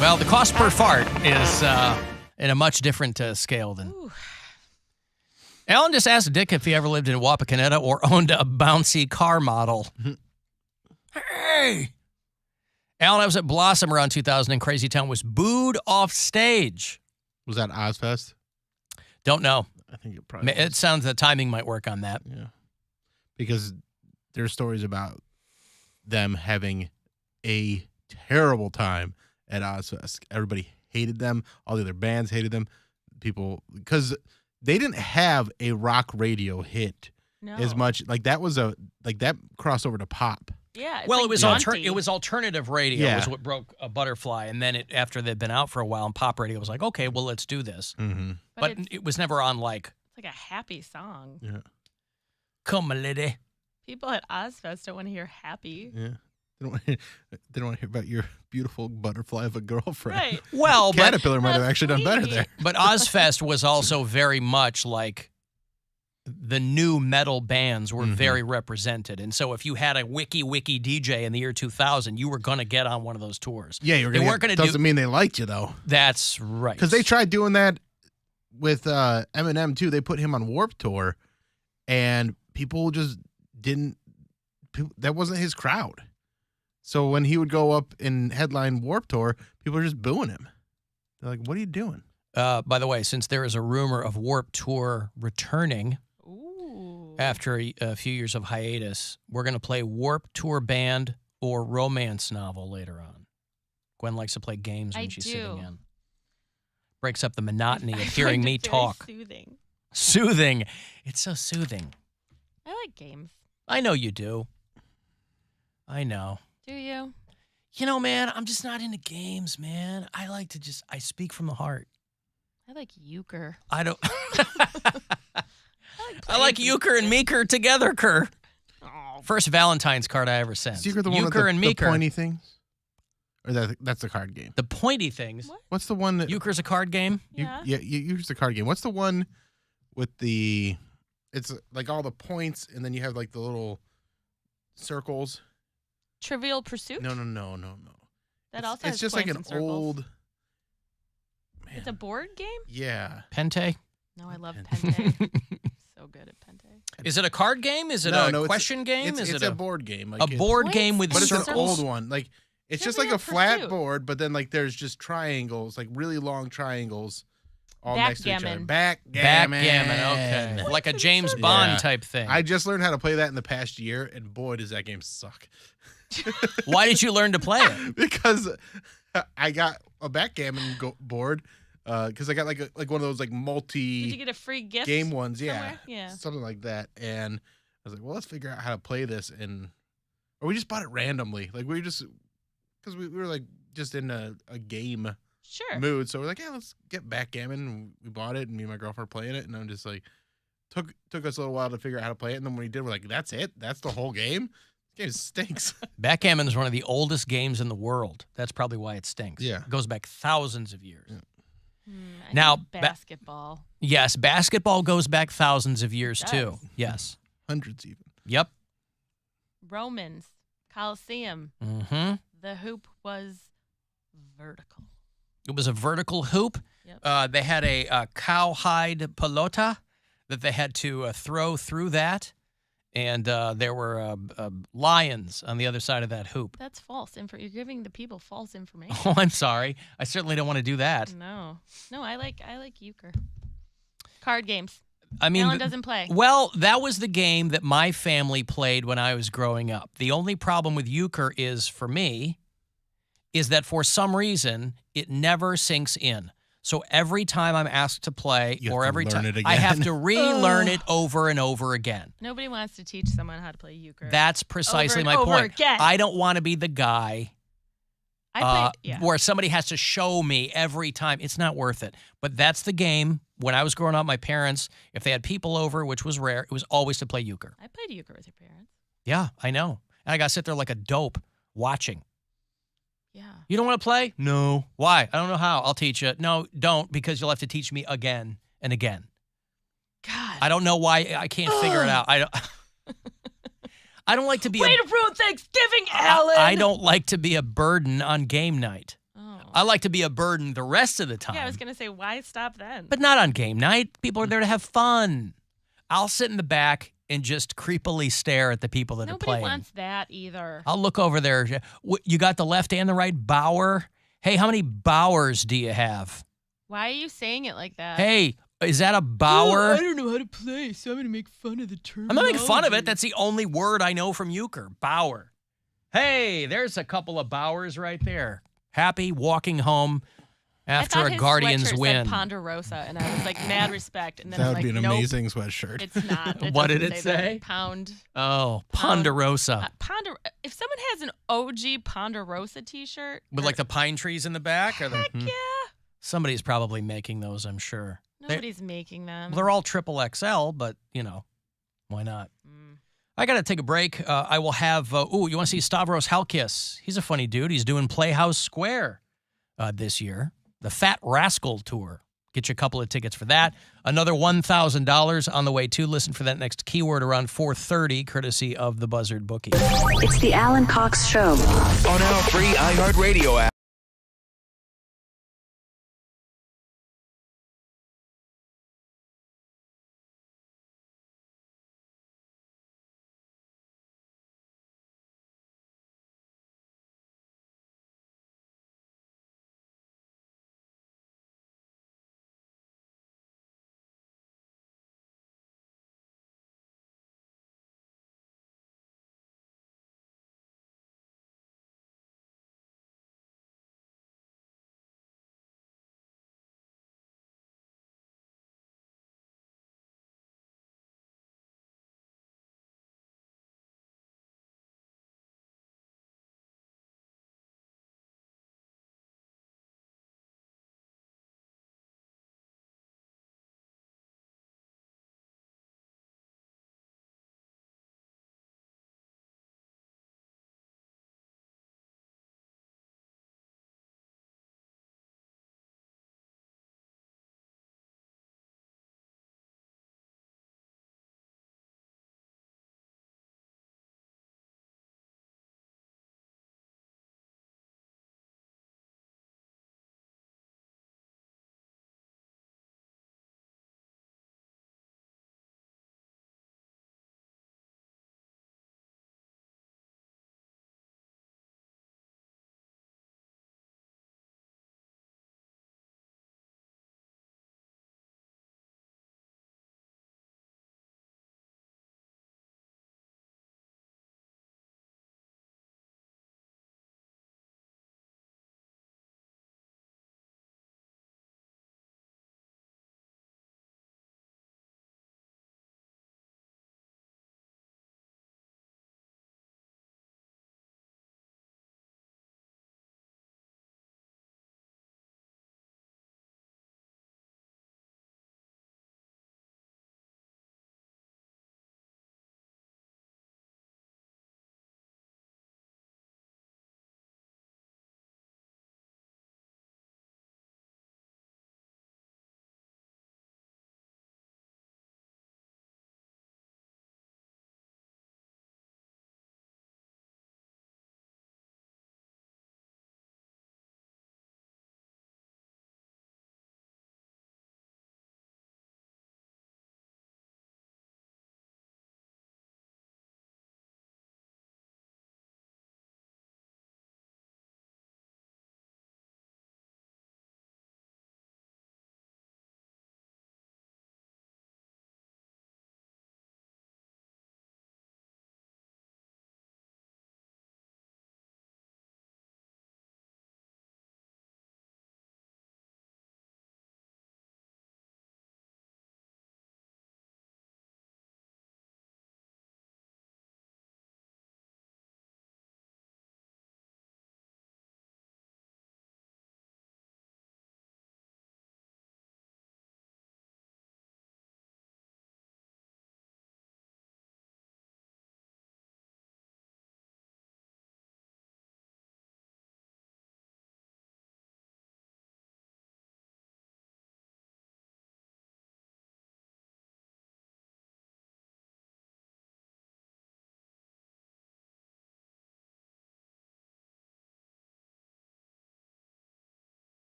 Well, the cost per fart is in a much different scale than. Ooh. Alan just asked Dick if he ever lived in Wapakoneta or owned a bouncy car model. Hey! Alan, I was at Blossom around 2000 and Crazy Town was booed off stage. Was that Ozfest? Don't know. I think it probably It sounds the timing might work on that. Yeah. Because there's stories about them having a terrible time at Ozfest. Everybody hated them. All the other bands hated them. People, because they didn't have a rock radio hit as much. Like that crossed over to pop. Yeah. Well, like it was alternative radio. Yeah. Was what broke a Butterfly, and then after they'd been out for a while, and pop radio was like, okay, well, let's do this. Mm-hmm. But it was never on like. It's like a happy song. Yeah. Come, my lady. People at Ozfest don't want to hear happy. Yeah. They don't want to hear about your beautiful butterfly of a girlfriend. Right. Well, Caterpillar might have actually done better there. But Ozfest was also very much like the new metal bands were very represented. And so if you had a wiki DJ in the year 2000, you were going to get on one of those tours. Yeah, they weren't going to doesn't mean they liked you, though. That's right. Because they tried doing that with Eminem, too. They put him on Warped Tour, and people just didn't – that wasn't his crowd. So when he would go up and headline Warped Tour, people are just booing him. They're like, what are you doing? By the way, since there is a rumor of Warped Tour returning after a few years of hiatus, we're going to play Warped Tour band or romance novel later on. Gwen likes to play games when she's sitting in. Breaks up the monotony of hearing me talk. Soothing. Soothing. It's so soothing. I like games. I know you do. I know. Do you? You know, man, I'm just not into games, man. I like to I speak from the heart. I like euchre. I don't. I like euchre and meeker together, Kerr. Oh. First Valentine's card I ever sent. Is euchre the one with the pointy things? Or that's the card game? The pointy things? What? What's the one that... Euchre's a card game? Yeah. Euchre's a card game. What's the one with the... It's like all the points, and then you have like the little circles. Trivial Pursuit? No. That also has it's just points like an and circles. old... Man. It's a board game? Yeah. Pente? No, I love Pente. So good at Pente. Is it a card game? Is it a question game? It's a board game. Like a board game with but circles? It's an old one. Like it's just like a flat board, but then like there's just triangles, like really long triangles, all next to each other. Backgammon. Okay. Like a James Bond type thing. I just learned how to play that in the past year, and boy, does that game suck. Why did you learn to play it? Because I got a backgammon board. Because I got like one of those like multi. Did you get a free gift game ones? Yeah, somewhere? Yeah, something like that. And I was like, well, let's figure out how to play this, or we just bought it randomly. Like we just because we were like just in a game sure mood, so we're like, yeah, let's get backgammon. And we bought it, and me and my girlfriend are playing it, and I'm just like, took us a little while to figure out how to play it, and then when we did, we're like, that's it? That's the whole game? This game stinks. Backgammon is one of the oldest games in the world. That's probably why it stinks. Yeah. It goes back thousands of years. Yeah. Now, basketball. Yes, basketball goes back thousands of years, too. Yes. Hundreds even. Yep. Romans, Colosseum. Mm-hmm. The hoop was vertical. It was a vertical hoop. Yep. They had a cowhide pelota that they had to throw through that. And there were lions on the other side of that hoop. That's false. You're giving the people false information. Oh, I'm sorry. I certainly don't want to do that. No, I like euchre. Card games. I mean, Alan doesn't play. Well, that was the game that my family played when I was growing up. The only problem with euchre is, for me, is that for some reason, it never sinks in. So every time I'm asked to play, or every time I have to relearn it over and over again. Nobody wants to teach someone how to play euchre. That's precisely my point. Again. I don't want to be the guy where somebody has to show me every time. It's not worth it. But that's the game. When I was growing up, my parents, if they had people over, which was rare, it was always to play euchre. I played euchre with your parents. Yeah, I know. And I got to sit there like a dope watching. Yeah. You don't want to play? No. Why? I don't know how. I'll teach you. No, don't, because you'll have to teach me again and again. God. I don't know why. I can't figure it out. I don't like to be Way to ruin Thanksgiving, Alan! I don't like to be a burden on game night. I like to be a burden the rest of the time. Yeah, I was going to say, why stop then? But not on game night. People are there to have fun. I'll sit in the back and just creepily stare at the people that are playing. Nobody wants that either. I'll look over there. You got the left and the right bower? Hey, how many bowers do you have? Why are you saying it like that? Hey, is that a bower? I don't know how to play, so I'm going to make fun of the term. I'm not making fun of it. That's the only word I know from euchre. Bower. Hey, there's a couple of bowers right there. Happy walking home after a Guardians win. Said Ponderosa, and I was like, mad respect. And then That would I'm like, be an nope, amazing sweatshirt. It's not. What did it say? Pound. Oh, Ponderosa. If someone has an OG Ponderosa T-shirt With like the pine trees in the back? Heck yeah. Somebody's probably making those, I'm sure. Nobody's making them. They're all triple XL, but, why not? I got to take a break. I will have, you want to see Stavros Halkis? He's a funny dude. He's doing Playhouse Square this year, the Fat Rascal Tour. Get you a couple of tickets for that. Another $1,000 on the way, too. Listen for that next keyword around 4:30, courtesy of the Buzzard Bookie. It's the Alan Cox Show. On our free iHeartRadio app.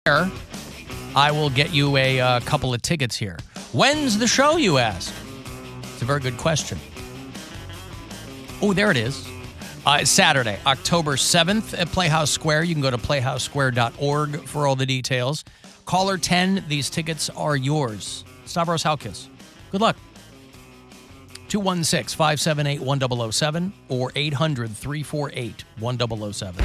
I will get you a couple of tickets here. When's the show, you ask? It's a very good question. Oh, there it is. It's Saturday, October 7th at Playhouse Square. You can go to playhousesquare.org for all the details. Caller 10, these tickets are yours. Stavros Halkis. Good luck. 216-578-1007 or 800-348-1007.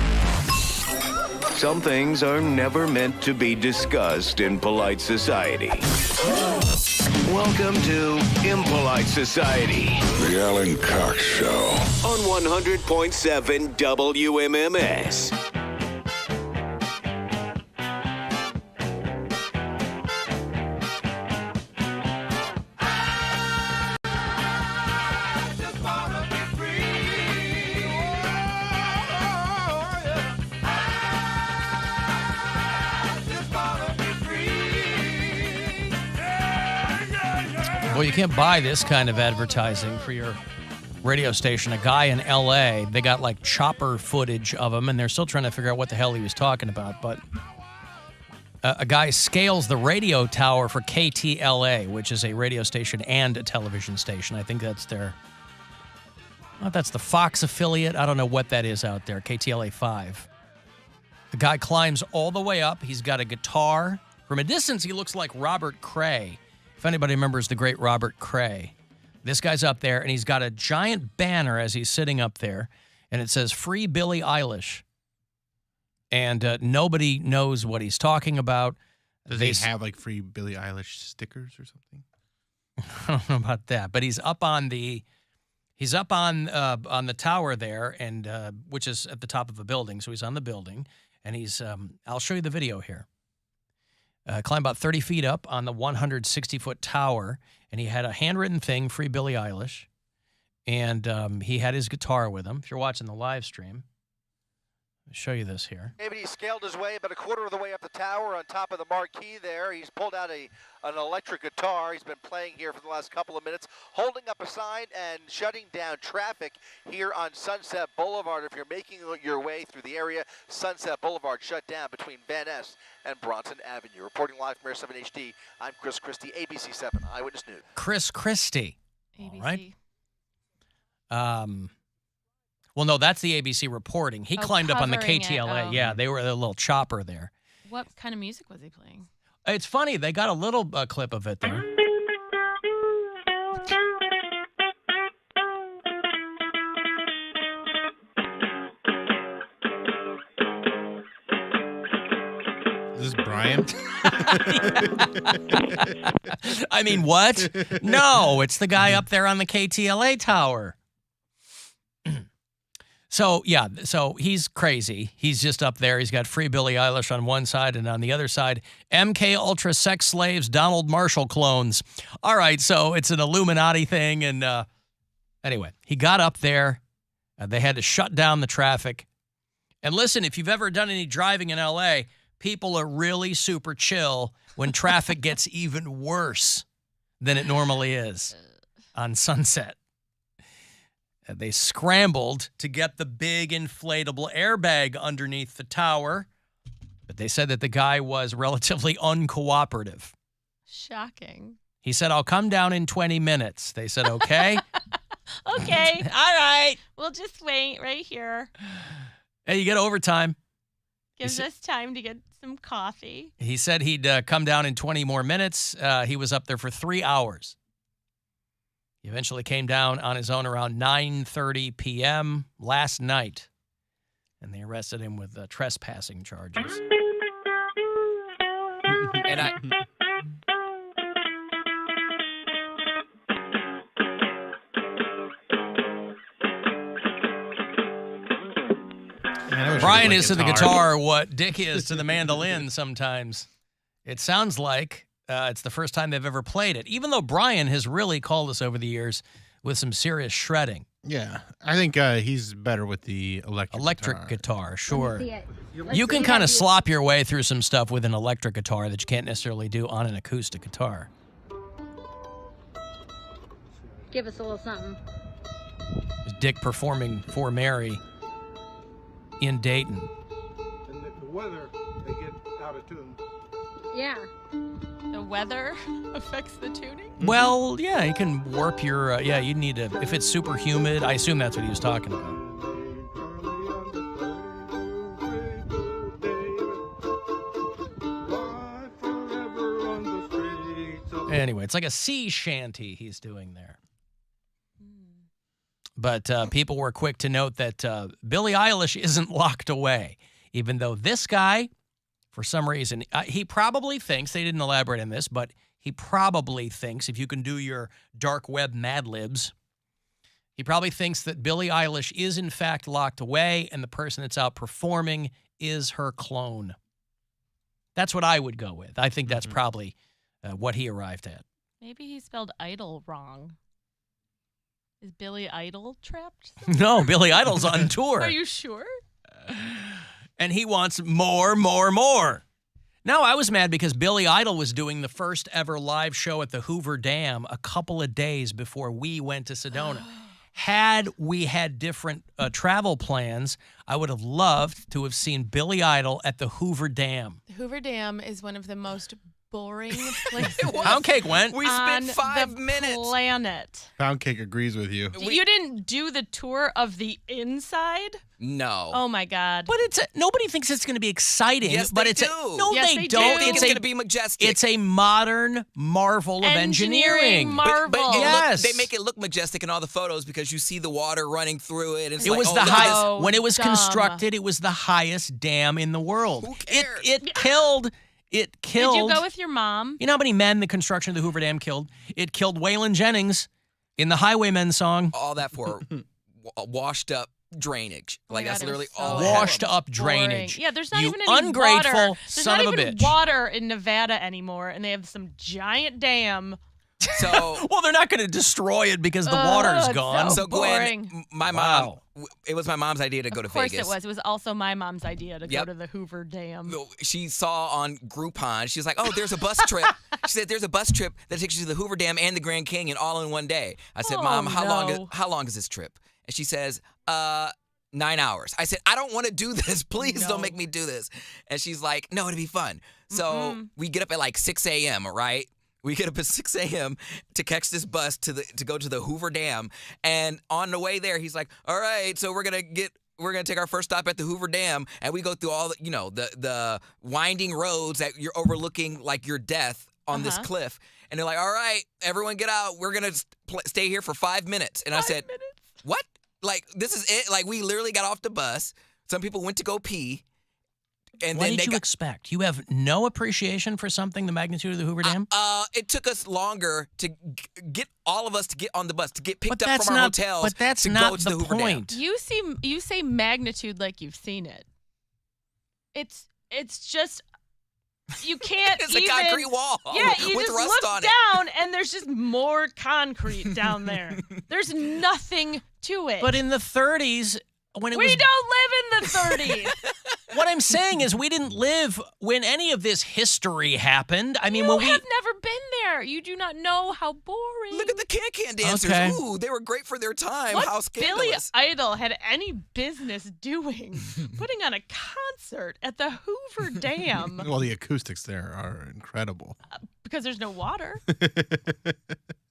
Some things are never meant to be discussed in polite society. Welcome to Impolite Society. The Alan Cox Show. On 100.7 WMMS. Well, you can't buy this kind of advertising for your radio station. A guy in L.A., they got like chopper footage of him, and they're still trying to figure out what the hell he was talking about. But a guy scales the radio tower for KTLA, which is a radio station and a television station. I think that's their... Well, that's the Fox affiliate. I don't know what that is out there, KTLA 5. The guy climbs all the way up. He's got a guitar. From a distance, he looks like Robert Cray. If anybody remembers the great Robert Cray. This guy's up there, and he's got a giant banner as he's sitting up there, and it says, Free Billie Eilish. And nobody knows what he's talking about. Does he have, like, free Billie Eilish stickers or something? I don't know about that, but he's up on the tower there, and which is at the top of a building, so he's on the building, and he's, I'll show you the video here. Climbed about 30 feet up on the 160-foot tower, and he had a handwritten thing, Free Billie Eilish, and he had his guitar with him. If you're watching the live stream, I'll show you this here. David, he scaled his way about a quarter of the way up the tower on top of the marquee there. He's pulled out an electric guitar. He's been playing here for the last couple of minutes, holding up a sign and shutting down traffic here on Sunset Boulevard. If you're making your way through the area, Sunset Boulevard shut down between Van Ness and Bronson Avenue. Reporting live from Air 7 HD, I'm Chris Christie, ABC 7 Eyewitness News. Chris Christie. ABC. All right. Well, no, that's the ABC reporting. He climbed up on the KTLA. Yeah, they were a little chopper there. What kind of music was he playing? It's funny. They got a little clip of it there. Is this Brian? I mean, what? No, it's the guy up there on the KTLA tower. So, yeah, so he's crazy. He's just up there. He's got Free Billie Eilish on one side, and on the other side, MK Ultra sex slaves, Donald Marshall clones. All right, so it's an Illuminati thing, and anyway, he got up there. They had to shut down the traffic. And listen, if you've ever done any driving in L.A., people are really super chill when traffic gets even worse than it normally is on Sunset. They scrambled to get the big inflatable airbag underneath the tower, but they said that the guy was relatively uncooperative. Shocking. He said, I'll come down in 20 minutes. They said, okay. Okay. All right. We'll just wait right here. Hey, you get overtime. Gives us time to get some coffee. He said he'd come down in 20 more minutes. He was up there for 3 hours. He eventually came down on his own around 9:30 p.m. last night, and they arrested him with trespassing charges. And Brian is to the guitar what Dick is to the mandolin sometimes. It sounds like it's the first time they've ever played it, even though Brian has really called us over the years with some serious shredding. Yeah, I think he's better with the electric guitar. Sure. You can kind of slop your way through some stuff with an electric guitar that you can't necessarily do on an acoustic guitar. Give us a little something. Dick performing for Mary in Dayton. weather, they get out of tune. Yeah. The weather affects the tuning? Well, yeah, you can warp your. You need to. If it's super humid, I assume that's what he was talking about. Anyway, it's like a sea shanty he's doing there. But people were quick to note that Billie Eilish isn't locked away, even though this guy, for some reason, he probably thinks, they didn't elaborate on this, but he probably thinks, if you can do your dark web Mad Libs, he probably thinks that Billie Eilish is in fact locked away and the person that's out performing is her clone. That's what I would go with. I think that's probably what he arrived at. Maybe he spelled idol wrong. Is Billy Idol trapped? No, Billy Idol's on tour. Are you sure? And he wants more. Now, I was mad because Billy Idol was doing the first ever live show at the Hoover Dam a couple of days before we went to Sedona. Had we had different travel plans, I would have loved to have seen Billy Idol at the Hoover Dam. The Hoover Dam is one of the most boring places. Poundcake went. We spent 5 minutes. Planet. Poundcake agrees with you. You didn't do the tour of the inside? No. Oh my God. But nobody thinks it's going to be exciting. Yes, but they it's do. No, Yes, they they don't. do. They think it's going to be majestic. It's a modern marvel of engineering. marvel. But Yes. they make it look majestic in all the photos because you see the water running through it. It's It like, was oh, the look at highest this. when it was dumb. constructed. It was the highest dam in the world. Who cares? It killed. It killed. Did you go with your mom? You know how many men the construction of the Hoover Dam killed? It killed Waylon Jennings in the Highwaymen song. All that for washed up drainage. Like God, that's it literally was so all. Washed up boring. drainage. Yeah, there's not You even any ungrateful water. There's son not of a even bitch. water in Nevada anymore, and they have some giant dam. So Well, they're not going to destroy it because the water's it's gone. So boring. Gwen, my Wow. mom, it was my mom's idea to go to Of course Vegas. it was. It was also my mom's idea to Yep. go to the Hoover Dam. She saw on Groupon, she was like, oh, there's a bus trip. She said, there's a bus trip that takes you to the Hoover Dam and the Grand Canyon all in one day. I said, Oh, Mom, how no. long is this trip? And she says, 9 hours. I said, I don't want to do this. Please don't make me do this. And she's like, no, it'll be fun. So we get up at like 6 a.m., right? We get up at 6 a.m. to catch this bus to go to the Hoover Dam. And on the way there, he's like, all right, so we're gonna take our first stop at the Hoover Dam, and we go through all the winding roads that you're overlooking like your death on this cliff. And they're like, all right, everyone get out. We're gonna stay here for 5 minutes. And I said, what? Like, this is it? Like, we literally got off the bus. Some people went to go pee. And What then did you expect? You have no appreciation for something the magnitude of the Hoover Dam? It took us longer to get all of us to get on the bus, to get picked up that's from our not- hotels. but that's to not go to the the Hoover point. Dam. You say magnitude like you've seen it. It's just you can't It's even, a concrete wall Yeah, you with just rust look on it. down and there's just more concrete down there. There's nothing to it. But in the 30s, when it we was... don't live in the 30s. What I'm saying is we didn't live when any of this history happened. I mean, You when have never been there. You do not know how boring. Look at the can-can dancers. Okay. Ooh, they were great for their time. What How Billy scandalous. Idol had any business doing putting on a concert at the Hoover Dam Well, the acoustics there are incredible. because there's no water.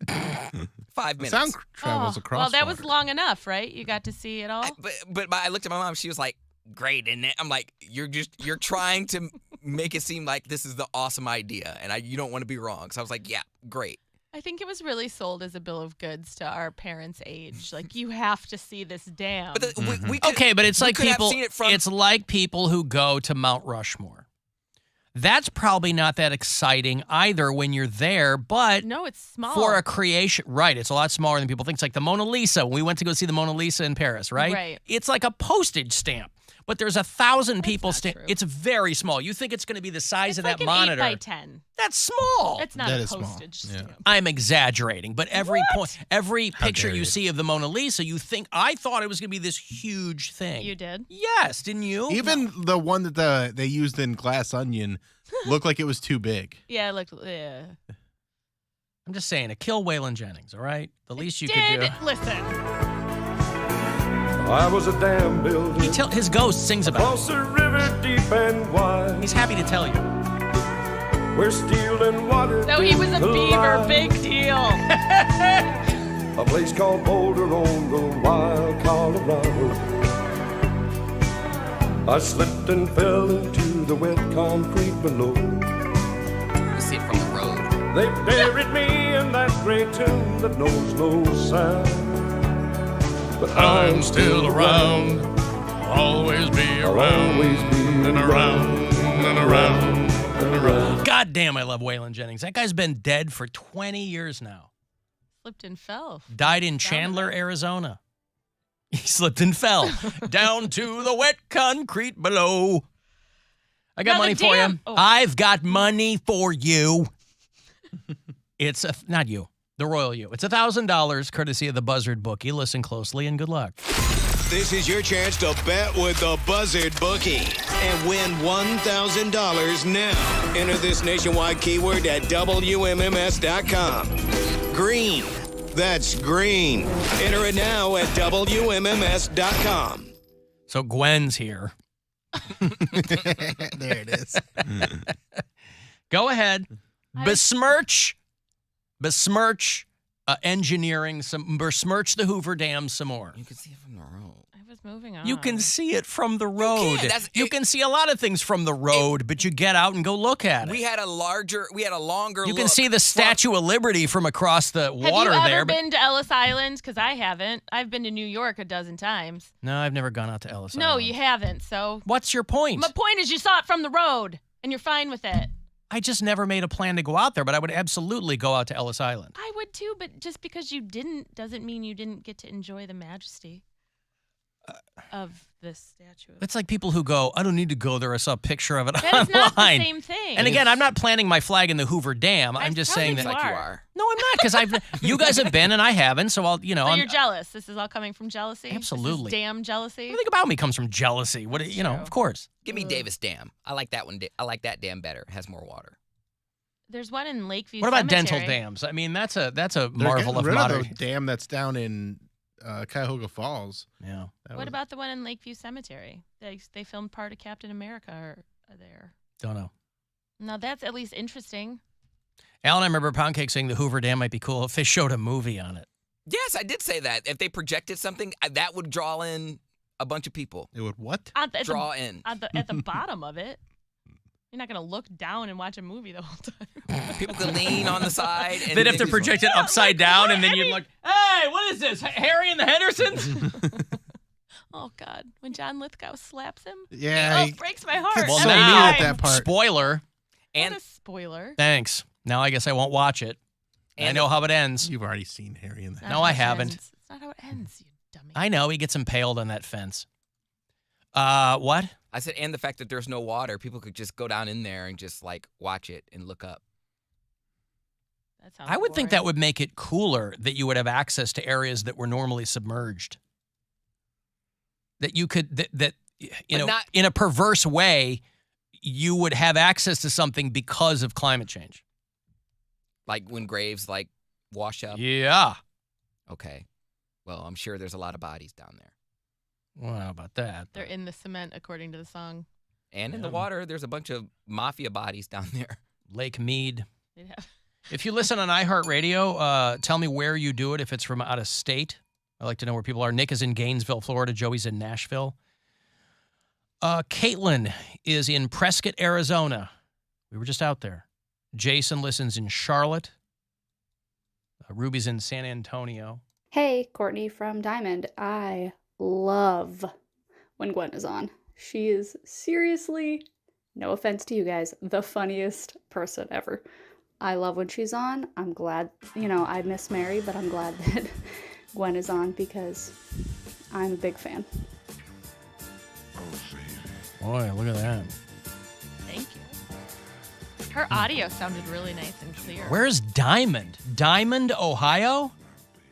5 minutes. Sound travels across. Well, that was water. long enough, right? You got to see it all. But I looked at my mom. She was like, great. And I'm like, you're trying to make it seem like this is the awesome idea. And you don't want to be wrong. So I was like, yeah, great. I think it was really sold as a bill of goods to our parents' age. Like, you have to see this dam. But we could, Okay, but it's we like could have people. seen it from- It's like people who go to Mount Rushmore. That's probably not that exciting either when you're there, but no, it's small. for a creation, right? It's a lot smaller than people think. It's like the Mona Lisa. When we went to go see the Mona Lisa in Paris, right? Right. It's like a postage stamp, but there's 1,000 people. not true. It's very small. You think it's going to be the size It's of like that an monitor? 8x10. That's small. It's not That a is small. postage Yeah. stamp. I'm exaggerating, but every picture dare you you. see of the Mona Lisa, you think I thought it was going to be this huge thing. You did? Yes, didn't you? Even the one that they used in Glass Onion looked like it was too big. Yeah, it looked. Yeah. I'm just saying, to kill Waylon Jennings, all right? The least you could Did do. listen? I was a dam builder. His ghost sings about across the river deep and wide. He's happy to tell you. Where steel and water. So he was a beaver, big deal. A place called Boulder on the wild Colorado. I slipped and fell into the wet concrete below. You see it from the road. They buried me in that gray tomb that knows no sound. But I'm still around. Always be around. Always be and around and around and around. God damn, I love Waylon Jennings. That guy's been dead for 20 years now. Slipped and fell. Died in Chandler, Arizona. He slipped and fell down to the wet concrete below. I got money for you. Oh. I've got money for you. It's not you, the royal you. It's $1,000 courtesy of the Buzzard Bookie. Listen closely and good luck. This is your chance to bet with the Buzzard Bookie and win $1,000 now. Enter this nationwide keyword at WMMS.com. Green. That's green. Enter it now at WMMS.com. So Gwen's here. There it is. Go ahead. Besmirch engineering, besmirch the Hoover Dam some more. You can see it from the road. I was moving on. You can see it from the road. You can see a lot of things from the road, but you get out and go look at it. We had a longer You can look see the Statue of Liberty from across the water Have you there. ever been to Ellis Island? Because I haven't. I've been to New York a dozen times. No, I've never gone out to Ellis No, Island. you haven't. So What's your point? my point is you saw it from the road, and you're fine with it. I just never made a plan to go out there, but I would absolutely go out to Ellis Island. I would too, but just because you didn't doesn't mean you didn't get to enjoy the majesty of this statue. It's like people who go, I don't need to go there. I saw a picture of it That online. is not the same thing. And again, I'm not planting my flag in the Hoover Dam. I'm just saying that you are. No, I'm not, because you guys have been and I haven't. So So I'm you're jealous. This is all coming from jealousy. Absolutely. This is damn jealousy. Everything about me comes from jealousy. Of course. Give me Davis Dam. I like that one. I like that dam better. It has more water. There's one in Lakeview. What about Cemetery. dental dams? I mean, that's a They're marvel getting of rid modern. the dam that's down in Cuyahoga Falls. Yeah. What about the one in Lakeview Cemetery? They filmed part of Captain America there. Don't know. Now that's at least interesting. Alan, I remember Poundcake saying the Hoover Dam might be cool if they showed a movie on it. Yes, I did say that. If they projected something, that would draw in a bunch of people. It would what? At in. At the bottom of it. You're not going to look down and watch a movie the whole time. People could lean on the side. And They'd have to project it upside down, and then you'd look, hey, what is this? Harry and the Hendersons? Oh, God. When John Lithgow slaps him? Yeah. It breaks my heart. Well, every now, time. that part. Spoiler. What a spoiler. Thanks. Now I guess I won't watch it. I know how it ends. You've already seen Harry in that. No, I haven't. It's not how it ends, you dummy. I know. He gets impaled on that fence. What? I said, and the fact that there's no water, people could just go down in there and just watch it and look up. I would think that would make it cooler that you would have access to areas that were normally submerged. That you could, in a perverse way, you would have access to something because of climate change. Like when graves wash up? Yeah. Okay. Well, I'm sure there's a lot of bodies down there. Well, how about that? They're in the cement, according to the song. And in the water, there's a bunch of mafia bodies down there. Lake Mead. If you listen on iHeartRadio, tell me where you do it if it's from out of state. I like to know where people are. Nick is in Gainesville, Florida. Joey's in Nashville. Caitlin is in Prescott, Arizona. We were just out there. Jason listens in Charlotte. Ruby's in San Antonio. Hey, Courtney from Diamond. I love when Gwen is on. She is seriously, no offense to you guys, the funniest person ever. I love when she's on. I'm glad, I miss Mary, but I'm glad that Gwen is on because I'm a big fan. Boy, look at that. Thank you. Her audio sounded really nice and clear. Where's Diamond? Diamond, Ohio?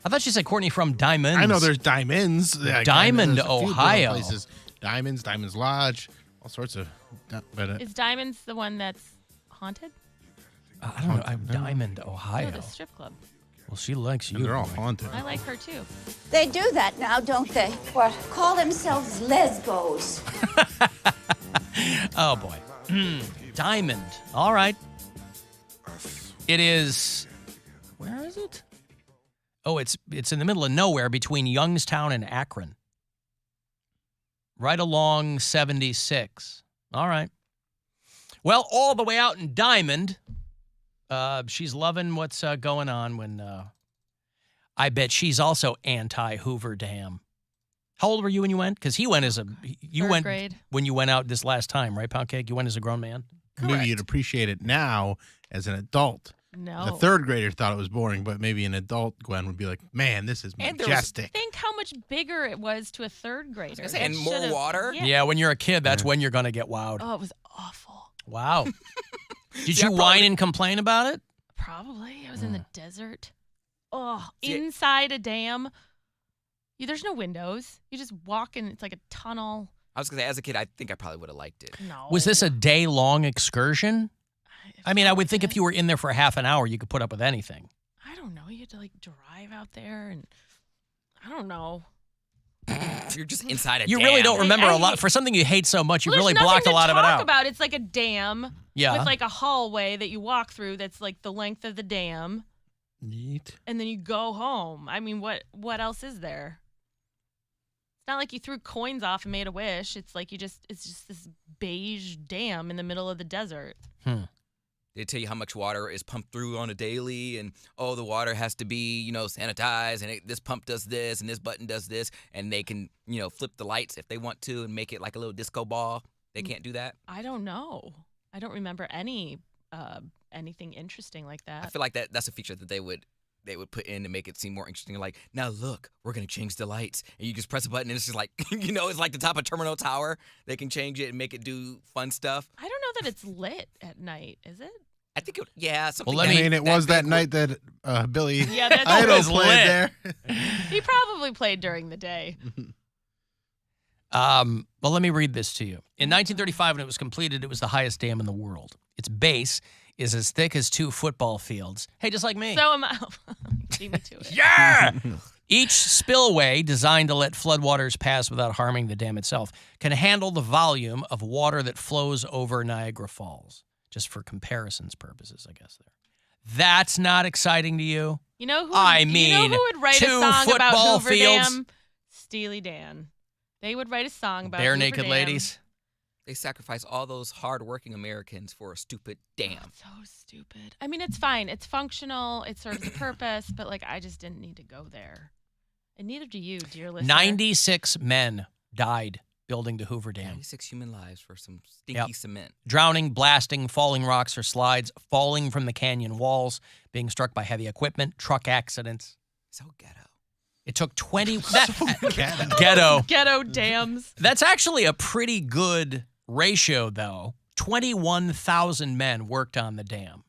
I thought she said Courtney from Diamonds. I know there's Diamonds. Yeah, Diamond, there's a few Ohio. Places. Diamonds Lodge, all sorts of. But Is Diamonds the one that's haunted? I don't know. Diamond, Ohio. No, the strip club. Well, she likes you. And they're all boy. haunted. I like her too. They do that now, don't they? What? Call themselves lesbos. Oh, boy. Diamond. All right. It is... Where is it? Oh, it's in the middle of nowhere between Youngstown and Akron. Right along 76. All right. Well, all the way out in Diamond, she's loving what's going on when... I bet she's also anti-Hoover Dam. How old were you when you went? Because he went as a... Third grade. When you went out this last time, right, Poundcake? You went as a grown man? Maybe you'd appreciate it now as an adult. No. The third grader thought it was boring, but maybe an adult Gwen would be like, man, this is majestic. Think how much bigger it was to a third grader. And more water? Yeah, when you're a kid, that's when you're going to get wowed. Oh, it was awful. Wow. Did you whine and complain about it? Probably. I was in the desert. Oh, inside a dam. There's no windows. You just walk in. It's like a tunnel. I was going to say, as a kid, I think I probably would have liked it. No. Was this a day-long excursion? I mean, I would think if you were in there for half an hour, you could put up with anything. I don't know. You had to, drive out there, and I don't know. You're just inside a dam. You really don't remember a lot. For something you hate so much, you really blocked a lot of it out. About. It's like a dam Yeah. with, like, a hallway that you walk through that's, like, the length of the dam. Neat. And then you go home. I mean, what else is there? It's not like you threw coins off and made a wish. It's like it's just this beige dam in the middle of the desert. They tell you how much water is pumped through on a daily, and the water has to be, sanitized, and this pump does this, and this button does this, and they can, flip the lights if they want to and make it like a little disco ball. They can't do that. I don't know. I don't remember anything interesting like that. I feel like that's a feature that they would put in to make it seem more interesting. Like, now look, we're gonna change the lights, and you just press a button, and it's just like, it's like the top of Terminal Tower. They can change it and make it do fun stuff. I don't know that it's lit at night. Is it? I think something. Well, it was that night that Billy that's Idol played there. He probably played during the day. Well, let me read this to you. In 1935, when it was completed, it was the highest dam in the world. Its base is as thick as 2 football fields. Hey, just like me. So am I. Beat me to it. Yeah! Each spillway, designed to let floodwaters pass without harming the dam itself, can handle the volume of water that flows over Niagara Falls. Just for comparisons purposes, I guess. That's not exciting to you? You know who? you know who would write a 2 song about football Hoover fields? Dam? Steely Dan. They would write a song about Bare Hoover naked Dam. ladies. They sacrifice all those hardworking Americans for a stupid dam. So stupid. I mean, it's fine. It's functional. It serves a purpose. But, I just didn't need to go there. And neither do you, dear listener. 96 men died building the Hoover Dam. 96 human lives for some stinky cement. Drowning, blasting, falling rocks or slides, falling from the canyon walls, being struck by heavy equipment, truck accidents. So ghetto. It took 20... Ghetto. Ghetto dams. That's actually a pretty good ratio, though. 21,000 men worked on the dam.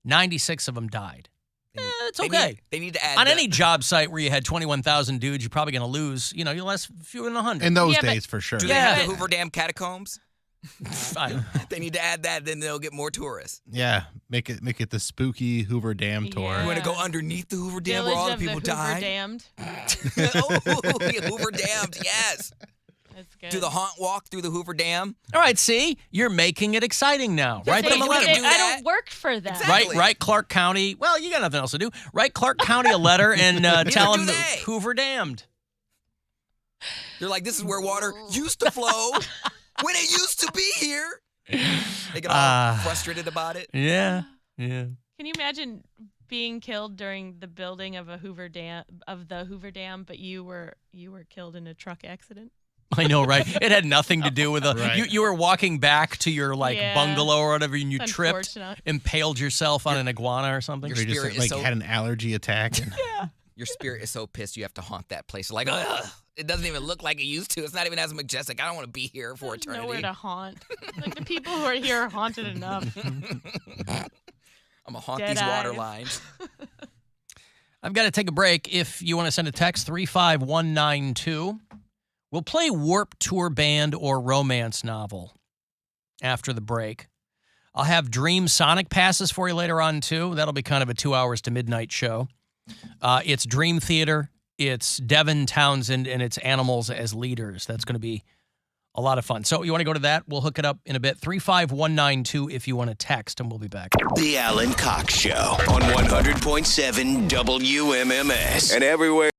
96 of them died. It's okay. They need to add... On any job site where you had 21,000 dudes, you're probably going to lose, you'll less fewer than 100. In those days, for sure. Do they have the Hoover Dam catacombs? Fine. They need to add that, then they'll get more tourists. Yeah, make it the spooky Hoover Dam tour. You want to go underneath the Hoover Dam where all the people died? Hoover Damned. Hoover Damned, yes. That's good. Do the haunt walk through the Hoover Dam. All right, see? You're making it exciting now. Write them a letter. I don't work for them. Exactly. Write Clark County. Well, you got nothing else to do. Write Clark County a letter and tell them Hoover Damned. They're like, this is where water used to flow when it used to be here. They get all frustrated about it. Yeah. Can you imagine being killed during the building of the Hoover Dam, but you were killed in a truck accident? I know, right? It had nothing to do with you were walking back to your bungalow or whatever, and you tripped, impaled yourself on an iguana or something. Your Or you spirit just is had an allergy attack. Your spirit is so pissed you have to haunt that place. Like, ugh, it doesn't even look like it used to. It's not even as majestic. I don't want to be here for eternity. Nowhere to haunt. Like the people who are here are haunted enough. I'm gonna haunt Dead these water eyes. lines. I've got to take a break. If you want to send a text, 35192. We'll play Warp Tour Band or Romance Novel after the break. I'll have Dream Sonic passes for you later on, too. That'll be kind of a 2 hours to midnight show. It's Dream Theater. It's Devin Townsend, and it's Animals as Leaders. That's going to be a lot of fun. So you want to go to that? We'll hook it up in a bit. 35192 if you want to text, and we'll be back. The Alan Cox Show on 100.7 WMMS and everywhere.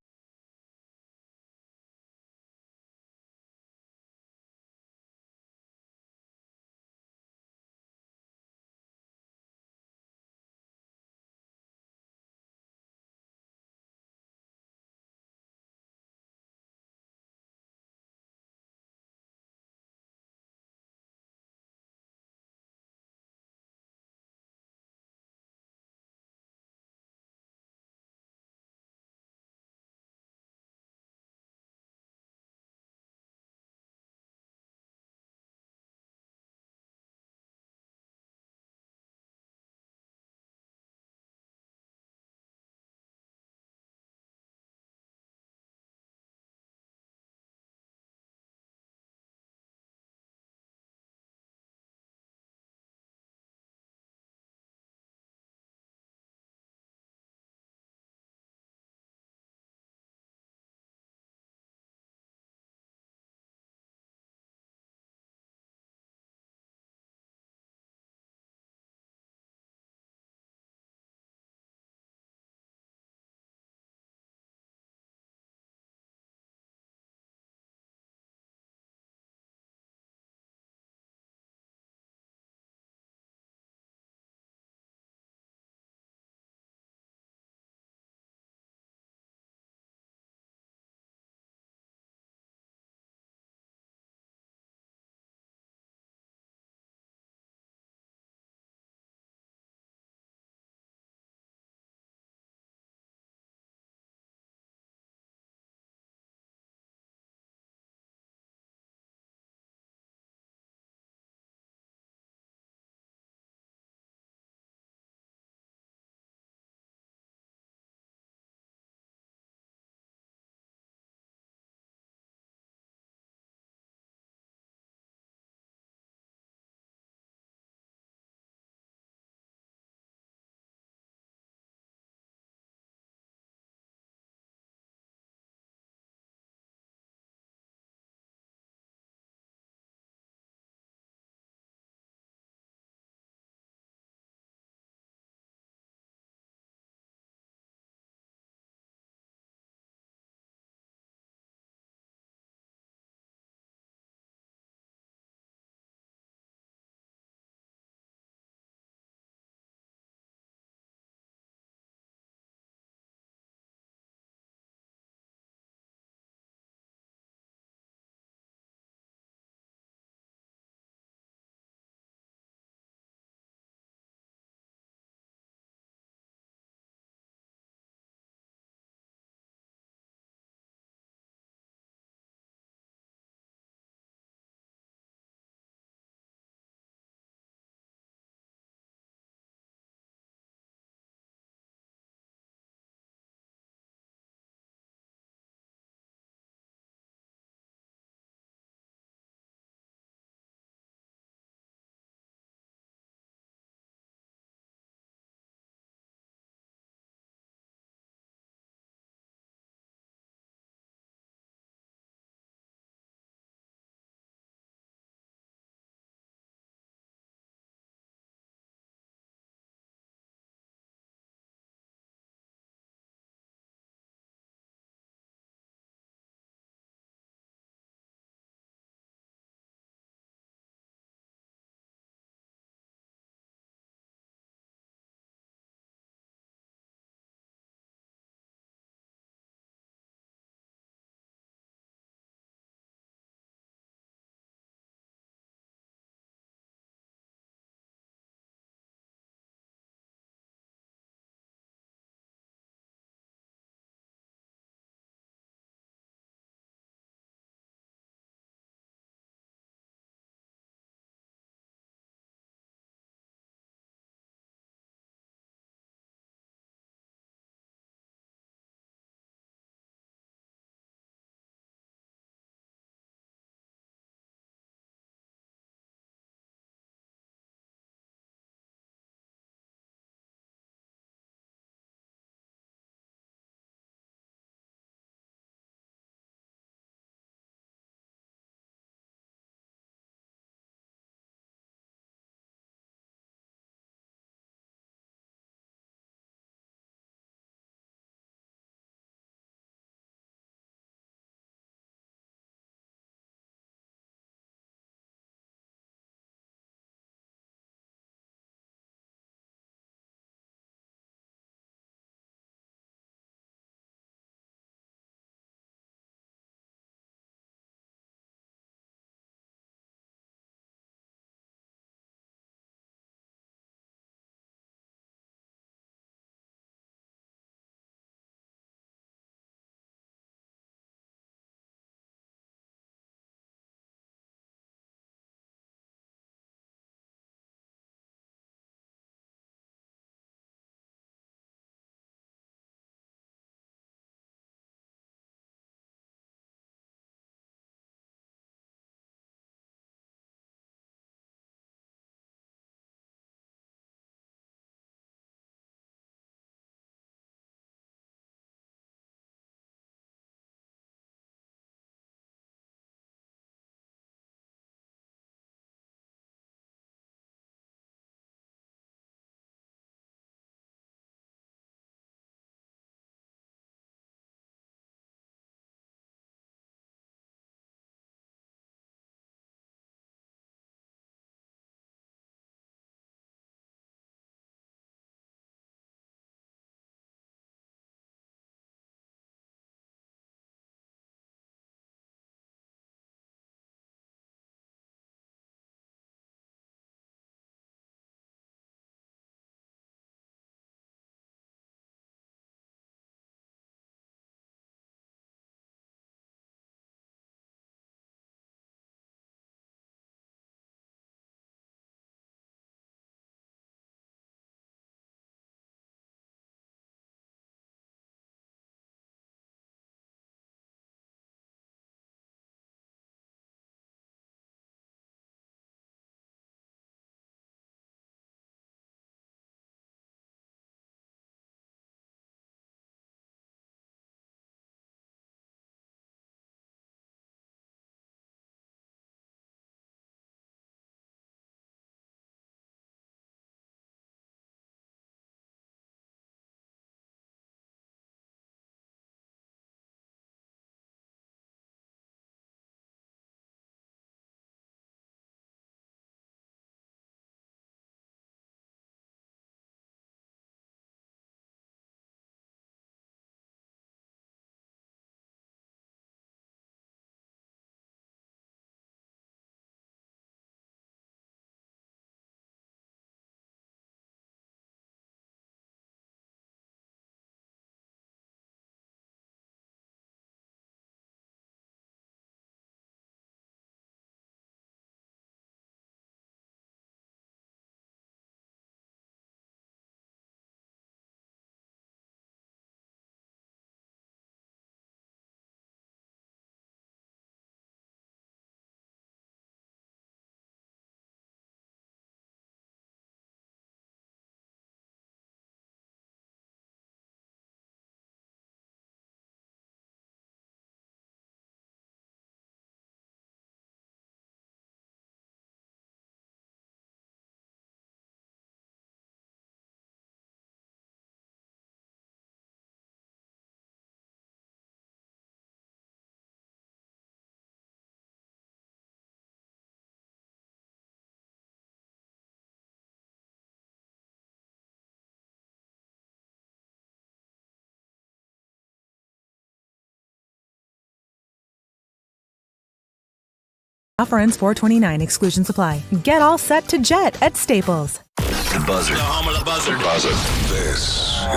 Offer ends 4/29. Exclusions apply. Get all set to jet at Staples. The Buzzard. The home of the Buzzard. This is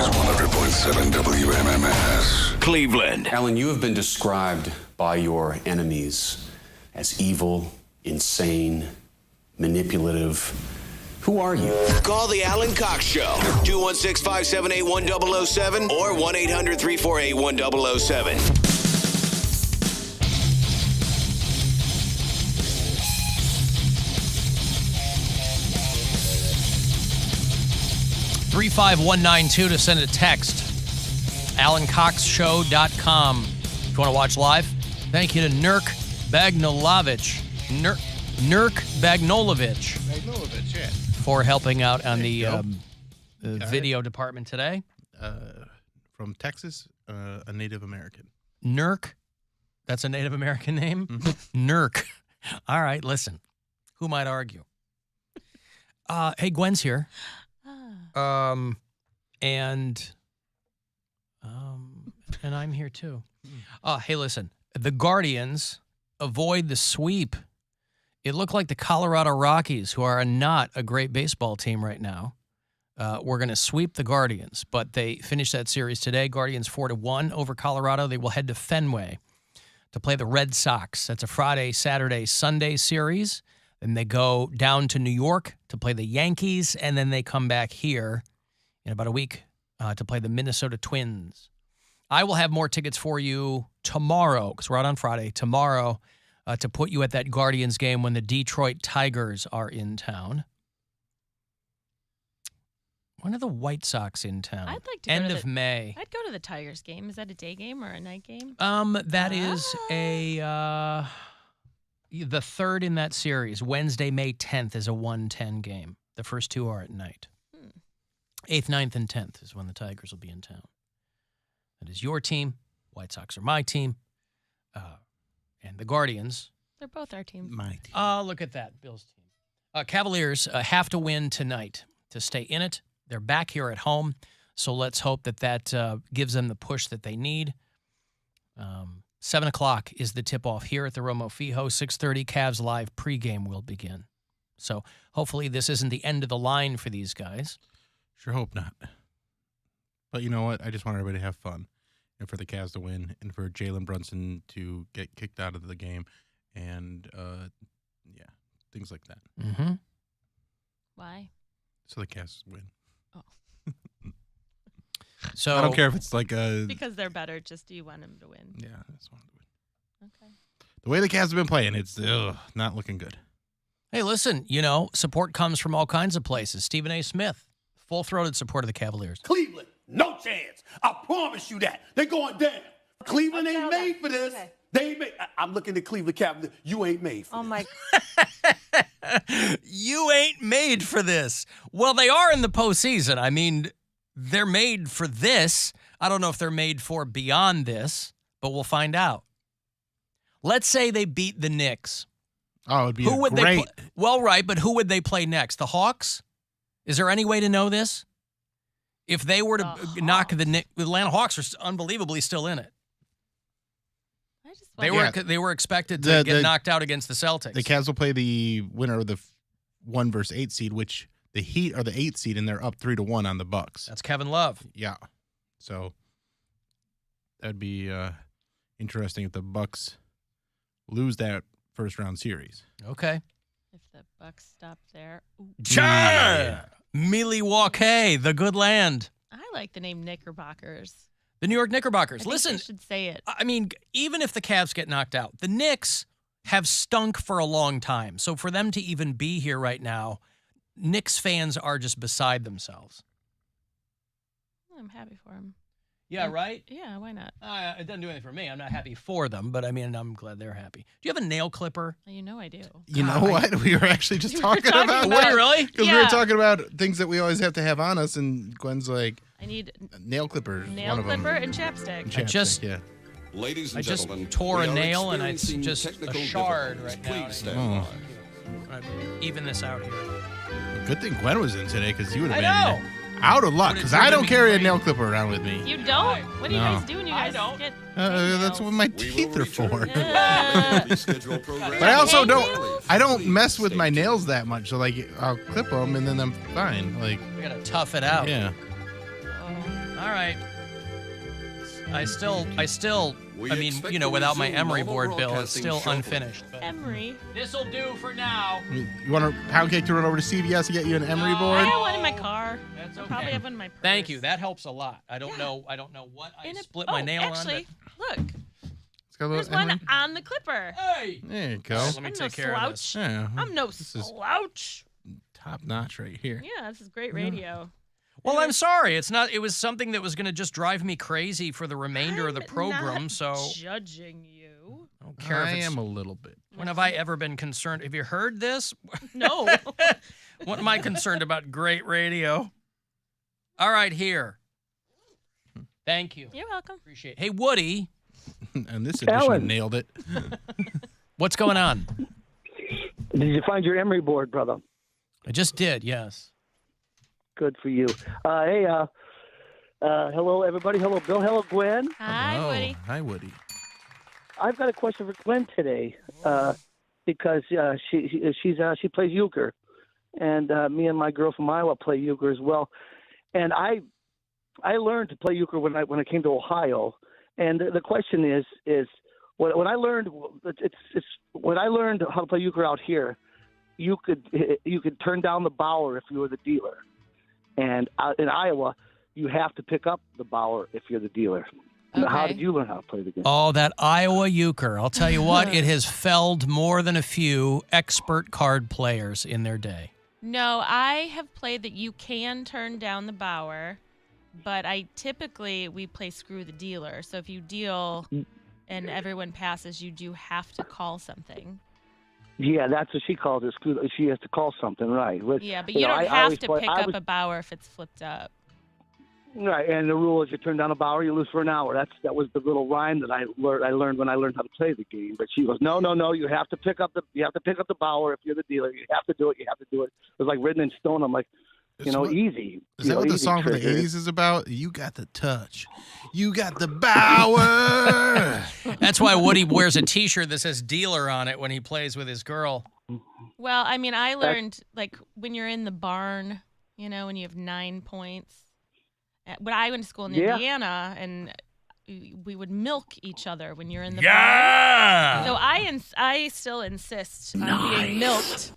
100.7 WMMS. Cleveland. Alan, you have been described by your enemies as evil, insane, manipulative. Who are you? Call the Alan Cox Show. 216-578-1007 or 1-800-348-1007. 35192 to send a text. AlanCoxShow.com. If you want to watch live, thank you to Nurk Bagnolovich. Nurk Bagnolovich. Bagnolovich, yeah. For helping out on the video department today. From Texas, a Native American. Nurk. That's a Native American name? Mm-hmm. Nurk. All right, listen. Who might argue? Hey, Gwen's here. And I'm here too. Hey, listen. The Guardians avoid the sweep. It looked like the Colorado Rockies, who are not a great baseball team right now, were going to sweep the Guardians, but they finished that series today. Guardians 4-1 over Colorado. They will head to Fenway to play the Red Sox. That's a Friday, Saturday, Sunday series. Then they go down to New York to play the Yankees, and then they come back here in about a week to play the Minnesota Twins. I will have more tickets for you tomorrow, because we're out on Friday, tomorrow, to put you at that Guardians game when the Detroit Tigers are in town. When are the White Sox in town? I'd like to End of May. I'd go to the Tigers game. Is that a day game or a night game? That is the third in that series. Wednesday, May 10th is a 1:10 game. The first two are at night. 8th, 9th, and 10th is when the Tigers will be in town. That is your team. White Sox are my team. And the Guardians. They're both our team. My team. Look at that, Bill's team. Cavaliers have to win tonight to stay in it. They're back here at home, so let's hope that gives them the push that they need. 7 o'clock is the tip-off here at the Romo Fijo. 6:30 Cavs Live pregame will begin. So hopefully this isn't the end of the line for these guys. Sure hope not. But you know what? I just want everybody to have fun. And for the Cavs to win, and for Jalen Brunson to get kicked out of the game, and things like that. Mm-hmm. Why? So the Cavs win. Oh. So I don't care if it's like a... Because they're better, just do you want them to win? Yeah, I just want them to win. Okay. The way the Cavs have been playing, it's not looking good. Hey, listen, support comes from all kinds of places. Stephen A. Smith, full-throated support of the Cavaliers. Cleveland, no chance. I promise you that. They're going down. Cleveland ain't made for this. Okay. They ain't made. I'm looking at Cleveland Cavaliers. You ain't made for Oh, this. my. You ain't made for this. Well, they are in the postseason. I mean, they're made for this. I don't know if they're made for beyond this, but we'll find out. Let's say they beat the Knicks. Oh, it'd be great. They well, right, but who would they play next? The Hawks? Is there any way to know this? If they were to knock the Knicks, the Atlanta Hawks are unbelievably still in it. They were expected to get knocked out against the Celtics. The Cavs will play the winner of the 1 versus 8 seed, which the Heat are the 8 seed, and they're up 3-1 on the Bucks. That's Kevin Love. Yeah, so that'd be interesting if the Bucks lose that first round series. Okay. If the Bucks stop there. Milwaukee, the good land. I like the name Knickerbockers. The New York Knickerbockers. I think Listen, they should say it. I mean, even if the Cavs get knocked out, the Knicks have stunk for a long time. So for them to even be here right now, Knicks fans are just beside themselves. I'm happy for them. Yeah, right? Yeah, why not? It doesn't do anything for me. I'm not happy for them, but I mean, I'm glad they're happy. Do you have a nail clipper? You know I do. You know what? We were actually just talking about Were you really? Because we were talking about things that we always have to have on us, and Gwen's like, I need nail clippers. Nail clipper and chapstick. I just tore a nail, and it's just a shard right now. Even this out here. Good thing Gwen was in today, because you would have been out of luck, because I don't carry a nail clipper around with me. You don't? What do you No. guys do when you guys get That's what my teeth are for. But I also don't mess with my nails that much. So like I'll clip them and then I'm fine. Like We gotta tough it out. Yeah. All right. I mean, you know, without my Emery board, Bill, it's still unfinished. But Emery. this'll do for now. You want a Poundcake to run over to CVS and get you an Emery board? I have one in my car. That's I'll probably have one in my purse. Thank you. That helps a lot. I don't know what I split my nail actually, on. look. It's got a There's little one on the clipper. Hey! There you go. Let me I'm take no care of this. slouch. Yeah. I'm no This is slouch. top notch right here. Yeah, this is great radio. Well, I'm sorry. It was something that was going to just drive me crazy for the remainder of the program. Not So judging you. I don't care. I if it's, am a little bit. When have I ever been concerned? Have you heard this? No. What am I concerned about? Great radio. All right, here. Thank you. You're welcome. Appreciate it. Hey, Woody. And this edition Alan. nailed it. What's going on? Did you find your Emery board, brother? I just did, yes. Good for you. Hey, hello, everybody. Hello, Bill. Hello, Gwen. Hi, Hello. Woody. Hi, Woody. I've got a question for Gwen today because she plays euchre, and me and my girl from Iowa play euchre as well. And I learned to play euchre when I came to Ohio. And the question is when I learned when I learned how to play euchre out here, you could turn down the bower if you were the dealer, and in Iowa you have to pick up the bower if you're the dealer. Okay. How did you learn how to play the game? Oh, that Iowa euchre. I'll tell you what, it has felled more than a few expert card players in their day. No, I have played that you can turn down the bower, but we play screw the dealer. So if you deal and everyone passes, you do have to call something. Yeah, that's what she calls it. She has to call something, right? Yeah, but you don't have to pick up a bower if it's flipped up. Right, and the rule is you turn down a bower, you lose for an hour. That was the little rhyme that I learned when I learned how to play the game. But she goes, no, you have to pick up the bower if you're the dealer. You have to do it. You have to do it. It was like written in stone. I'm like, easy. Is that what the song from the trigger. 80s is about? You got the touch. You got the bower. That's why Woody wears a T-shirt that says dealer on it when he plays with his girl. Well, I mean, I learned, like, when you're in the barn, when you have 9 points. When I went to school in Indiana, and we would milk each other when you're in the barn. So I still insist on being milked.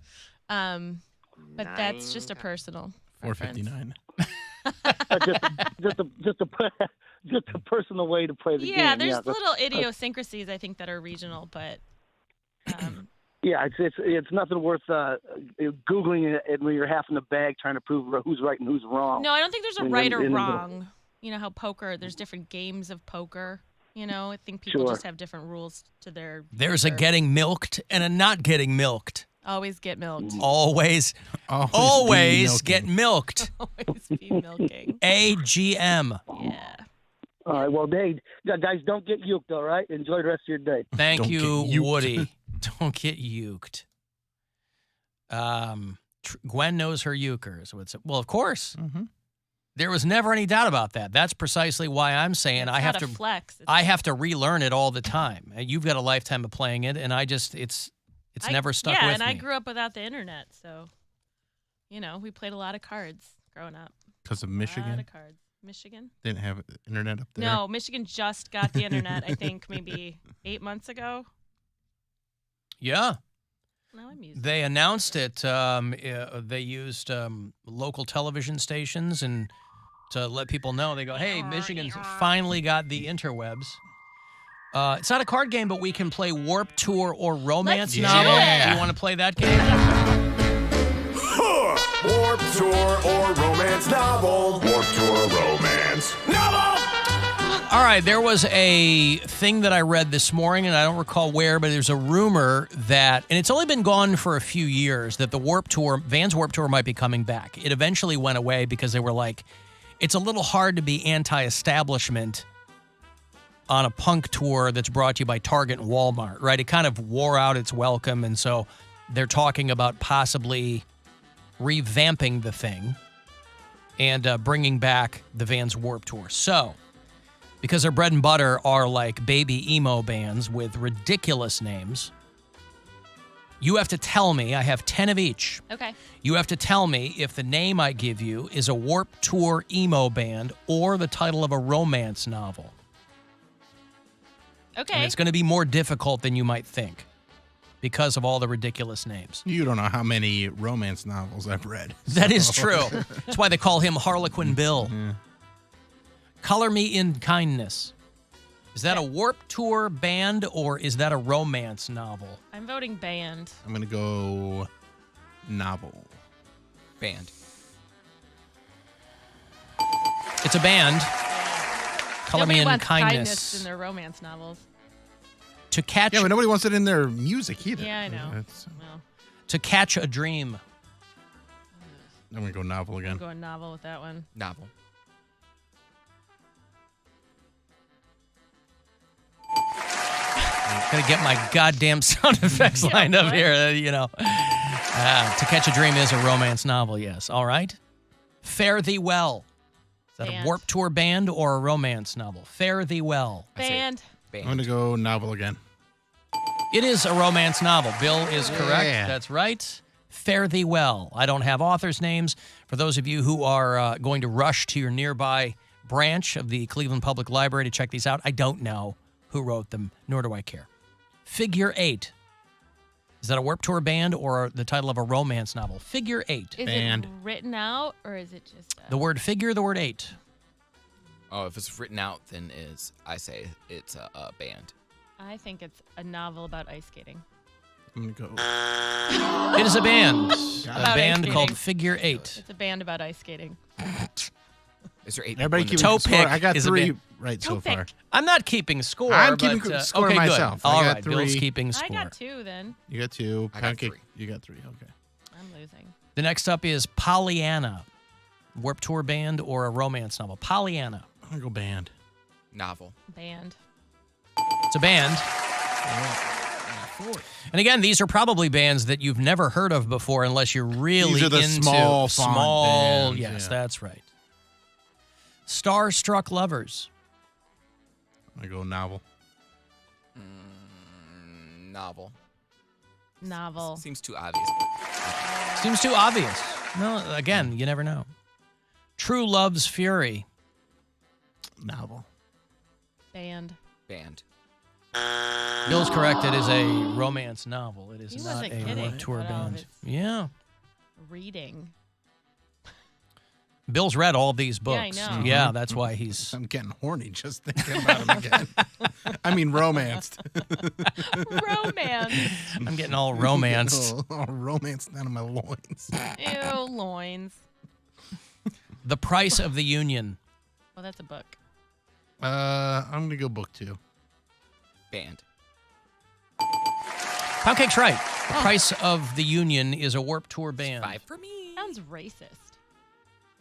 But that's just a personal preference. $4.59. just a personal way to play the game. Yeah, there's little idiosyncrasies I think that are regional, but yeah, it's nothing worth Googling it when you're half in the bag trying to prove who's right and who's wrong. No, I don't think there's a right or wrong. You know how poker, there's different games of poker. I think people just have different rules to their There's a getting milked and a not getting milked. Always get milked. Always get milked. Always be milking. AGM. Yeah. All right, well, guys, don't get uked, all right? Enjoy the rest of your day. Thank you, Woody. Don't get uked. Gwen knows her euchre. Well, of course. Mm-hmm. There was never any doubt about that. That's precisely why I'm saying I have to flex. I have to relearn it all the time. You've got a lifetime of playing it, and it's never stuck with me. Yeah, and I grew up without the internet, so we played a lot of cards growing up. Because of Michigan? A lot of cards. Michigan? Didn't have internet up there? No, Michigan just got the internet, I think, maybe 8 months ago. Yeah. Now I'm using They announced it. They used local television stations and to let people know. They go, hey, Michigan's finally got the interwebs. It's not a card game, but we can play Warp Tour or Romance Novel. Do you want to play that game? Warp Tour or Romance Novel. Warp Tour Romance Novel. All right, there was a thing that I read this morning, and I don't recall where, but there's a rumor that, and it's only been gone for a few years, that the Warp Tour, Vans Warp Tour might be coming back. It eventually went away because they were like, it's a little hard to be anti-establishment on a punk tour that's brought to you by Target and Walmart, right? It kind of wore out its welcome, and so they're talking about possibly revamping the thing and bringing back the Vans Warp Tour. So because their bread and butter are like baby emo bands with ridiculous names. You have to tell me, I have 10 of each. Okay. You have to tell me if the name I give you is a Warped Tour emo band or the title of a romance novel. Okay. And it's going to be more difficult than you might think because of all the ridiculous names. You don't know how many romance novels I've read. That is true. That's why they call him Harlequin Bill. Yeah. Color Me in Kindness. Is that a Warped Tour band or is that a romance novel? I'm voting band. I'm going to go novel. Band. It's a band. Color Nobody Me in wants Kindness. in their romance novels. To Catch... Yeah, but nobody wants it in their music either. Yeah, I know. Well. To Catch a Dream. I'm going to go novel again. I'm going novel with that one. Novel. I'm gonna get my goddamn sound effects lined up here, To Catch a Dream is a romance novel, yes. All right. Fare Thee Well. Is that Band. a Warped Tour band or a romance novel? Fare Thee Well. Band. I'm going to go novel again. It is a romance novel. Bill is correct. Yeah. That's right. Fare Thee Well. I don't have authors' names. For those of you who are going to rush to your nearby branch of the Cleveland Public Library to check these out, I don't know who wrote them, nor do I care. Figure 8. Is that a Warped Tour band or the title of a romance novel? Figure 8. Is it written out or is it just... The word figure, the word 8. Oh, if it's written out, then I say it's a band. I think it's a novel about ice skating. I'm going to go... It is a band. About A band ice called skating. Figure 8. It's a band about ice skating. Is there 8? Everybody keep Toe score. pick I got is a 3 band. right so far. I'm not keeping score. I'm keeping but, score okay, myself. Good. I All got right, Bill's 3. keeping I score. got 2 then. You got 2. I got Poundcake, 3. you got 3. Okay. I'm losing. The next up is Pollyanna. Warped Tour band or a romance novel? Pollyanna. I'm going to go band. Novel. Band. It's a band. And again, these are probably bands that you've never heard of before unless you're really These are the into small font bands, yes, yeah. that's right. Starstruck Lovers. I go novel. Novel. Novel. Seems too obvious. Seems too obvious. No, again, you never know. True Love's Fury. Novel. Band. Band. Bill's correct. It is a romance novel. It is He not wasn't a kidding Warped Tour about all of band. its- Yeah. Reading. Bill's read all these books. Yeah, I know. Yeah, that's why he's... I'm getting horny just thinking about him again. I mean, romanced. Romance. I'm getting all romanced. all romanced down in my loins. Ew, loins. The Price of the Union. Well, that's a book. I'm going to go book 2. Band. Poundcake's right. The Price of the Union is a Warped Tour band. 5 for me. Sounds racist.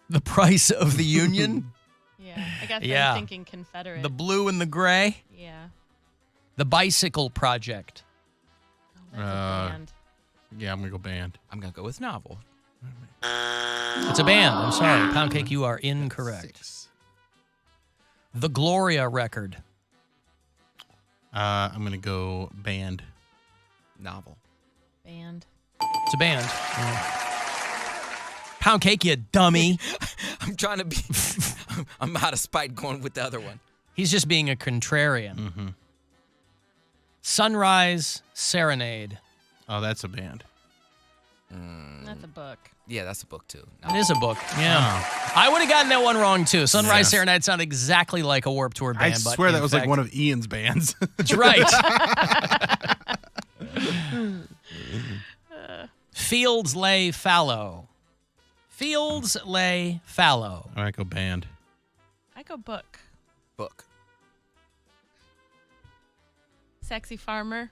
The Price of the Union? Yeah, I guess Yeah. I'm thinking Confederate. The Blue and the Gray? Yeah. The Bicycle Project. That's a band. Yeah, I'm going to go band. I'm going to go with novel. It's a band. I'm sorry. Poundcake, you are incorrect. 6. The Gloria Record. I'm going to go band. Novel. Band. It's a band. Poundcake, you dummy. I'm trying to be... I'm out of spite going with the other one. He's just being a contrarian. Mm-hmm. Sunrise Serenade. Oh, that's a band. That's a book. Yeah, that's a book, too. It is a book. Yeah. I would have gotten that one wrong, too. Sunrise Serenade sounded exactly like a Warped Tour band. I but swear in that was fact, like one of Ian's bands. That's right. Fields Lay Fallow. Fields Lay Fallow. All right, go band. I go book. Book. Sexy Farmer.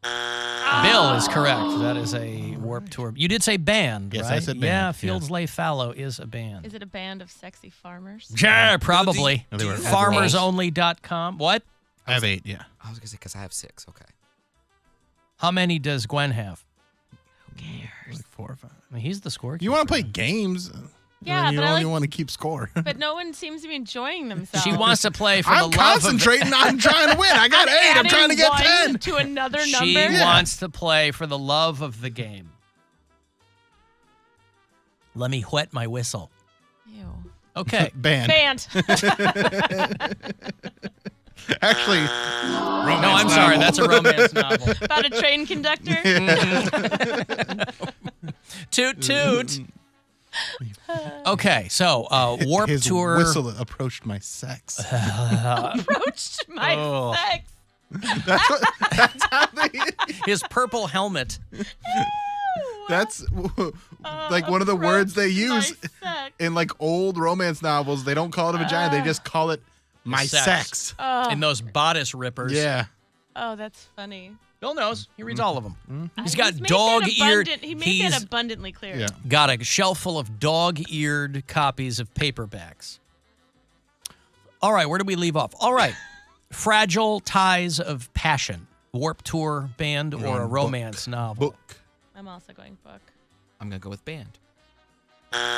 Bill is correct. That is a Warped Tour. You did say band, Yes, right? I said band. Yeah, Fields Lay Fallow is a band. Is it a band of sexy farmers? Yeah, probably. No, they were FarmersOnly.com. What? I have 8, yeah. I was going to say, because I have 6. Okay. How many does Gwen have? Who cares? Like 4 or 5. I mean, he's the scorekeeper. You want to play games? Yeah, you but I only like- want to keep score. But no one seems to be enjoying themselves. She wants to play for the I'm love concentrating on trying to win. I got 8. I'm trying to get Adding 10. to another of number. She wants to play for the love of the game. Let me whet my whistle. Ew. Okay. Banned. Banned. Actually, No, I'm sorry. That's a romance novel. About a train conductor. Toot toot. Okay, so Warped His Tour. whistle approached my sex. Approached my Oh. sex. That's how they. His purple helmet. That's like one of the words they use in like old romance novels. They don't call it a vagina. They just call it my sex. In those bodice rippers. Yeah. Oh, that's funny. Bill knows. He reads all of them. He's He's got made that dog-eared. He made that abundantly clear. Yeah. Got a shelf full of dog-eared copies of paperbacks. All right, where do we leave off? All right. Fragile Ties of Passion. Warped Tour band or a romance novel? Book. I'm also going book. I'm going to go with band.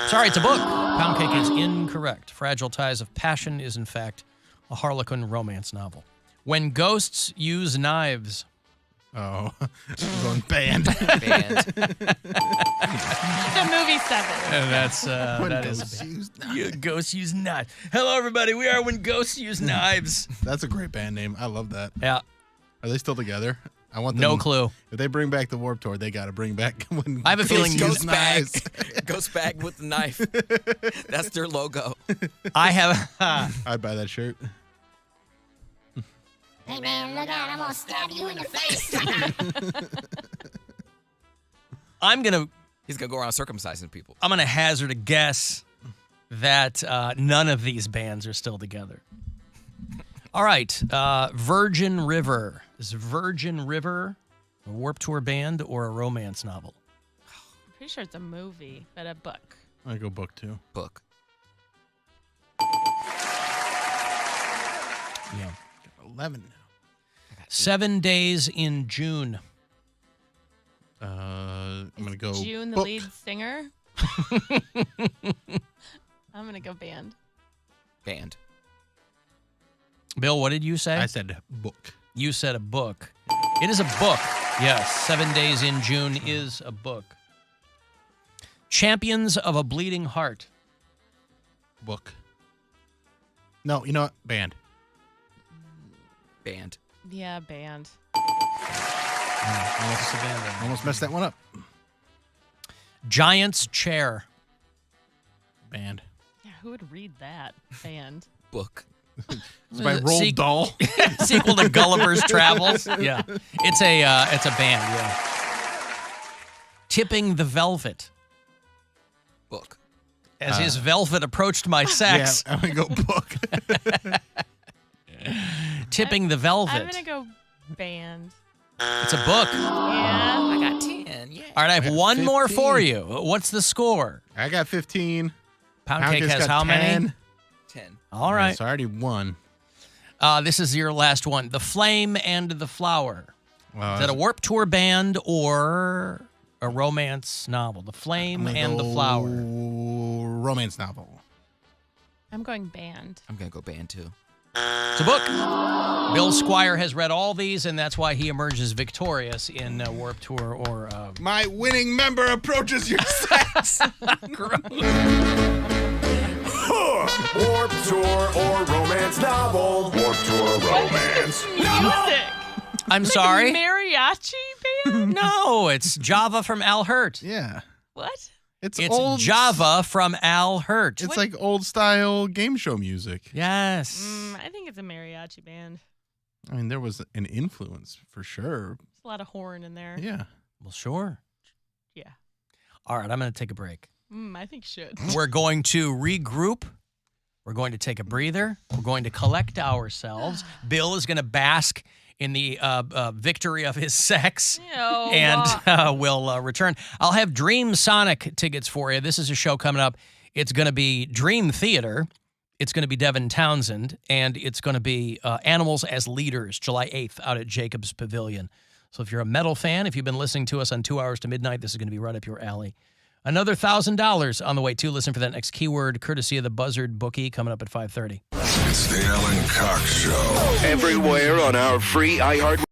Sorry, it's a book. Poundcake is incorrect. Fragile Ties of Passion is, in fact, a Harlequin romance novel. When Ghosts Use Knives. Oh, I'm going band. Band. The movie 7. And that's When that Ghosts is Use Ghosts Use Knives. Hello, everybody. We are When Ghosts Use Knives. That's a great band name. I love that. Yeah. Are they still together? I want them, No clue. If they bring back the Warped Tour, they got to bring back when I have a feeling Ghosts Use Ghost bag. Knives. Ghost bag with the knife. That's their logo. I have. I'd buy that shirt. Hey man, look out, I'm gonna stab you in the face. I'm gonna He's going to go around circumcising people. hazard a guess that none of these bands are still together. All right, Virgin River. Is Virgin River a Warped Tour band or a romance novel? I'm pretty sure it's a movie, but a book. I go book too. Book. Yeah. 11 now. 7 Days in June. I'm gonna go. June, the book. lead singer. I'm gonna go band. Band. Bill, what did you say? I said book. You said a book. It is a book. Yes, 7 Days in June is a book. Champions of a Bleeding Heart. Book. No, you know what? Band. Band. Yeah, band. Almost messed that one up. Giant's Chair. Band. Yeah, who would read that? Band. Book. It's by Roald Dahl. Sequel to Gulliver's Travels. Yeah, it's a band. Yeah. Tipping the Velvet. Book. As his velvet approached my sex. Yeah, I'm gonna go book. Tipping the Velvet. I'm gonna go band. It's a book. Yeah. I got 10. Yeah. All right, I have one 15. more for you. What's the score? I got 15. Poundcake Poundcake's has got how 10. many? 10. All right. So I already won. This is your last one. The Flame and the Flower. Well, Is that a Warped Tour band or a romance novel? The Flame and the Flower. Romance novel. I'm going band. I'm going to go band too. It's a book. Bill Squire has read all these, and that's why he emerges victorious in Warped Tour or... My winning member approaches your sex. Warped Tour or romance novel. Warped Tour romance. Music. I'm sorry? Mariachi band? No, it's Java from Al Hurt. Yeah. What? It's Old Java from Al Hurt. It's like old style game show music. Yes. I think it's a mariachi band. I mean, there was an influence for sure. There's a lot of horn in there. Yeah. Well, sure. Yeah. All right, I'm going to take a break. I think you should. We're going to regroup. We're going to take a breather. We're going to collect ourselves. Bill is going to bask in the victory of his sex. No. And we'll return. I'll have Dream Sonic tickets for you. This is a show coming up. It's going to be Dream Theater. It's going to be Devin Townsend. And it's going to be Animals as Leaders, July 8th out at Jacobs Pavilion. So if you're a metal fan, if you've been listening to us on 2 Hours to Midnight, this is going to be right up your alley. Another $1,000 on the way, too. Listen for that next keyword, courtesy of the Buzzard bookie, coming up at 5:30. It's the Alan Cox Show. Everywhere on our free iHeart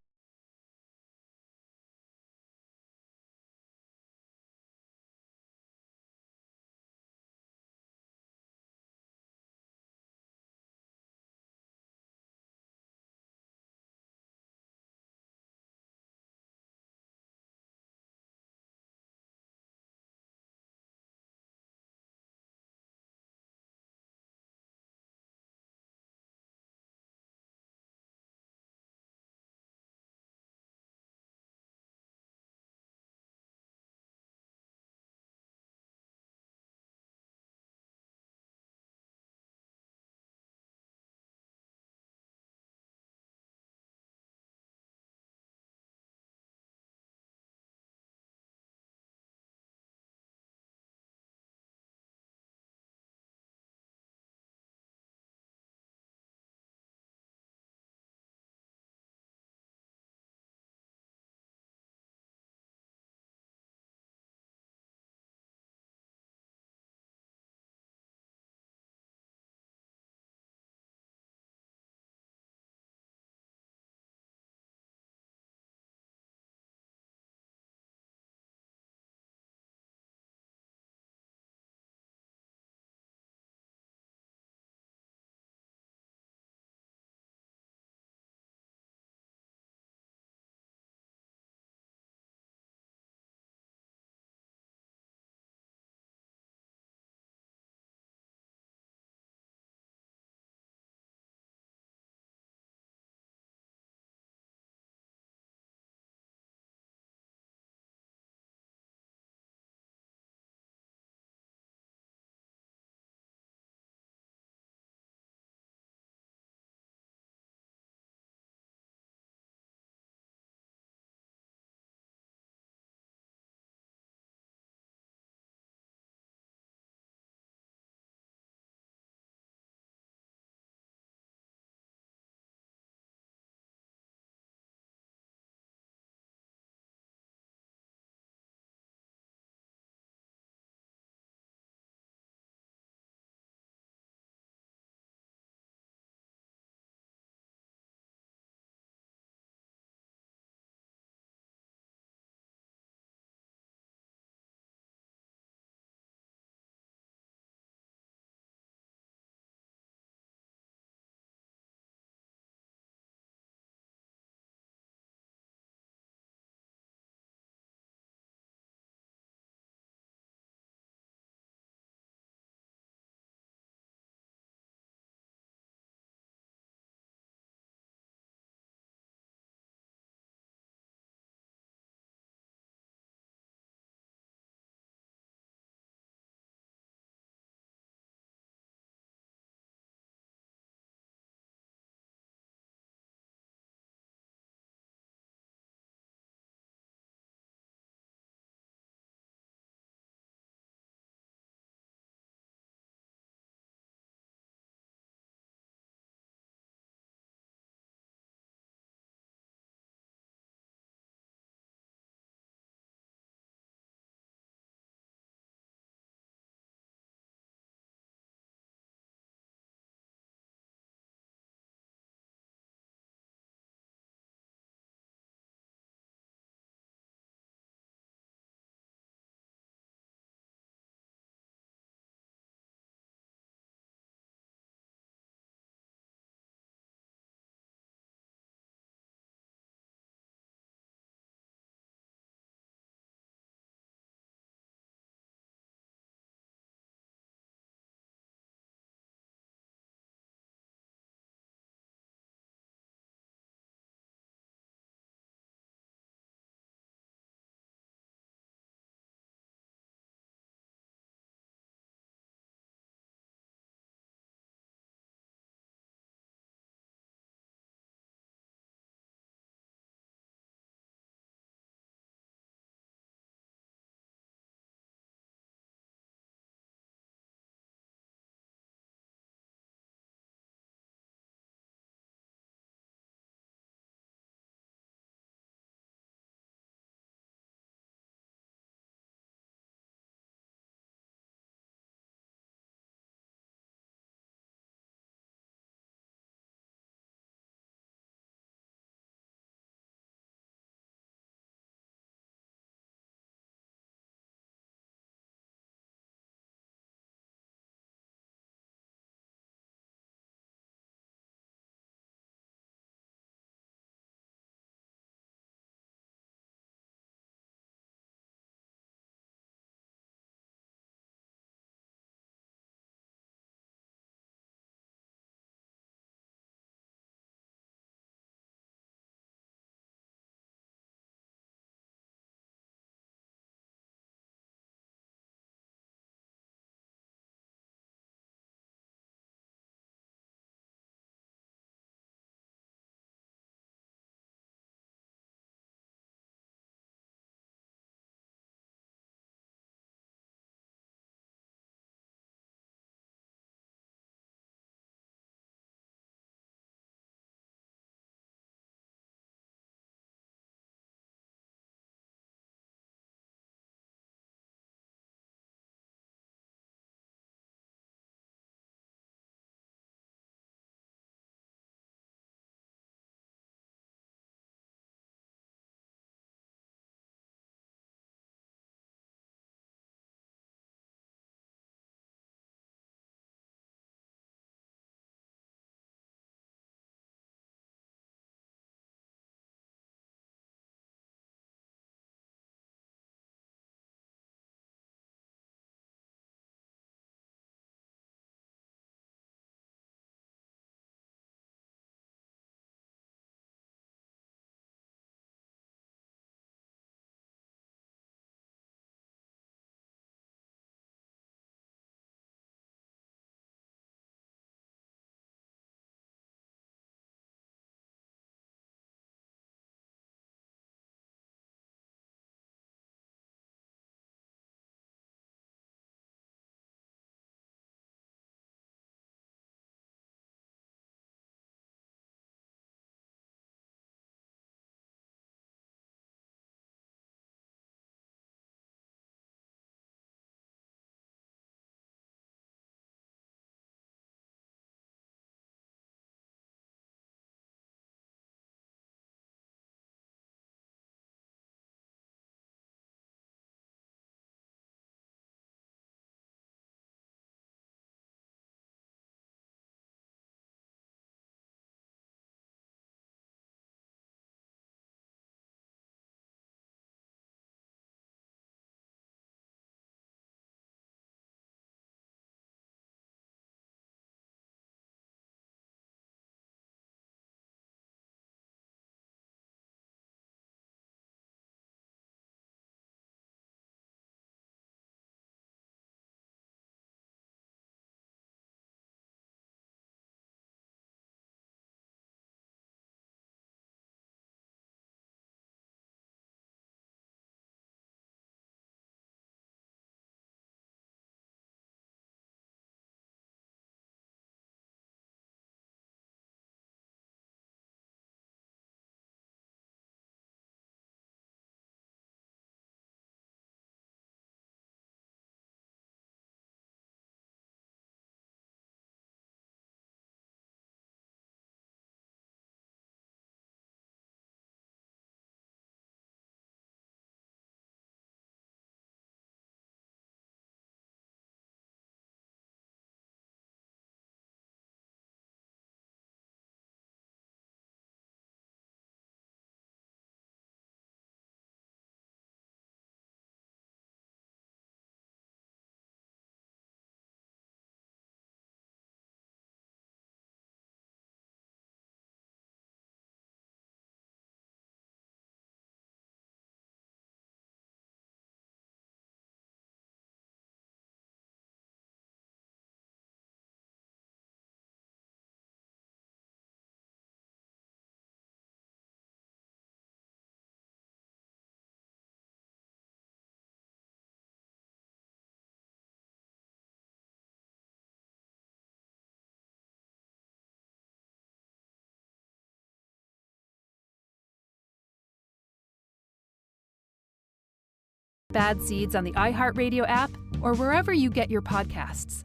Bad Seeds on the iHeartRadio app or wherever you get your podcasts.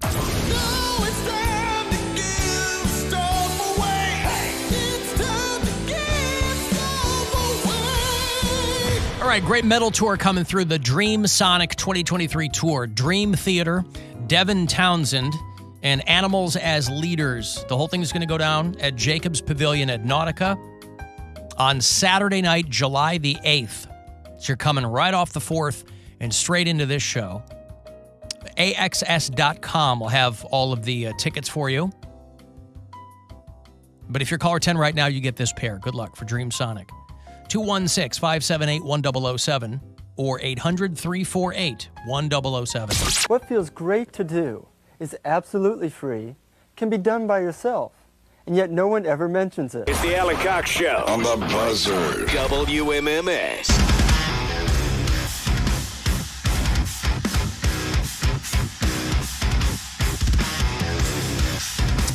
All right, great metal tour coming through, the Dream Sonic 2023 tour. Dream Theater, Devin Townsend, and Animals as leaders. The whole thing is going to go down at Jacobs Pavilion at Nautica on Saturday night, July the 8th. So you're coming right off the 4th and straight into this show. AXS.com will have all of the tickets for you. But if you're caller 10 right now, you get this pair. Good luck for Dream Sonic. 216-578-1007 or 800-348-1007. What feels great to do is absolutely free, can be done by yourself, and yet no one ever mentions it. It's the Alan Cox Show on the Buzzard. WMMS.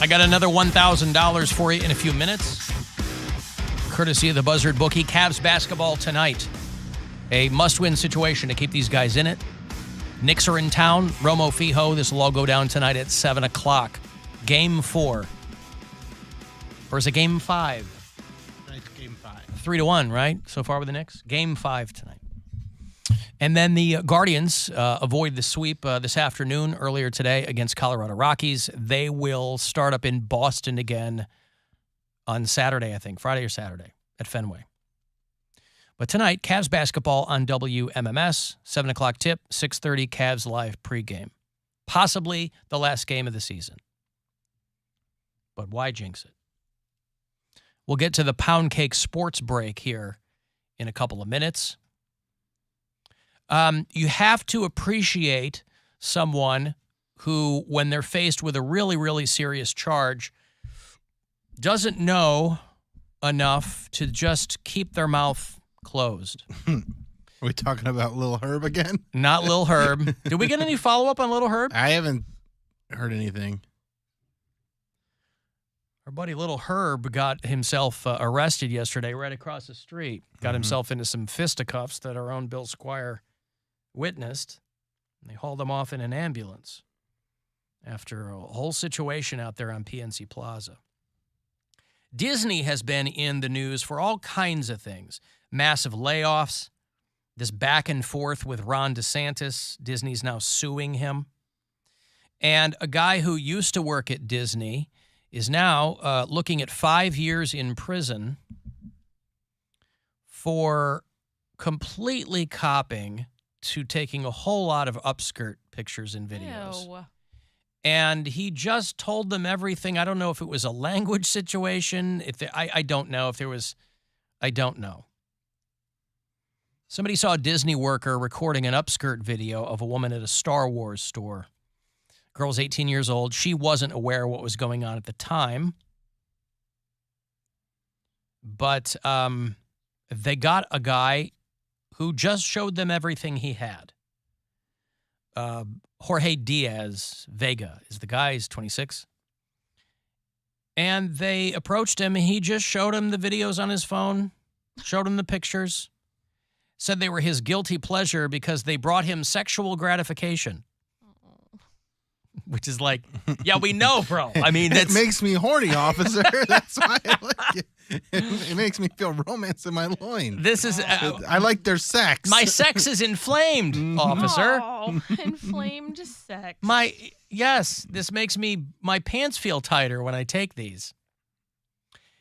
I got another $1,000 for you in a few minutes, courtesy of the Buzzard bookie. Cavs basketball tonight. A must-win situation to keep these guys in it. Knicks are in town. Romo Fijo. This will all go down tonight at 7 o'clock. Game 4. Or is it Game 5? Tonight's Game 5. 3-1, right? So far with the Knicks. Game 5 tonight. And then the Guardians avoid the sweep this afternoon, earlier today, against Colorado Rockies. They will start up in Boston again on Saturday, I think. Friday or Saturday at Fenway. But tonight, Cavs basketball on WMMS, 7 o'clock tip, 6:30 Cavs live pregame. Possibly the last game of the season. But why jinx it? We'll get to the Poundcake sports break here in a couple of minutes. You have to appreciate someone who, when they're faced with a really, really serious charge, doesn't know enough to just keep their mouth closed. Are we talking about Lil Herb again? Not Lil Herb. Did we get any follow-up on Lil Herb? I haven't heard anything. Our buddy Little Herb got himself arrested yesterday right across the street. Got himself into some fisticuffs that our own Bill Squire witnessed. And they hauled him off in an ambulance after a whole situation out there on PNC Plaza. Disney has been in the news for all kinds of things. Massive layoffs, this back and forth with Ron DeSantis. Disney's now suing him. And a guy who used to work at Disney is now looking at 5 years in prison for completely copying to taking a whole lot of upskirt pictures and videos. Ew. And he just told them everything. I don't know if it was a language situation. I don't know if there was. I don't know. Somebody saw a Disney worker recording an upskirt video of a woman at a Star Wars store. Girl's 18 years old. She wasn't aware what was going on at the time. But they got a guy who just showed them everything he had. Jorge Diaz Vega is the guy. He's 26. And they approached him, and he just showed him the videos on his phone, showed him the pictures, said they were his guilty pleasure because they brought him sexual gratification. Which is like, yeah, we know, bro. I mean, it makes me horny, officer. That's why I like it. It makes me feel romance in my loins. This is. I like their sex. My sex is inflamed, officer. Oh, inflamed sex. Yes, this makes my pants feel tighter when I take these.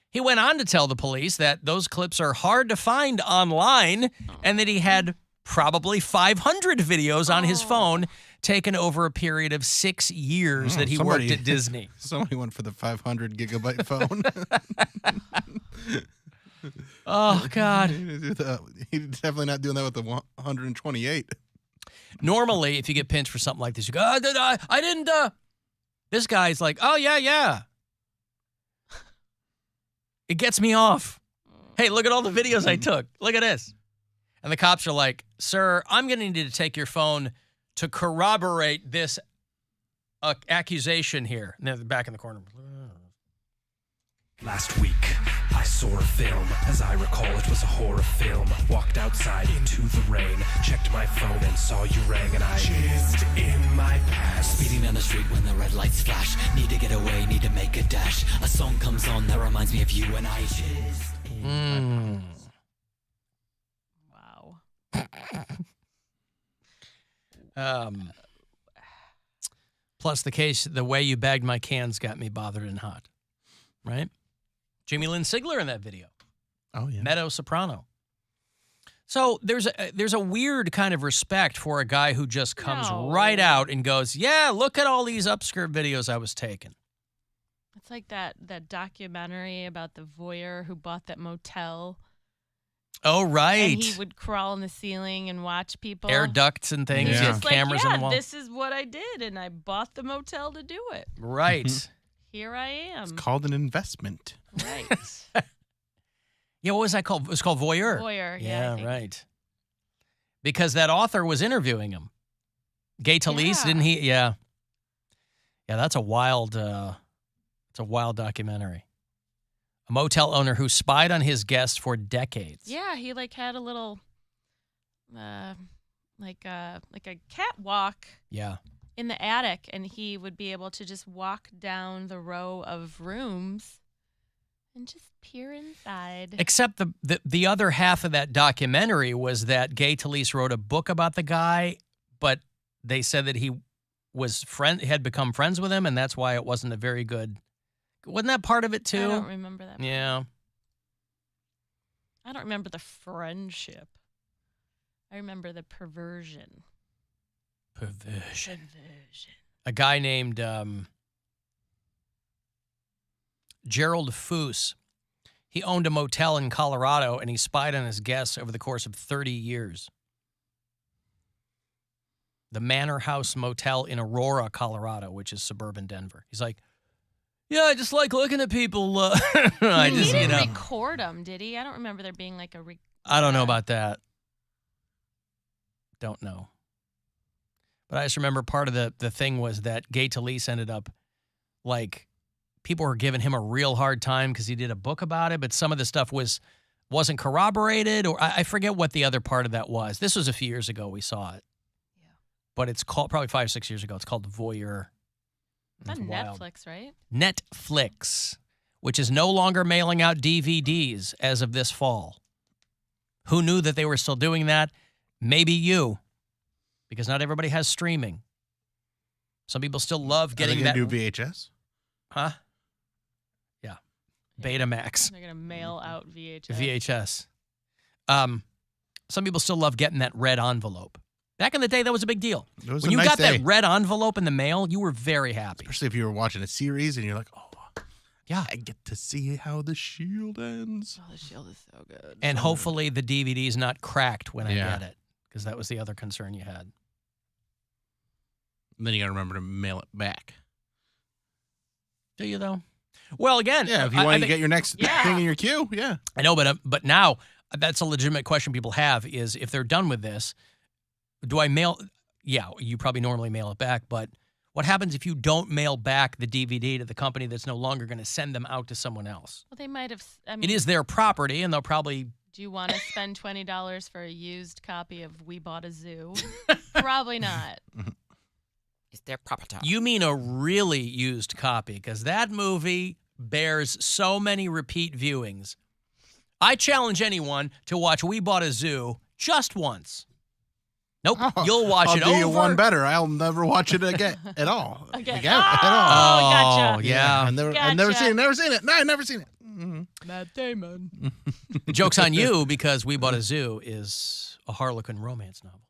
He went on to tell the police that those clips are hard to find online and that he had probably 500 videos on his phone taken over a period of 6 years that he worked at Disney. Somebody went for the 500 gigabyte phone. Oh, God. He's definitely not doing that with the 128. Normally, if you get pinched for something like this, you go, I didn't. This guy's like, oh, yeah. It gets me off. Hey, look at all the videos I took. Look at this. And the cops are like, sir, I'm going to need to take your phone to corroborate this accusation here. And they're back in the corner. Last week, I I saw a film. As I recall, it was a horror film. Walked outside into the rain, checked my phone and saw you rang, and I jizzed in my past. Speeding down the street when the red lights flash. Need to get away, need to make a dash. A song comes on that reminds me of you, and I jizzed. Wow. Plus the way you bagged my cans got me bothered and hot, right? Jamie Lynn Sigler in that video. Oh yeah. Meadow soprano. So there's a weird kind of respect for a guy who just comes right out and goes, yeah, look at all these upskirt videos I was taking. It's like that documentary about the voyeur who bought that motel. Oh, right. And he would crawl in the ceiling and watch people. Air ducts and things. He's Yeah. just Cameras like, on the wall. this is what I did, and I bought the motel to do it. Right. Here I am. It's called an investment. Right. Yeah, what was that called? It was called Voyeur. Voyeur, yeah, I think. Right. Because that author was interviewing him. Gay Talese, didn't he? Yeah. Yeah, that's a wild documentary. A motel owner who spied on his guests for decades. Yeah, he had a little, like a catwalk. Yeah. In the attic, and he would be able to just walk down the row of rooms and just peer inside. Except the other half of that documentary was that Gay Talese wrote a book about the guy, but they said that he had become friends with him, and that's why it wasn't a very good. Wasn't that part of it too? I don't remember that. Yeah. I don't remember the friendship. I remember the perversion. Perversion. A guy named Gerald Foose. He owned a motel in Colorado, and he spied on his guests over the course of 30 years. The Manor House Motel in Aurora, Colorado, which is suburban Denver. He's like, yeah, I just like looking at people. He didn't record them, did he? I don't remember there being like a. I don't know about that. Don't know. But I just remember part of the thing was that Gay Talese ended up, people were giving him a real hard time because he did a book about it, but some of the stuff wasn't corroborated, or I forget what the other part of that was. This was a few years ago we saw it. Yeah. But it's called, probably 5 or 6 years ago, it's called Voyeur. It's on Netflix, right? Netflix, which is no longer mailing out DVDs as of this fall. Who knew that they were still doing that? Maybe you. Because not everybody has streaming. Some people still love getting that. Do VHS? Huh? Yeah. Betamax. They're going to mail out VHS. VHS. Some people still love getting that red envelope. Back in the day, that was a big deal. When you got that red envelope in the mail, you were very happy. Especially if you were watching a series and you're like, oh, yeah, I get to see how the Shield ends. Oh, the Shield is so good. And hopefully the DVD's not cracked when I get it. Because that was the other concern you had. And then you got to remember to mail it back. Do you, though? Well, again. Yeah, if you want to get your next thing in your queue, yeah. I know, but now that's a legitimate question people have is if they're done with this, do I mail? Yeah, you probably normally mail it back, but what happens if you don't mail back the DVD to the company that's no longer going to send them out to someone else? Well, they might have. It is their property, and they'll probably. Do you want to spend $20 for a used copy of We Bought a Zoo? Probably not. It's their property. You mean a really used copy, because that movie bears so many repeat viewings. I challenge anyone to watch We Bought a Zoo just once. Nope, you'll watch it over. I'll do you one better. I'll never watch it again at all. Again. At all. Oh, gotcha. Yeah. I've never seen it. Never seen it. No, I've never seen it. Matt Damon. Joke's on you, because We Bought a Zoo is a Harlequin romance novel.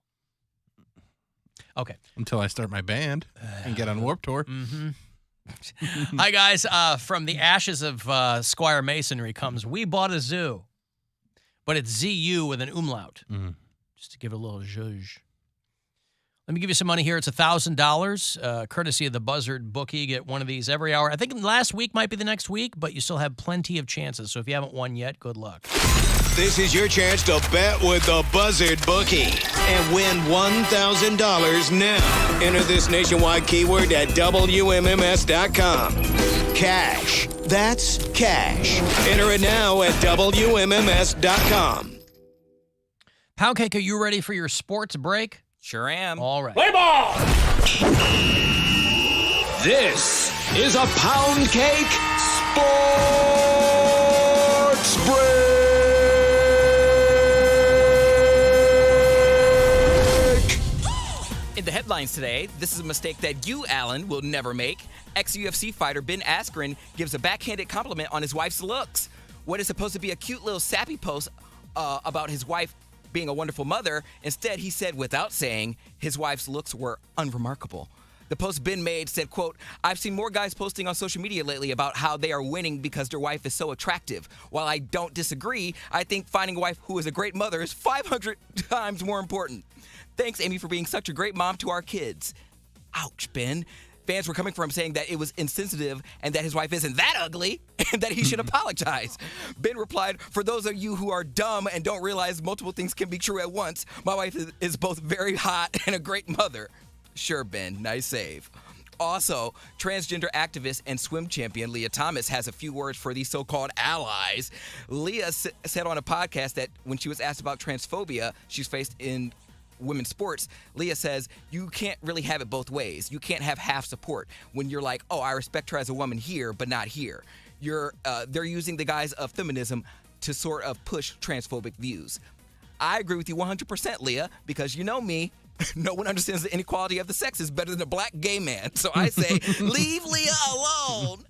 Okay. Until I start my band and get on Warped Tour. Mm-hmm. Hi, guys. From the ashes of Squire Masonry comes We Bought a Zoo. But it's Z-U with an umlaut. Mm-hmm. Just to give it a little zhuzh. Let me give you some money here. It's $1,000, courtesy of the Buzzard bookie. You get one of these every hour. I think last week might be the next week, but you still have plenty of chances. So if you haven't won yet, good luck. This is your chance to bet with the Buzzard Bookie and win $1,000 now. Enter this nationwide keyword at WMMS.com. Cash. That's cash. Enter it now at WMMS.com. Poundcake, are you ready for your sports break? Sure am. All right. Play ball! This is a Poundcake Sports Break. In the headlines today, this is a mistake that you, Alan, will never make. Ex-UFC fighter Ben Askren gives a backhanded compliment on his wife's looks. What is supposed to be a cute little sappy post about his wife being a wonderful mother, instead he said, without saying, his wife's looks were unremarkable. The post Ben made said, quote, "I've seen more guys posting on social media lately about how they are winning because their wife is so attractive. While I don't disagree, I think finding a wife who is a great mother is 500 times more important. Thanks, Amy, for being such a great mom to our kids." Ouch, Ben. Fans were coming for him saying that it was insensitive and that his wife isn't that ugly and that he should apologize. Ben replied, "For those of you who are dumb and don't realize multiple things can be true at once, my wife is both very hot and a great mother." Sure, Ben. Nice save. Also, transgender activist and swim champion Leah Thomas has a few words for these so-called allies. Leah said on a podcast that when she was asked about transphobia she's faced in women's sports, Leah says, you can't really have it both ways. You can't have half support when you're like, oh, I respect her as a woman here, but not here. They're using the guise of feminism to sort of push transphobic views. I agree with you 100%, Leah, because you know me. No one understands the inequality of the sexes better than a black gay man. So I say, leave Leah alone.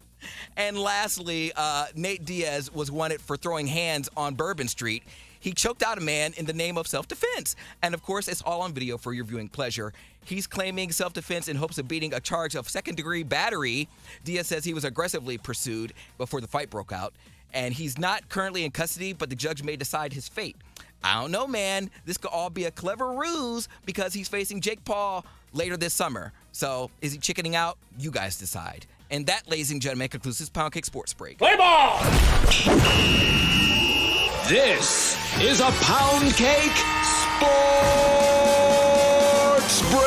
And lastly, Nate Diaz was wanted for throwing hands on Bourbon Street. He choked out a man in the name of self-defense. And of course, it's all on video for your viewing pleasure. He's claiming self-defense in hopes of beating a charge of second-degree battery. Diaz says he was aggressively pursued before the fight broke out. And he's not currently in custody, but the judge may decide his fate. I don't know, man. This could all be a clever ruse because he's facing Jake Paul later this summer. So is he chickening out? You guys decide. And that, ladies and gentlemen, concludes this Poundcake Sports Break. Play ball! This is a Poundcake Sports Break.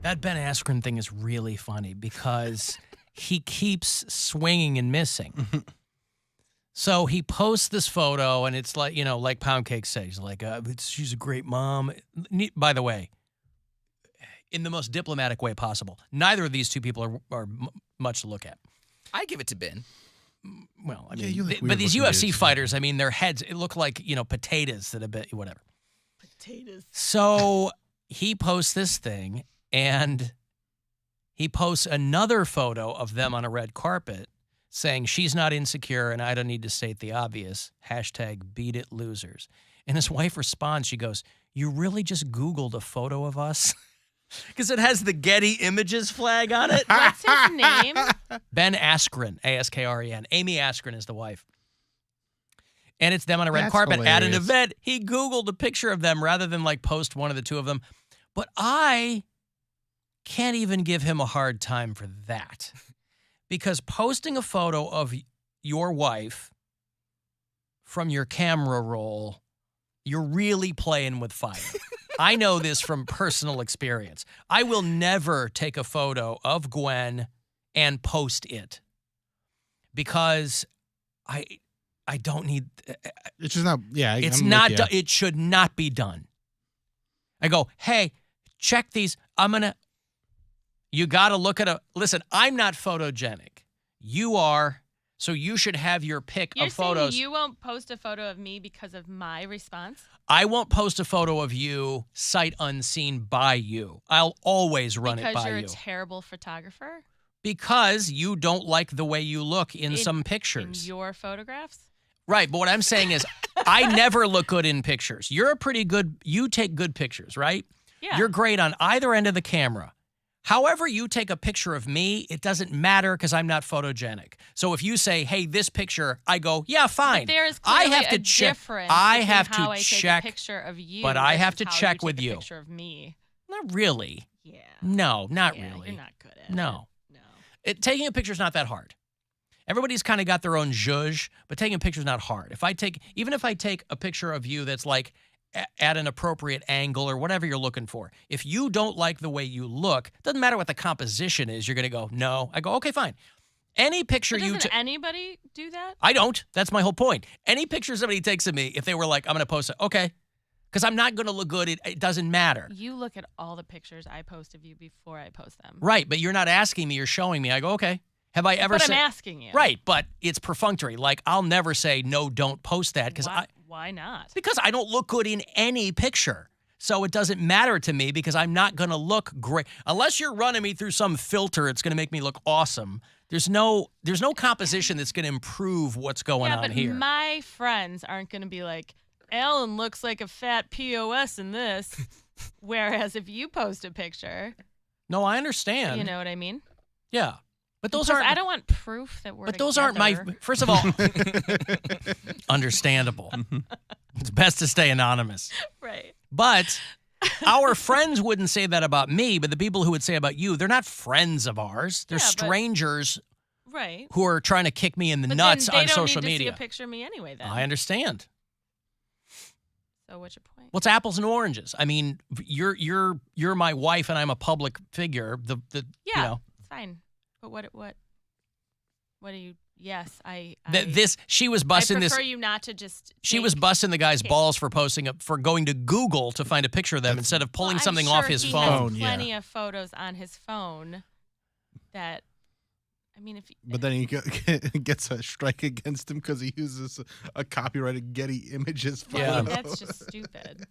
That Ben Askren thing is really funny because he keeps swinging and missing. So he posts this photo, and it's like, like Poundcake says, like, she's a great mom. By the way, in the most diplomatic way possible, neither of these two people are much to look at. I give it to Ben. Well, I mean, but these UFC fighters, I mean, their heads, it look like, potatoes that have been, whatever. Potatoes. So he posts this thing, and he posts another photo of them on a red carpet saying, she's not insecure and I don't need to state the obvious. # beat it losers. And his wife responds, she goes, you really just Googled a photo of us? Because it has the Getty Images flag on it. What's his name? Ben Askren, Askren. Amy Askren is the wife. And it's them on a red carpet at an event. He Googled a picture of them rather than post one of the two of them. But I can't even give him a hard time for that. Because posting a photo of your wife from your camera roll, you're really playing with fire. I know this from personal experience. I will never take a photo of Gwen and post it because I don't need. It's just not. Yeah, it's not. It should not be done. I go, hey, check these. You got to look at listen, I'm not photogenic. You are, so you should have your pick of photos. You're saying you won't post a photo of me because of my response? I won't post a photo of you sight unseen by you. I'll always run it by you. Because you're a terrible photographer? Because you don't like the way you look in some pictures. In your photographs? Right, but what I'm saying is I never look good in pictures. You take good pictures, right? Yeah. You're great on either end of the camera. However you take a picture of me, it doesn't matter because I'm not photogenic. So if you say, hey, this picture, I go, yeah, fine. But there is clearly a difference I have how to I check, take a picture of you, but I have to how check you with take you. A picture of me. Not really. Yeah. No, not yeah, really. You're not good at it. No. Taking a picture is not that hard. Everybody's kind of got their own zhuzh, but taking a picture is not hard. Even if I take a picture of you that's like at an appropriate angle or whatever you're looking for, if you don't like the way you look, doesn't matter what the composition is, you're going to go, no. I go, okay, fine. Any picture But doesn't anybody do that? I don't. That's my whole point. Any picture somebody takes of me, if they were like, I'm going to post it, okay. Because I'm not going to look good. It doesn't matter. You look at all the pictures I post of you before I post them. Right, but you're not asking me. You're showing me. I go, okay. Have I ever said? But I'm asking you. Right, but it's perfunctory. Like, I'll never say, no, don't post that. Why not? Because I don't look good in any picture. So it doesn't matter to me because I'm not going to look great. Unless you're running me through some filter, it's going to make me look awesome. There's no composition that's going to improve what's going on here. Yeah, but my friends aren't going to be like, Alan looks like a fat POS in this. Whereas if you post a picture. No, I understand. You know what I mean? Yeah. But those I don't want proof that we're But those aren't my... First of all, understandable. It's best to stay anonymous. Right. But our friends wouldn't say that about me, but the people who would say about you, they're not friends of ours. They're strangers right. who are trying to kick me in the nuts on social They don't need media. to see a picture of me anyway, then. I understand. So what's your point? Well, it's apples and oranges. I mean, you're my wife and I'm a public figure. Yeah, you know. it's fine. But what do you? Yes, she was busting this. I prefer you not to just. She was busting the guy's balls for for going to Google to find a picture of them instead of pulling something off his phone. He has plenty of photos on his phone. That, I mean, But then he gets a strike against him because he uses a copyrighted Getty Images photo. Yeah, that's just stupid.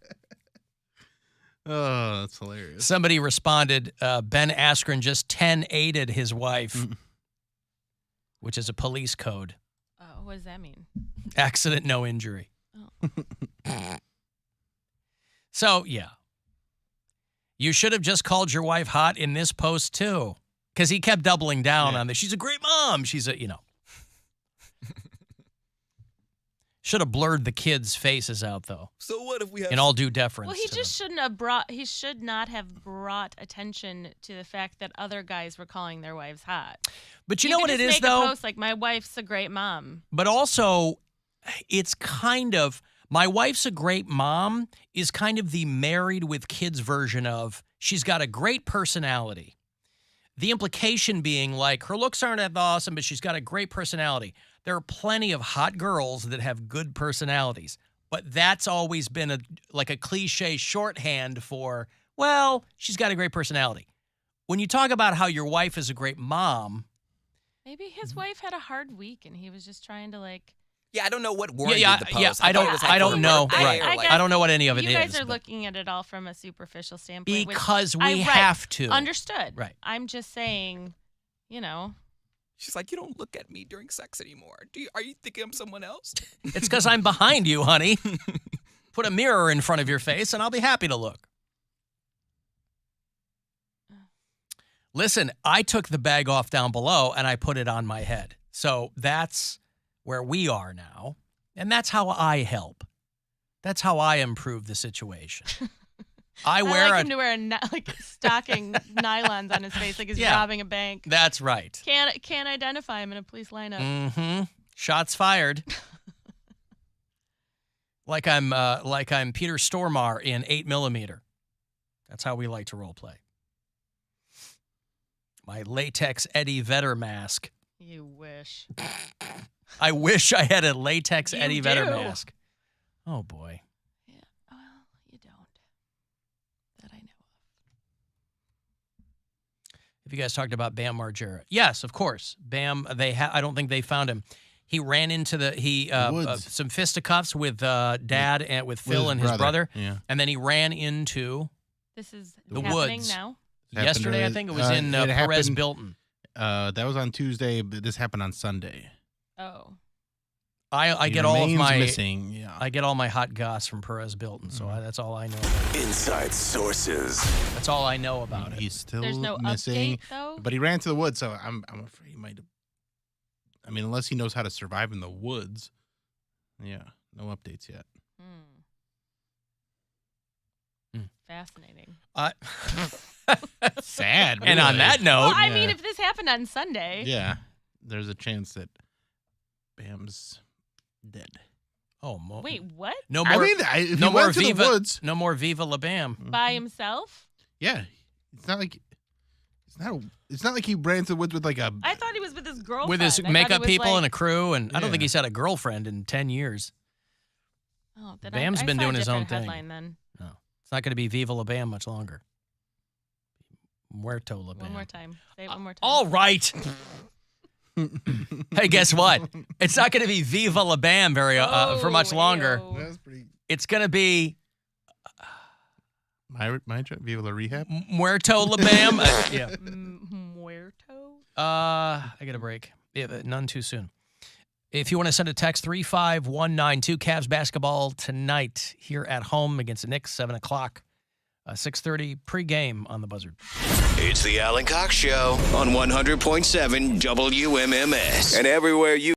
Oh, that's hilarious. Somebody responded, Ben Askren just 10-8'd his wife, which is a police code. What does that mean? Accident, no injury. Oh. So, yeah. You should have just called your wife hot in this post, too. Because he kept doubling down on this. She's a great mom. She's a, Should have blurred the kids' faces out, though. So what if we have... In all due deference. Well, he should not have brought attention to the fact that other guys were calling their wives hot. But you know what it is, though? though? A post like, my wife's a great mom. But also, it's kind of... My wife's a great mom is kind of the married with kids version of she's got a great personality. The implication being like her looks aren't that awesome, but she's got a great personality. There are plenty of hot girls that have good personalities, but that's always been a cliche shorthand for, well, she's got a great personality. When you talk about how your wife is a great mom. Maybe his wife had a hard week and he was just trying to Yeah, I don't know what warranted the post. Yeah, I don't know. Right. I don't know what any of it is. You guys are looking at it all from a superficial standpoint. Because we have to. Understood. Right. I'm just saying, She's like, you don't look at me during sex anymore. Are you thinking I'm someone else? It's because I'm behind you, honey. Put a mirror in front of your face and I'll be happy to look. Listen, I took the bag off down below and I put it on my head. So that's where we are now. And that's how I help. That's how I improve the situation. I like him to wear stocking nylons on his face like he's robbing a bank. That's right. Can't identify him in a police lineup. Mm-hmm. Shots fired. like I'm Peter Stormare in 8mm. That's how we like to role play. My latex Eddie Vedder mask. You wish. I wish I had a latex Eddie Vedder do. mask. Oh, boy. Yeah. Well, you don't. That I know of. Have you guys talked about Bam Margera? Yes, of course. Bam, I don't think they found him. He ran into some fisticuffs with Dad and with Phil and his brother. Yeah. And then he ran into This is the happening woods. now? Yesterday, I think it was in Perez Bilton. That was on Tuesday, but this happened on Sunday. Oh. I get all of my missing. Yeah. I get all my hot goss from Perez Bilton, so that's all I know about. Inside sources. That's all I know about it. He's still There's no missing, update, though? but he ran to the woods, so I'm afraid he might have. I mean, unless he knows how to survive in the woods. Yeah, no updates yet. Fascinating. Sad. And on that note, well, I mean, if this happened on Sunday. Yeah. There's a chance that Bam's dead. Oh, Wait, what? No more. If no he more went to the Viva. woods. No more Viva La Bam. By himself? Yeah. It's not like he ran to the woods with like a. I thought he was with his girlfriend. With his I thought makeup he was, people like- and a crew, and I don't think Yeah. he's had a girlfend in 10 years. Oh, then Bam's I been saw a doing his own different thing. headline then. No, it's not going to be Viva La Bam much longer. Muerto La Bam. One more time. Say it one more time. All right. Hey, guess what? It's not going to be Viva La Bam for much longer. That's pretty. It's going to be My Viva La Rehab. Muerto La Bam. Yeah. Muerto? I got a break. Yeah, but none too soon. If you want to send a text, 35192, Cavs basketball tonight here at home against the Knicks, 7 o'clock, 6:30 pregame on the Buzzard. It's the Alan Cox Show on 100.7 WMMS. And everywhere you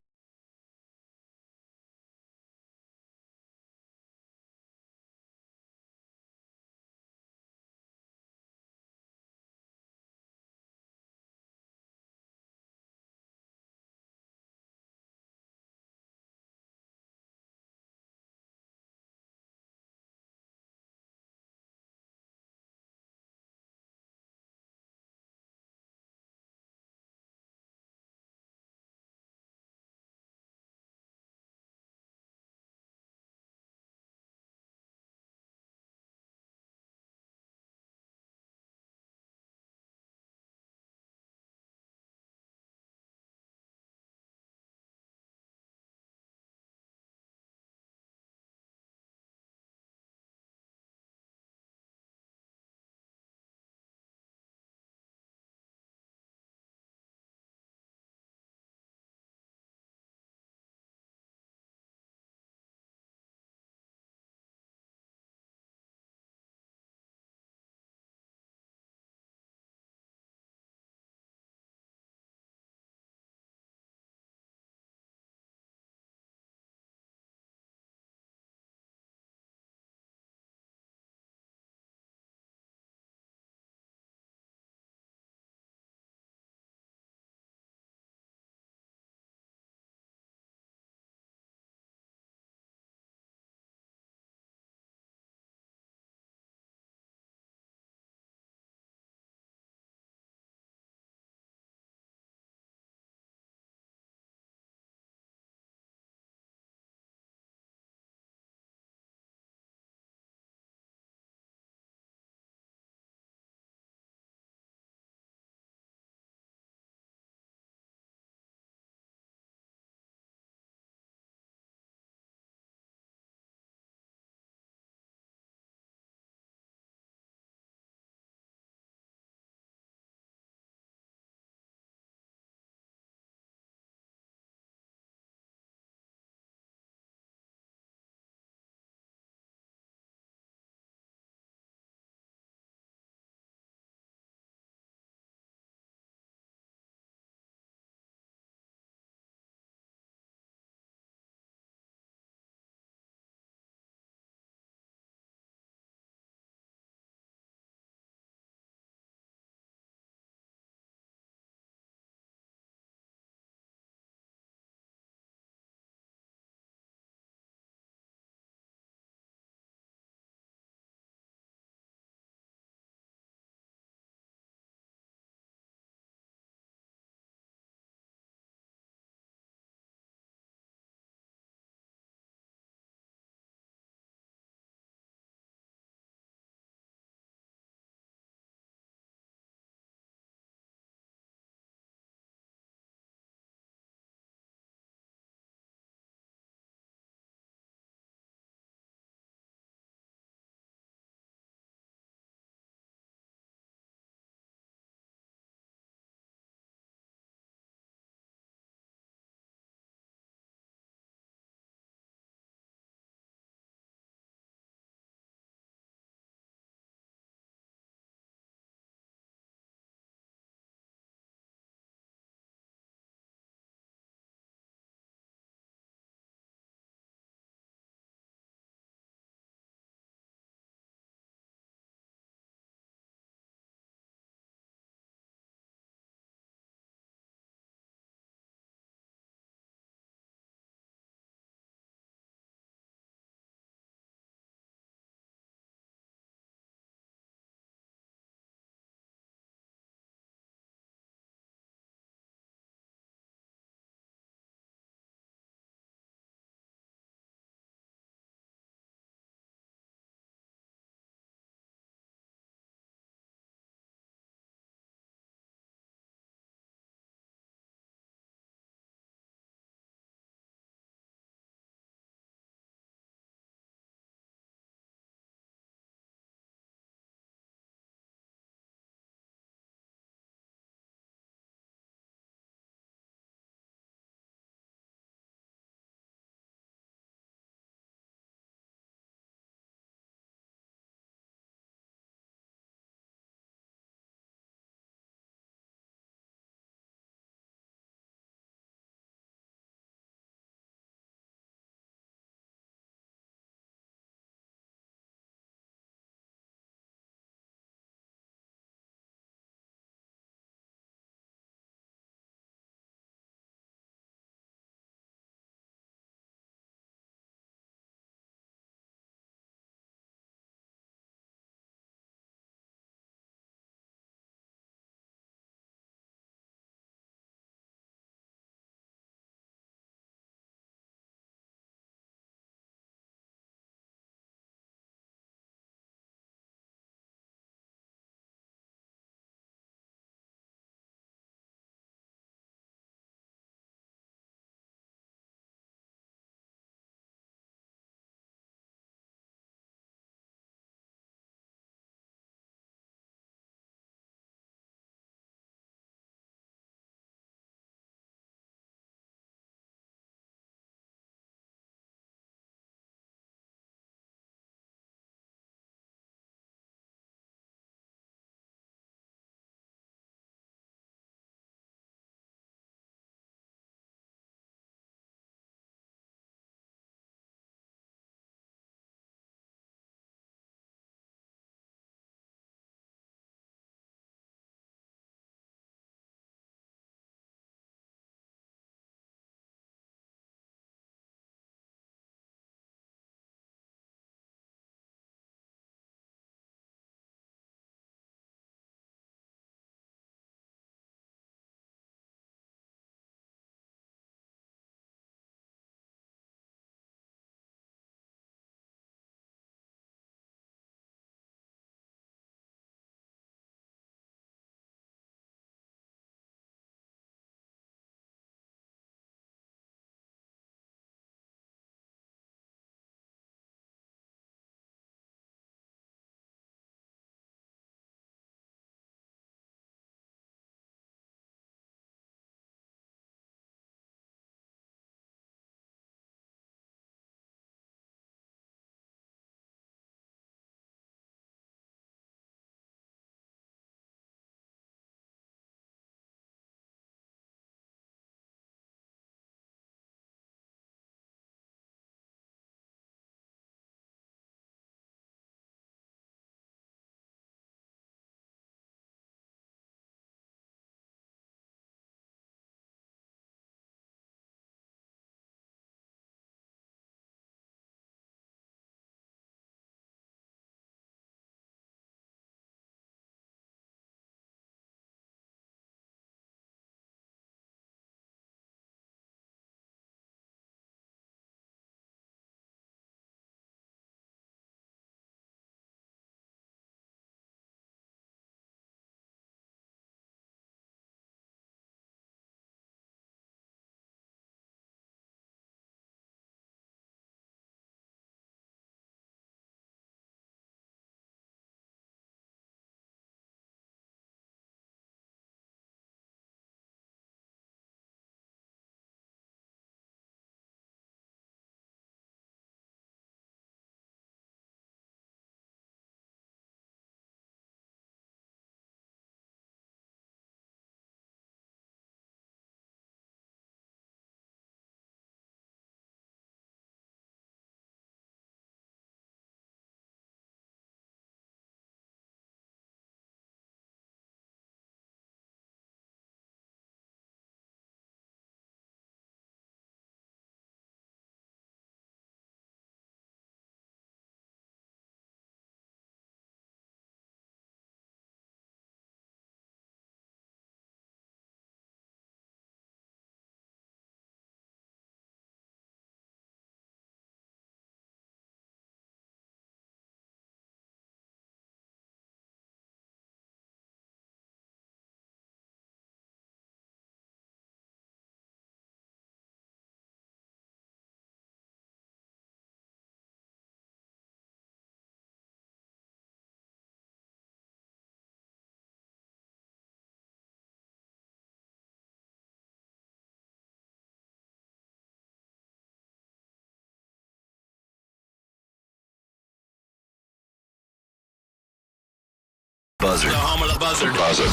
Buzzard. The home of the buzzard. This is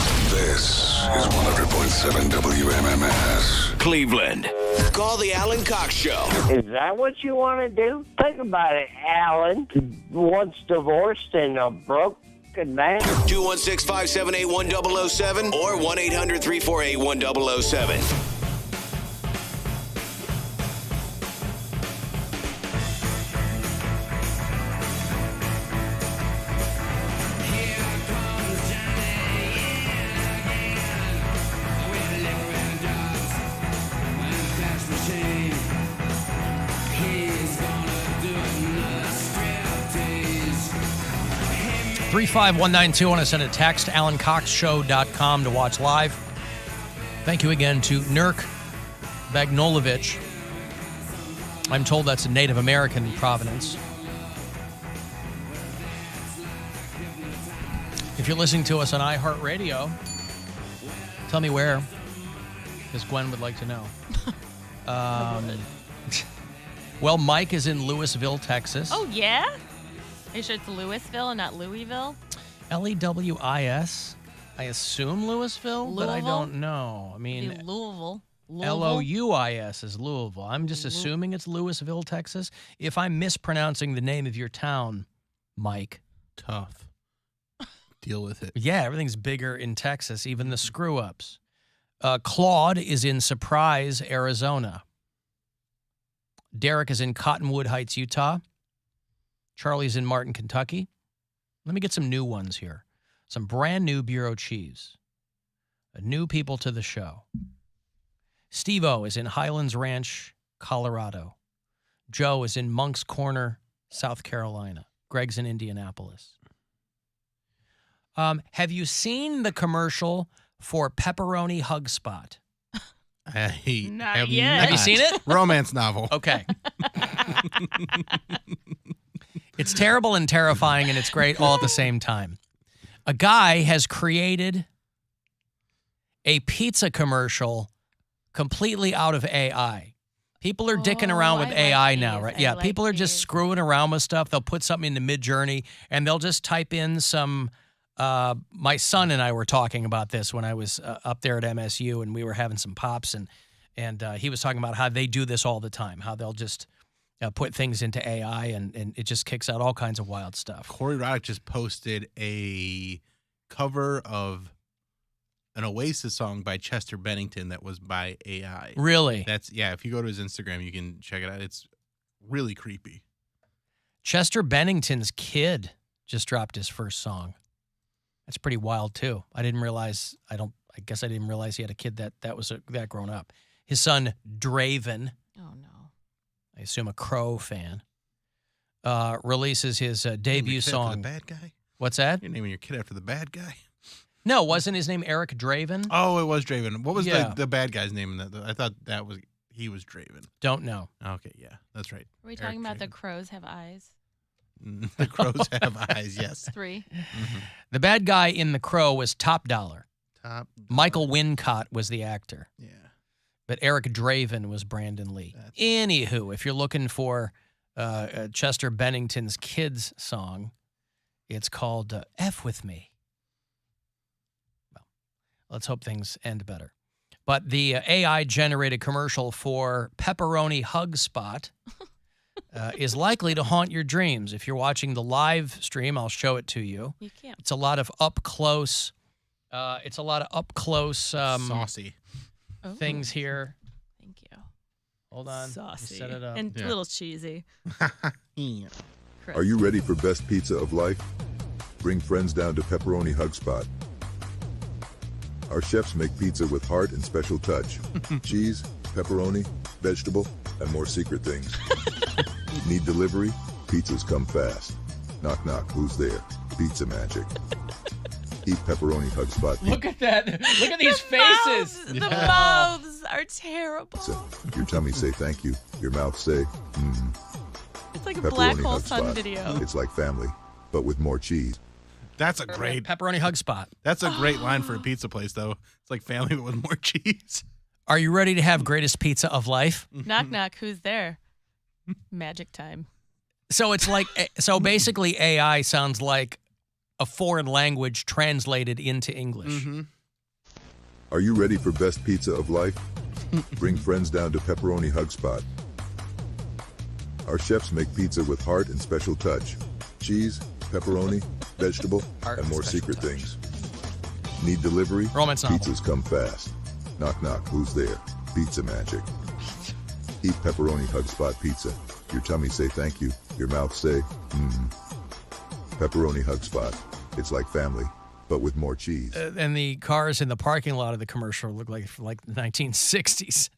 100.7 WMMS. Cleveland. Call the Alan Cox Show. Is that what you want to do? Think about it, Alan. Once divorced and a broken man. 216-578-1007 or 1-800-348-1007. Three 35192. Want to send a text, AlanCoxShow.com to watch live. Thank you again to Nurk Bagnolovich. I'm told that's a Native American provenance. If you're listening to us on iHeartRadio, tell me where, because Gwen would like to know. Well, Mike is in Louisville, Texas. Oh, yeah? Are you sure it's Louisville and not Louisville? L-E-W-I-S. I assume Louisville, but I don't know. I mean, Louisville. L-O-U-I-S is Louisville. I'm just assuming it's Louisville, Texas. If I'm mispronouncing the name of your town, Mike. Tough. Deal with it. Yeah, everything's bigger in Texas, even the screw-ups. Claude is in Surprise, Arizona. Derek is in Cottonwood Heights, Utah. Charlie's in Martin, Kentucky. Let me get some new ones here. Some brand new bureau cheese. New people to the show. Steve-O is in Highlands Ranch, Colorado. Joe is in Monk's Corner, South Carolina. Greg's in Indianapolis. Have you seen the commercial for Pepperoni Hug Spot? Not yet. Have you seen it? Romance novel. Okay. It's terrible and terrifying, and it's great all at the same time. A guy has created a pizza commercial completely out of AI. People are dicking around with AI now, right? Yeah, people are just screwing around with stuff. They'll put something into Mid-Journey, and they'll just type in some... my son and I were talking about this when I was up there at MSU, and we were having some pops, and he was talking about how they do this all the time, how they'll just put things into AI, and it just kicks out all kinds of wild stuff. Corey Roddick just posted a cover of an Oasis song by Chester Bennington that was by AI. Really? Yeah, if you go to his Instagram, you can check it out. It's really creepy. Chester Bennington's kid just dropped his first song. That's pretty wild too. I didn't realize. I guess I didn't realize he had a kid that was that grown up. His son Draven. Oh no. I assume a Crow fan. Releases his debut song. After the bad guy. What's that? You're naming your kid after the bad guy? No, wasn't his name Eric Draven? Oh, it was Draven. What was the bad guy's name in that? I thought he was Draven. Don't know. Okay, yeah, that's right. Are we talking about the crows have eyes? The crows have eyes, yes. 3. Mm-hmm. The bad guy in The Crow was Top Dollar. Top Dollar. Michael Wincott was the actor. Yeah. But Eric Draven was Brandon Lee. Anywho, if you're looking for Chester Bennington's kids song, it's called F With Me. Well, let's hope things end better. But the AI-generated commercial for Pepperoni Hug Spot is likely to haunt your dreams. If you're watching the live stream, I'll show it to you. You can't. It's a lot of up close. Saucy things here. Thank you. Hold on. Saucy. Set it up. And a little cheesy. Are you ready for best pizza of life? Bring friends down to Pepperoni Hug Spot. Our chefs make pizza with heart and special touch. Cheese, pepperoni, vegetable, and more secret things. Need delivery? Pizzas come fast. Knock, knock, who's there? Pizza magic. Eat Pepperoni Hug Spot. Look at that. Look at these faces. The mouths are terrible. Your tummy say thank you. Your mouth say, It's like a Pepperoni Black Hole Hug Sun Spot. video. It's like family, but with more cheese. That's a great Pepperoni Hug Spot. That's a great line for a pizza place, though. It's like family, but with more cheese. Are you ready to have greatest pizza of life? Knock, knock. Who's there? Magic time. So it's like, so basically AI sounds like a foreign language translated into English. Mm-hmm. Are you ready for best pizza of life? Bring friends down to Pepperoni Hug Spot. Our chefs make pizza with heart and special touch. Cheese, pepperoni, vegetable, and more secret things. Need delivery? Romance novel. Pizzas come fast. Knock, knock. Who's there? Pizza magic. Eat Pepperoni Hug Spot pizza. Your tummy say thank you. Your mouth say, Pepperoni Hug Spot. It's like family, but with more cheese. And the cars in the parking lot of the commercial look like the 1960s.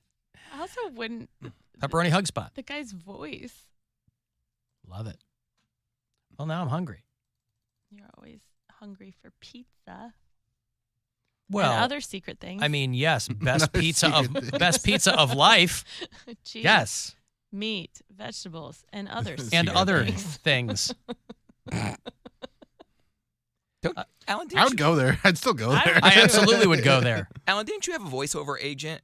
I also wouldn't. Pepperoni Hug Spot. The guy's voice. Love it. Well, now I'm hungry. You're always hungry for pizza. Well, and other secret things. I mean, yes, best pizza of life. Cheese, yes. Meat, vegetables, and other and other things. Alan, I would go there. I'd still go there. I absolutely would go there. Alan, didn't you have a voiceover agent?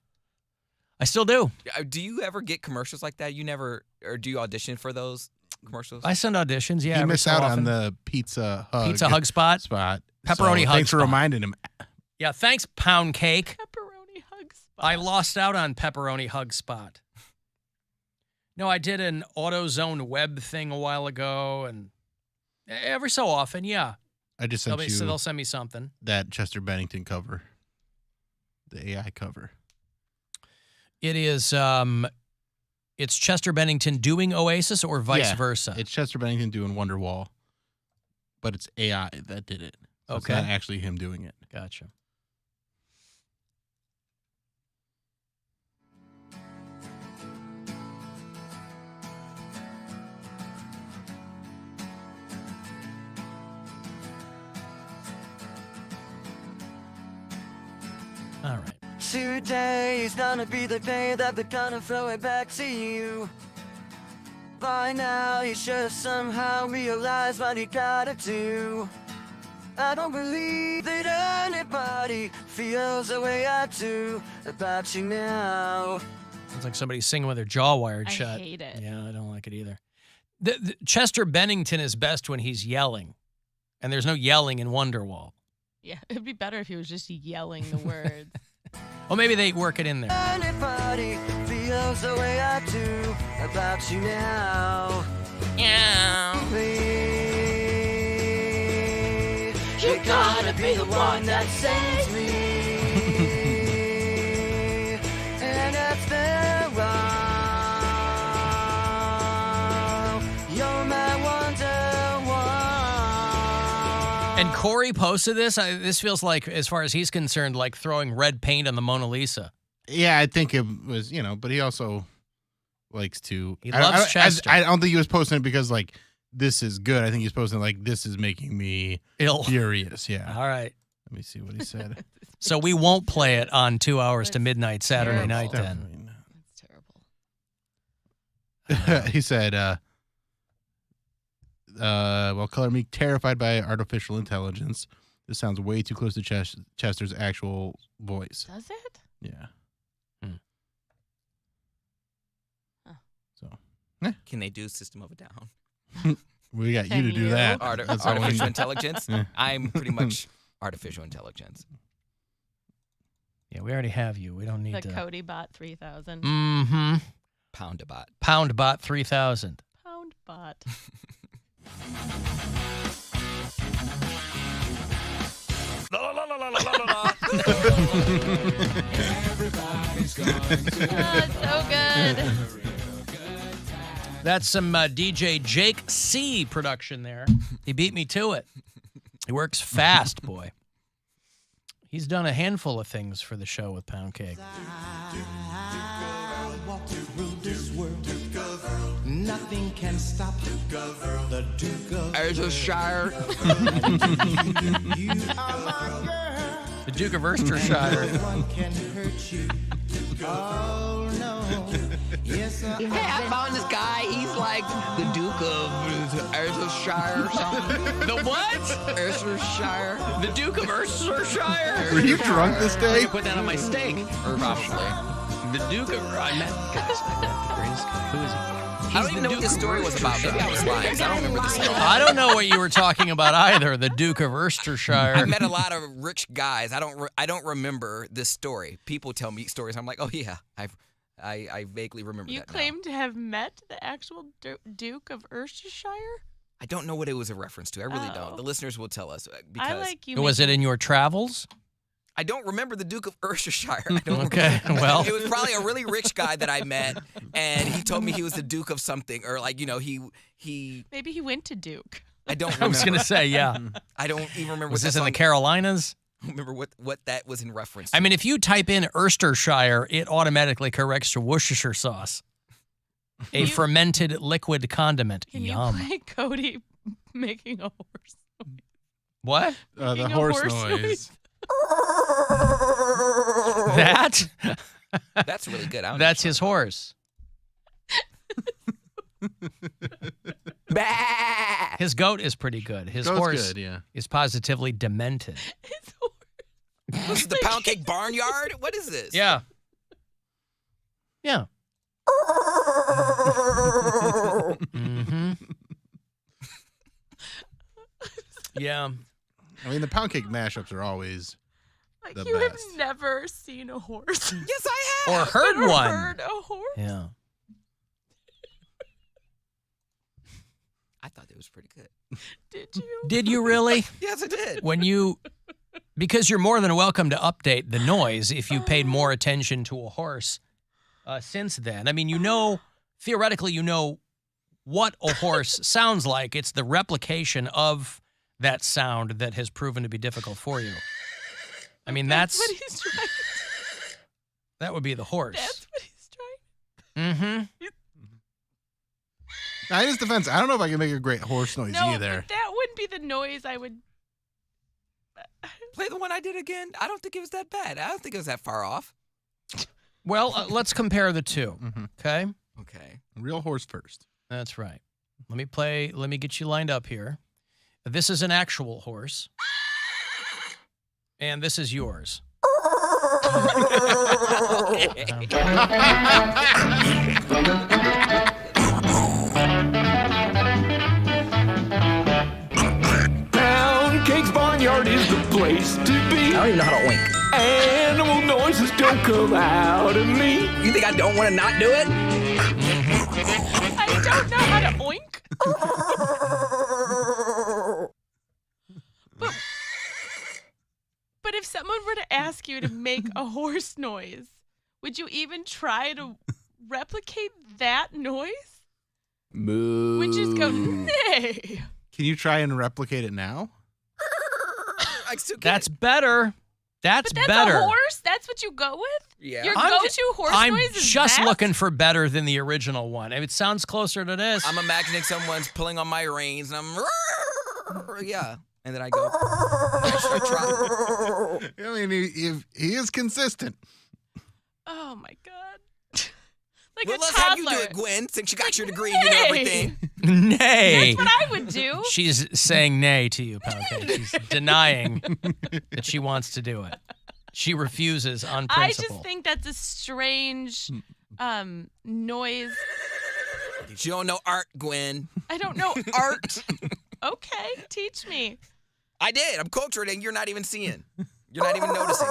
I still do. Do you ever get commercials like that? You never, or do you audition for those commercials? I send auditions, yeah. You every miss so out often. on the Pizza Hug Spot. Pepperoni Hug Thanks for Spot. reminding him. Yeah, thanks, Poundcake. Pepperoni Hug Spot. I lost out on Pepperoni Hug Spot. No, I did an AutoZone web thing a while ago, and every so often, yeah. I just sent you. They'll send me something. That Chester Bennington cover. The AI cover. It is, it's Chester Bennington doing Oasis or vice versa? It's Chester Bennington doing Wonderwall, but it's AI that did it. So It's not actually him doing it. Gotcha. All right. Today is gonna be the day that they're gonna throw it back to you. By now you should have somehow realized what you gotta do. I don't believe that anybody feels the way I do about you now. Sounds like somebody singing with their jaw wired I shut. hate it. Yeah, I don't like it either. The Chester Bennington is best when he's yelling, and there's no yelling in Wonderwall. Yeah, it'd be better if he was just yelling the words. Well, maybe they work it in there. Anybody feels the way I do about you now. Yeah. Please, you gotta be the one that saves me. And if they're wrong, you're my wonder one. And Corey posted this. This feels like, as far as he's concerned, like throwing red paint on the Mona Lisa. Yeah, I think it was, but he also likes to. He loves Chester. I don't think he was posting it because, like, this is good. I think he's posting, like, this is making me furious. Yeah. All right. Let me see what he said. So we won't play it on 2 hours to midnight Saturday night then. That's terrible. He said, well, Color Me terrified by artificial intelligence. This sounds way too close to Chester's actual voice. Does it? Yeah. Can they do System of a Down? We got you to do that. That's all we Artificial need. intelligence? Yeah. I'm pretty much artificial intelligence. Yeah, we already have you. We don't need The to. Cody Bot 3000. Mm-hmm. Poundabot. Poundbot 3000. Pound Bot. So good. That's some DJ Jake C production there. He beat me to it. He works fast, boy. He's done a handful of things for the show with Poundcake. Nothing can stop the Duke of Ayrshire. The Duke of Ayrshire. One can hurt you. Oh no. Yes, Hey, I found this guy. He's like the Duke of Ayrshire or something. The what? Ayrshire. The Duke of Ayrshire? Were you drunk this day? Put that on my steak. Or probably. The Duke of... I met the greatest guy. Who is he? I don't even know what this story was about. Maybe I was lying 'cause I don't remember this story. I don't know what you were talking about either. The Duke of Worcestershire. I met a lot of rich guys. I don't remember this story. People tell me stories. I'm like, oh yeah, I vaguely remember You that. claim to have met the actual Duke of Worcestershire? I don't know what it was a reference to. I really don't. The listeners will tell us. Because I like you. Was it in your travels? I don't remember the Duke of Worcestershire. I don't Okay, remember. well. It was probably a really rich guy that I met, and he told me he was the Duke of something, or like, he. Maybe he went to Duke. I don't remember. I was going to say, yeah. I don't even remember. Was what this that in the song- Carolinas? I don't remember what that was in reference to. I mean, if you type in Worcestershire, it automatically corrects to Worcestershire sauce, a fermented liquid condiment. Can Yum. you play Cody making a horse? What? The Making a horse horse noise. That? That's really good. I don't That's his horse. His goat is pretty good. His Goat's horse good, yeah. is positively demented. This is the Poundcake Barnyard? What is this? Yeah. Yeah. Mm-hmm. Yeah. I mean, the Poundcake mashups are always Like the you have best. never seen a horse. Yes, I have. Or heard Never one. Heard a horse. Yeah. I thought it was pretty good. Did you? Did you really? Yes, I did. Because you're more than welcome to update the noise if you paid more attention to a horse since then. I mean, theoretically, you know what a horse sounds like. It's the replication of that sound that has proven to be difficult for you. I mean, That's what he's trying. that would be the horse. That's what he's trying. Mm-hmm. Now, in his defense, I don't know if I can make a great horse noise No, either. but that wouldn't be the noise I would. Play the one I did again. I don't think it was that bad. I don't think it was that far off. Well, let's compare the two. Okay? Okay. Real horse first. That's right. Let me get you lined up here. This is an actual horse. And this is yours. Poundcake's Barnyard is the place to be. I don't even know how to oink. Animal noises don't come out of me. You think I don't want to not do it? I don't know how to oink. But if someone were to ask you to make a horse noise, would you even try to replicate that noise? Moo. Would you just go, nay? Can you try and replicate it now? I still can't. That's better. That's But that's better. a horse? That's what you go with? Yeah. Your I'm go-to horse I'm noise is just that? looking for better than the original one. It sounds closer to this. I'm imagining someone's pulling on my reins, and I'm yeah, and then I go. I start trotting. I mean, he is consistent. Oh, my God. Like Well, a let's have toddler. you do it, Gwen, since you got your degree and you know Nay. everything. Nay. That's what I would do. She's saying nay to you, Poundcake. She's denying that she wants to do it. She refuses on I principle. just think that's a strange noise. You don't know art, Gwen. I don't know art. Okay, teach me. I did. I'm cultured, and you're not even seeing. You're not even noticing.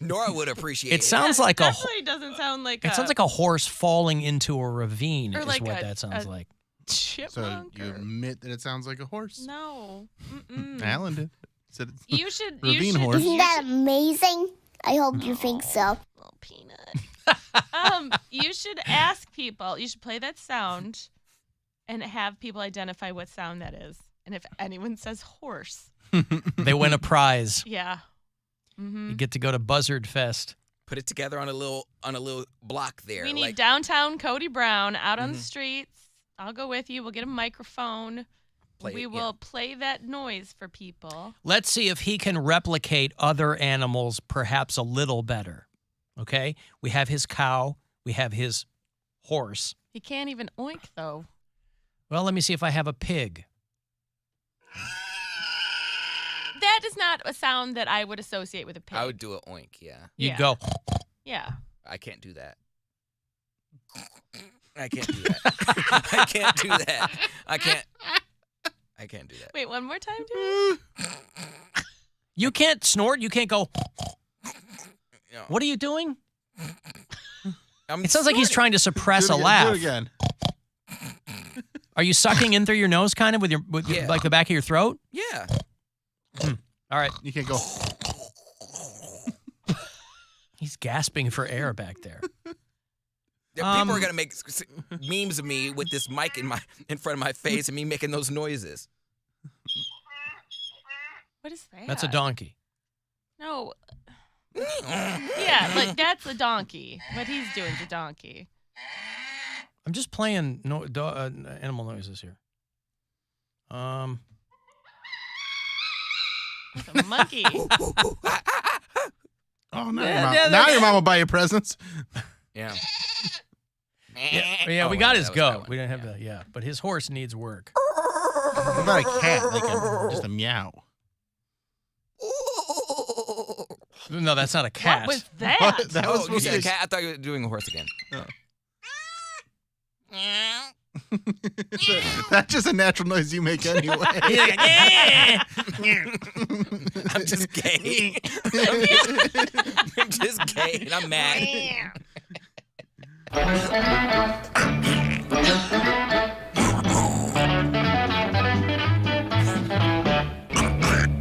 Nora would appreciate it. It sounds like a Definitely doesn't sound like it sounds like a horse falling into a ravine Or is like what a- that sounds a- like. So chipmunk. you admit that it sounds like a horse? No. Mm-mm. Alan did. Said it's You should. ravine horse. Isn't that amazing? I hope you think so. Little peanut. You should ask people. You should play that sound, and have people identify what sound that is. And if anyone says horse, They win a prize. yeah. Mm-hmm. You get to go to Buzzard Fest. Put it together on a little block there. We need like, downtown Cody Brown out on the streets. I'll go with you. We'll get a microphone. We will play that noise for people. Let's see if he can replicate other animals perhaps a little better. Okay? We have his cow. We have his horse. He can't even oink, though. Well, let me see if I have a pig. That is not a sound that I would associate with a pig. I would do an oink, yeah. You'd Yeah. go, Yeah. I can't do that. I can't do that. I can't do that. I can't do that. Wait, one more time, dude. You can't snort. You can't go. What are you doing? It sounds like he's trying to suppress a laugh. Do it again. Are you sucking in through your nose, kind of, with like the back of your throat? Yeah. All right. You can't go. He's gasping for air back there. People are gonna make memes of me with this mic in front of my face and me making those noises. What is that? That's a donkey. No. Yeah, like that's a donkey. What he's doing is a donkey. I'm just playing animal noises here. Like a monkey. Oh, now your mom will buy you presents. Yeah. Yeah, we got his goat. We didn't have the but his horse needs work. What about a cat? Like just a meow. No, that's not a cat. What was that? What? That was you supposed said to a be cat? I thought you were doing a horse again. Oh. That's just a natural noise you make anyway. I'm just gay. I'm just gay and I'm mad.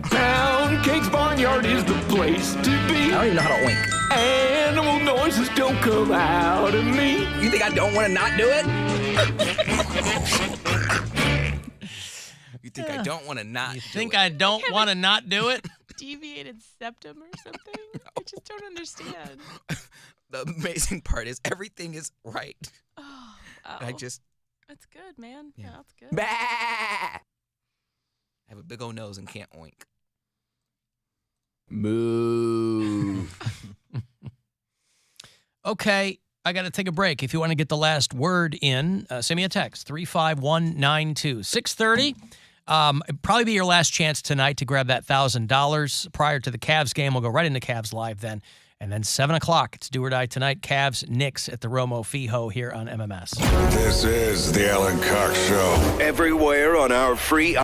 Poundcake's Barnyard is the place to be. I don't even know how to wink. Animal noises don't come out of me. You think I don't want to not do it? You think I don't want to not You think I don't want to not do it? Deviated septum or something? I just don't understand. The amazing part is everything is right. Oh. That's good, man. Yeah, that's good. Bah! I have a big old nose and can't oink. Moo. Okay, I got to take a break. If you want to get the last word in, send me a text, 35192. 6:30. It'd probably be your last chance tonight to grab that $1,000 prior to the Cavs game. We'll go right into Cavs Live then. And then 7 o'clock, it's Do or Die tonight. Cavs, Knicks at the Romo Fijo here on MMS. This is the Alan Cox Show. Everywhere on our free